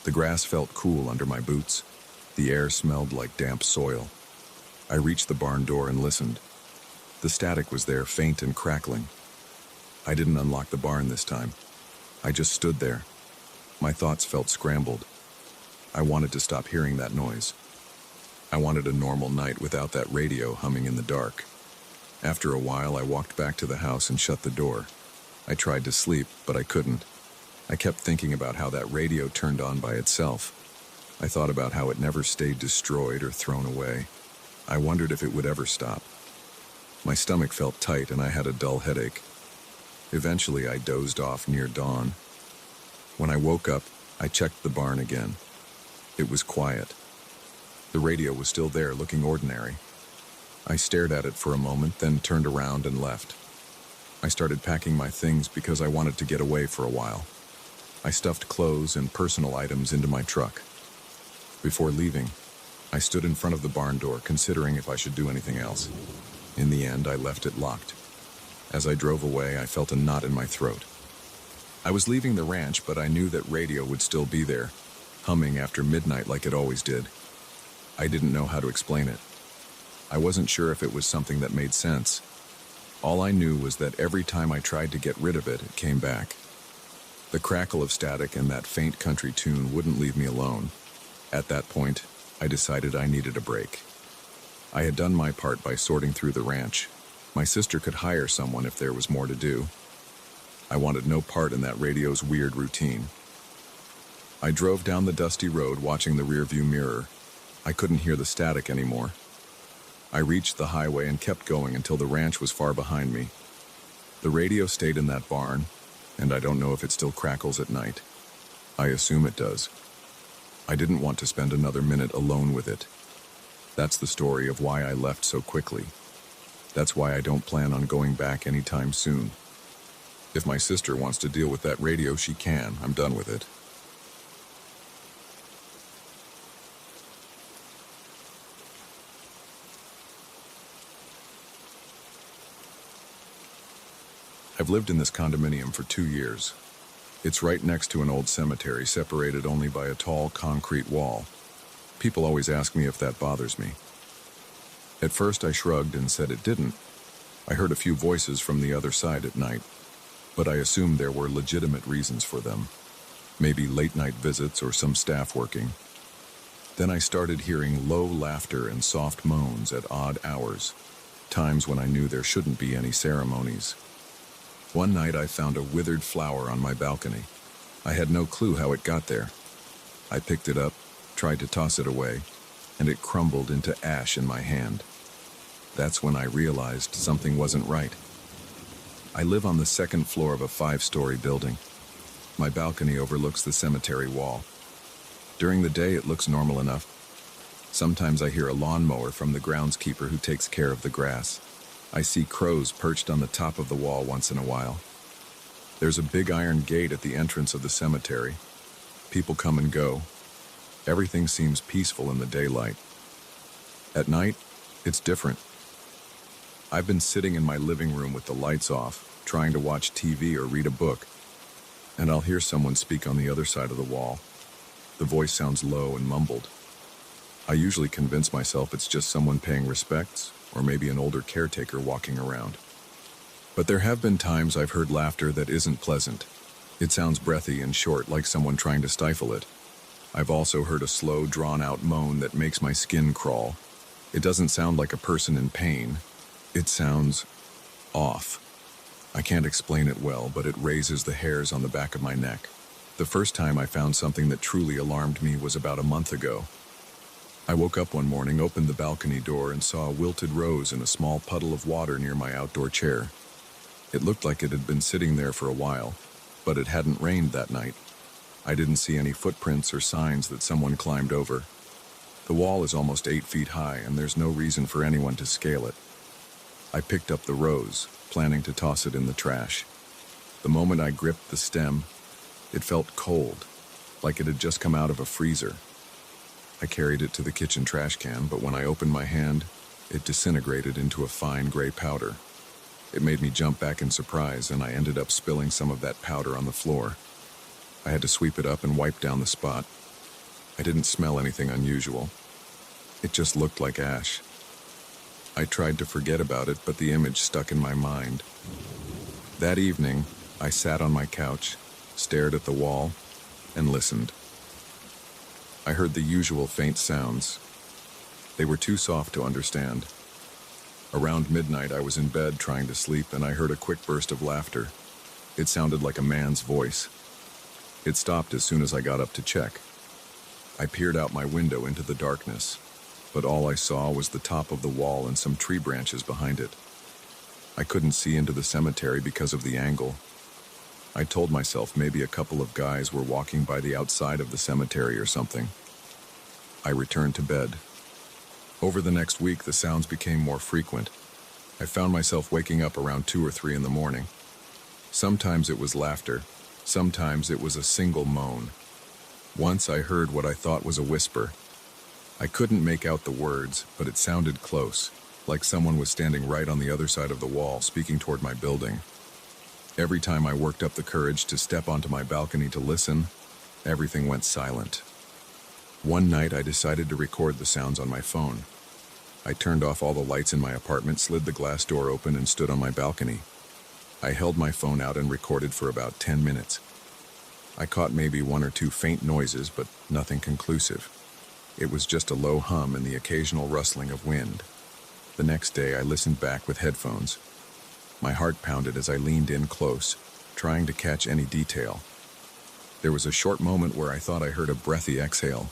The grass felt cool under my boots. The air smelled like damp soil. I reached the barn door and listened. The static was there, faint and crackling. I didn't unlock the barn this time. I just stood there. My thoughts felt scrambled. I wanted to stop hearing that noise. I wanted a normal night without that radio humming in the dark. After a while, I walked back to the house and shut the door. I tried to sleep, but I couldn't. I kept thinking about how that radio turned on by itself. I thought about how it never stayed destroyed or thrown away. I wondered if it would ever stop. My stomach felt tight and I had a dull headache. Eventually, I dozed off near dawn. When I woke up, I checked the barn again. It was quiet. The radio was still there, looking ordinary. I stared at it for a moment, then turned around and left. I started packing my things because I wanted to get away for a while. I stuffed clothes and personal items into my truck. Before leaving, I stood in front of the barn door, considering if I should do anything else. In the end, I left it locked. As I drove away, I felt a knot in my throat. I was leaving the ranch, but I knew that radio would still be there, humming after midnight like it always did. I didn't know how to explain it. I wasn't sure if it was something that made sense. All I knew was that every time I tried to get rid of it, it came back. The crackle of static and that faint country tune wouldn't leave me alone. At that point, I decided I needed a break. I had done my part by sorting through the ranch. My sister could hire someone if there was more to do. I wanted no part in that radio's weird routine. I drove down the dusty road, watching the rearview mirror. I couldn't hear the static anymore. I reached the highway and kept going until the ranch was far behind me. The radio stayed in that barn, and I don't know if it still crackles at night. I assume it does. I didn't want to spend another minute alone with it. That's the story of why I left so quickly. That's why I don't plan on going back anytime soon. If my sister wants to deal with that radio, she can. I'm done with it. I've lived in this condominium for 2 years. It's right next to an old cemetery, separated only by a tall concrete wall. People always ask me if that bothers me. At first I shrugged and said it didn't. I heard a few voices from the other side at night, but I assumed there were legitimate reasons for them. Maybe late-night visits or some staff working. Then I started hearing low laughter and soft moans at odd hours, times when I knew there shouldn't be any ceremonies. One night I found a withered flower on my balcony. I had no clue how it got there. I picked it up, tried to toss it away, and it crumbled into ash in my hand. That's when I realized something wasn't right. I live on the second floor of a 5-story building. My balcony overlooks the cemetery wall. During the day, it looks normal enough. Sometimes I hear a lawnmower from the groundskeeper who takes care of the grass. I see crows perched on the top of the wall once in a while. There's a big iron gate at the entrance of the cemetery. People come and go. Everything seems peaceful in the daylight. At night, it's different. I've been sitting in my living room with the lights off, trying to watch TV or read a book, and I'll hear someone speak on the other side of the wall. The voice sounds low and mumbled. I usually convince myself it's just someone paying respects, or maybe an older caretaker walking around. But there have been times I've heard laughter that isn't pleasant. It sounds breathy and short, like someone trying to stifle it. I've also heard a slow, drawn-out moan that makes my skin crawl. It doesn't sound like a person in pain. It sounds off. I can't explain it well, but it raises the hairs on the back of my neck. The first time I found something that truly alarmed me was about a month ago. I woke up one morning, opened the balcony door, and saw a wilted rose in a small puddle of water near my outdoor chair. It looked like it had been sitting there for a while, but it hadn't rained that night. I didn't see any footprints or signs that someone climbed over. The wall is almost 8 feet high, and there's no reason for anyone to scale it. I picked up the rose, planning to toss it in the trash. The moment I gripped the stem, it felt cold, like it had just come out of a freezer. I carried it to the kitchen trash can, but when I opened my hand, it disintegrated into a fine gray powder. It made me jump back in surprise, and I ended up spilling some of that powder on the floor. I had to sweep it up and wipe down the spot. I didn't smell anything unusual. It just looked like ash. I tried to forget about it, but the image stuck in my mind. That evening, I sat on my couch, stared at the wall, and listened. I heard the usual faint sounds. They were too soft to understand. Around midnight, I was in bed trying to sleep, and I heard a quick burst of laughter. It sounded like a man's voice. It stopped as soon as I got up to check. I peered out my window into the darkness, but all I saw was the top of the wall and some tree branches behind it. I couldn't see into the cemetery because of the angle. I told myself maybe a couple of guys were walking by the outside of the cemetery or something. I returned to bed. Over the next week, the sounds became more frequent. I found myself waking up around 2 or 3 in the morning. Sometimes it was laughter. Sometimes it was a single moan. Once I heard what I thought was a whisper. I couldn't make out the words, but it sounded close, like someone was standing right on the other side of the wall, speaking toward my building. Every time I worked up the courage to step onto my balcony to listen, everything went silent. One night, I decided to record the sounds on my phone. I turned off all the lights in my apartment, slid the glass door open, and stood on my balcony. I held my phone out and recorded for about 10 minutes. I caught maybe 1 or 2 faint noises, but nothing conclusive. It was just a low hum and the occasional rustling of wind. The next day, I listened back with headphones. My heart pounded as I leaned in close, trying to catch any detail. There was a short moment where I thought I heard a breathy exhale.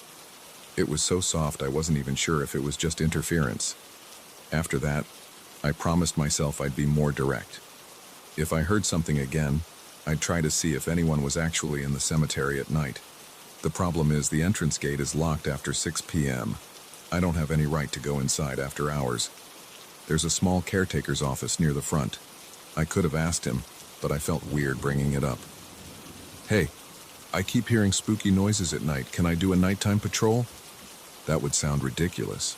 It was so soft I wasn't even sure if it was just interference. After that, I promised myself I'd be more direct. If I heard something again, I'd try to see if anyone was actually in the cemetery at night. The problem is the entrance gate is locked after 6 p.m. I don't have any right to go inside after hours. There's a small caretaker's office near the front. I could have asked him, but I felt weird bringing it up. "Hey, I keep hearing spooky noises at night. Can I do a nighttime patrol?" That would sound ridiculous.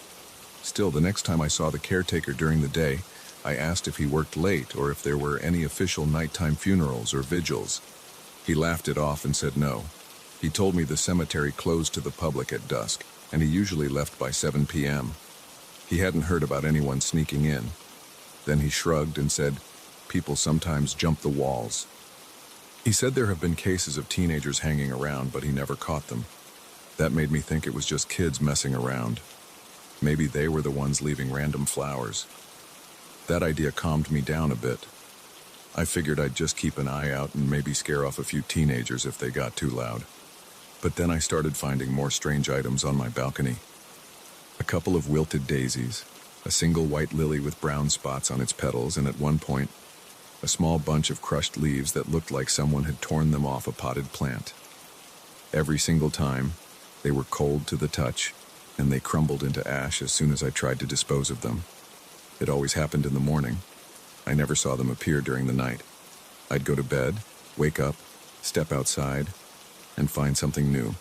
Still, the next time I saw the caretaker during the day, I asked if he worked late or if there were any official nighttime funerals or vigils. He laughed it off and said no. He told me the cemetery closed to the public at dusk, and he usually left by 7 p.m. He hadn't heard about anyone sneaking in. Then he shrugged and said, "People sometimes jump the walls." He said there have been cases of teenagers hanging around, but he never caught them. That made me think it was just kids messing around. Maybe they were the ones leaving random flowers. That idea calmed me down a bit. I figured I'd just keep an eye out and maybe scare off a few teenagers if they got too loud. But then I started finding more strange items on my balcony. A couple of wilted daisies, a single white lily with brown spots on its petals, and at one point, a small bunch of crushed leaves that looked like someone had torn them off a potted plant. Every single time, they were cold to the touch, and they crumbled into ash as soon as I tried to dispose of them. It always happened in the morning. I never saw them appear during the night. I'd go to bed, wake up, step outside, and find something new.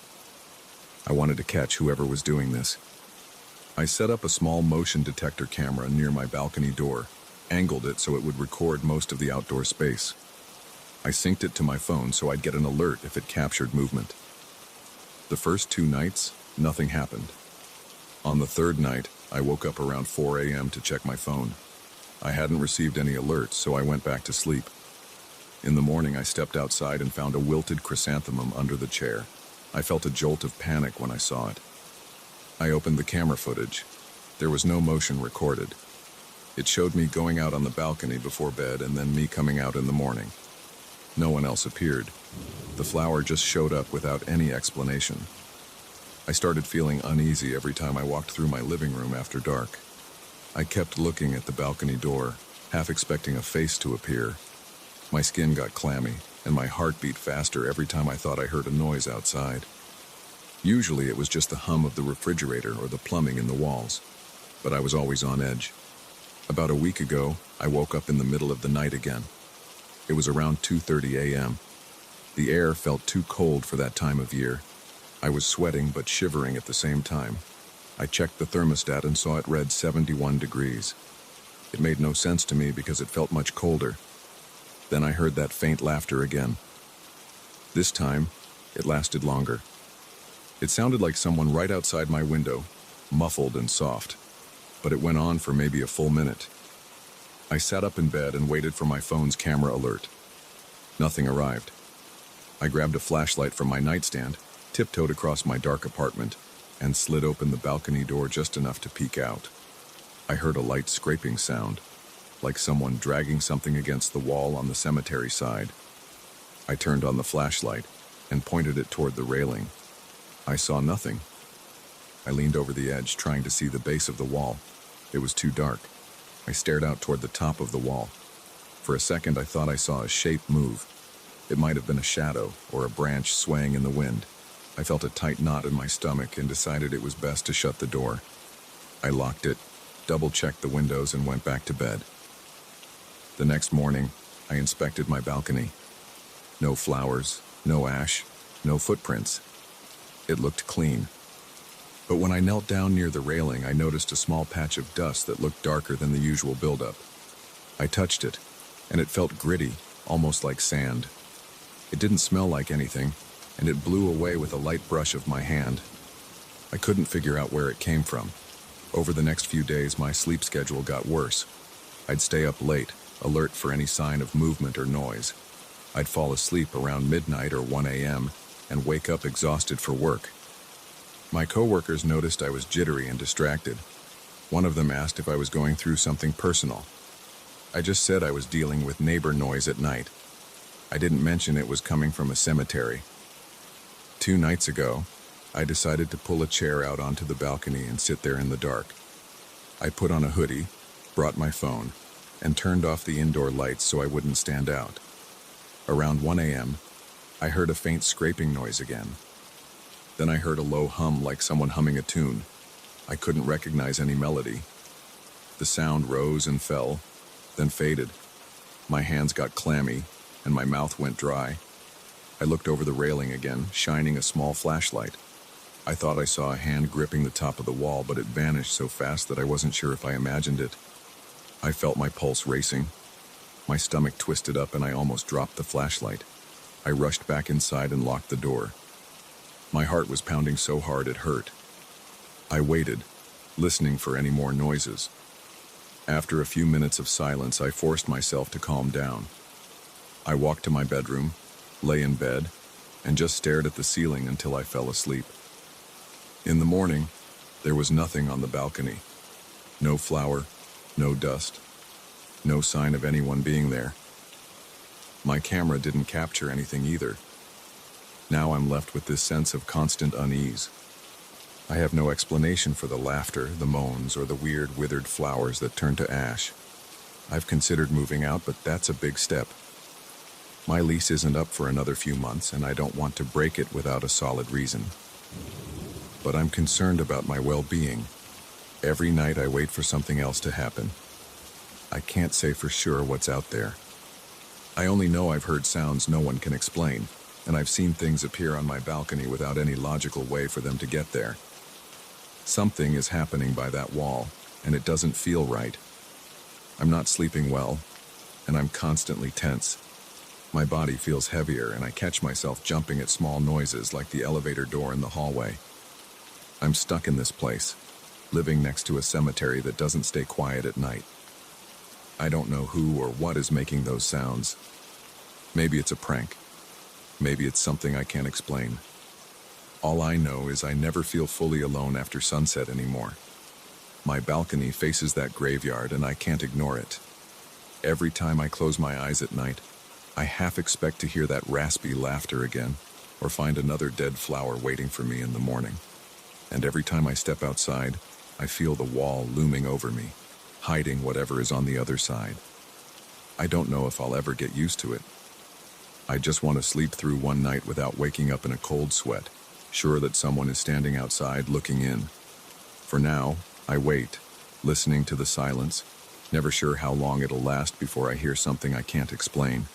I wanted to catch whoever was doing this. I set up a small motion detector camera near my balcony door, angled it so it would record most of the outdoor space. I synced it to my phone so I'd get an alert if it captured movement. The first 2 nights, nothing happened. On the third night, I woke up around 4 a.m. to check my phone. I hadn't received any alerts, so I went back to sleep. In the morning, I stepped outside and found a wilted chrysanthemum under the chair. I felt a jolt of panic when I saw it. I opened the camera footage. There was no motion recorded. It showed me going out on the balcony before bed and then me coming out in the morning. No one else appeared. The flower just showed up without any explanation. I started feeling uneasy every time I walked through my living room after dark. I kept looking at the balcony door, half expecting a face to appear. My skin got clammy, and my heart beat faster every time I thought I heard a noise outside. Usually it was just the hum of the refrigerator or the plumbing in the walls, but I was always on edge. About a week ago, I woke up in the middle of the night again. It was around 2:30 a.m. The air felt too cold for that time of year. I was sweating but shivering at the same time. I checked the thermostat and saw it read 71 degrees. It made no sense to me because it felt much colder. Then I heard that faint laughter again. This time, it lasted longer. It sounded like someone right outside my window, muffled and soft, but it went on for maybe a full minute. I sat up in bed and waited for my phone's camera alert. Nothing arrived. I grabbed a flashlight from my nightstand, tiptoed across my dark apartment, and slid open the balcony door just enough to peek out. I heard a light scraping sound, like someone dragging something against the wall on the cemetery side. I turned on the flashlight and pointed it toward the railing. I saw nothing. I leaned over the edge, trying to see the base of the wall. It was too dark. I stared out toward the top of the wall. For a second, I thought I saw a shape move. It might have been a shadow or a branch swaying in the wind. I felt a tight knot in my stomach and decided it was best to shut the door. I locked it, double-checked the windows, and went back to bed. The next morning, I inspected my balcony. No flowers, no ash, no footprints. It looked clean. But when I knelt down near the railing, I noticed a small patch of dust that looked darker than the usual buildup. I touched it, and it felt gritty, almost like sand. It didn't smell like anything, and it blew away with a light brush of my hand. I couldn't figure out where it came from. Over the next few days, my sleep schedule got worse. I'd stay up late, alert for any sign of movement or noise. I'd fall asleep around midnight or 1 a.m. and wake up exhausted for work. My coworkers noticed I was jittery and distracted. One of them asked if I was going through something personal. I just said I was dealing with neighbor noise at night. I didn't mention it was coming from a cemetery. 2 nights ago, I decided to pull a chair out onto the balcony and sit there in the dark. I put on a hoodie, brought my phone, and turned off the indoor lights so I wouldn't stand out. Around 1 a.m., I heard a faint scraping noise again. Then I heard a low hum like someone humming a tune. I couldn't recognize any melody. The sound rose and fell, then faded. My hands got clammy, and my mouth went dry. I looked over the railing again, shining a small flashlight. I thought I saw a hand gripping the top of the wall, but it vanished so fast that I wasn't sure if I imagined it. I felt my pulse racing. My stomach twisted up and I almost dropped the flashlight. I rushed back inside and locked the door. My heart was pounding so hard it hurt. I waited, listening for any more noises. After a few minutes of silence, I forced myself to calm down. I walked to my bedroom, lay in bed, and just stared at the ceiling until I fell asleep. In the morning, there was nothing on the balcony. No flower, no dust, no sign of anyone being there. My camera didn't capture anything either. Now I'm left with this sense of constant unease. I have no explanation for the laughter, the moans, or the weird withered flowers that turn to ash. I've considered moving out, but that's a big step. My lease isn't up for another few months, and I don't want to break it without a solid reason. But I'm concerned about my well-being. Every night I wait for something else to happen. I can't say for sure what's out there. I only know I've heard sounds no one can explain, and I've seen things appear on my balcony without any logical way for them to get there. Something is happening by that wall, and it doesn't feel right. I'm not sleeping well, and I'm constantly tense. My body feels heavier, and I catch myself jumping at small noises like the elevator door in the hallway. I'm stuck in this place, living next to a cemetery that doesn't stay quiet at night. I don't know who or what is making those sounds. Maybe it's a prank. Maybe it's something I can't explain. All I know is I never feel fully alone after sunset anymore. My balcony faces that graveyard, and I can't ignore it. Every time I close my eyes at night, I half expect to hear that raspy laughter again, or find another dead flower waiting for me in the morning. And every time I step outside, I feel the wall looming over me, hiding whatever is on the other side. I don't know if I'll ever get used to it. I just want to sleep through one night without waking up in a cold sweat, sure that someone is standing outside looking in. For now, I wait, listening to the silence, never sure how long it'll last before I hear something I can't explain.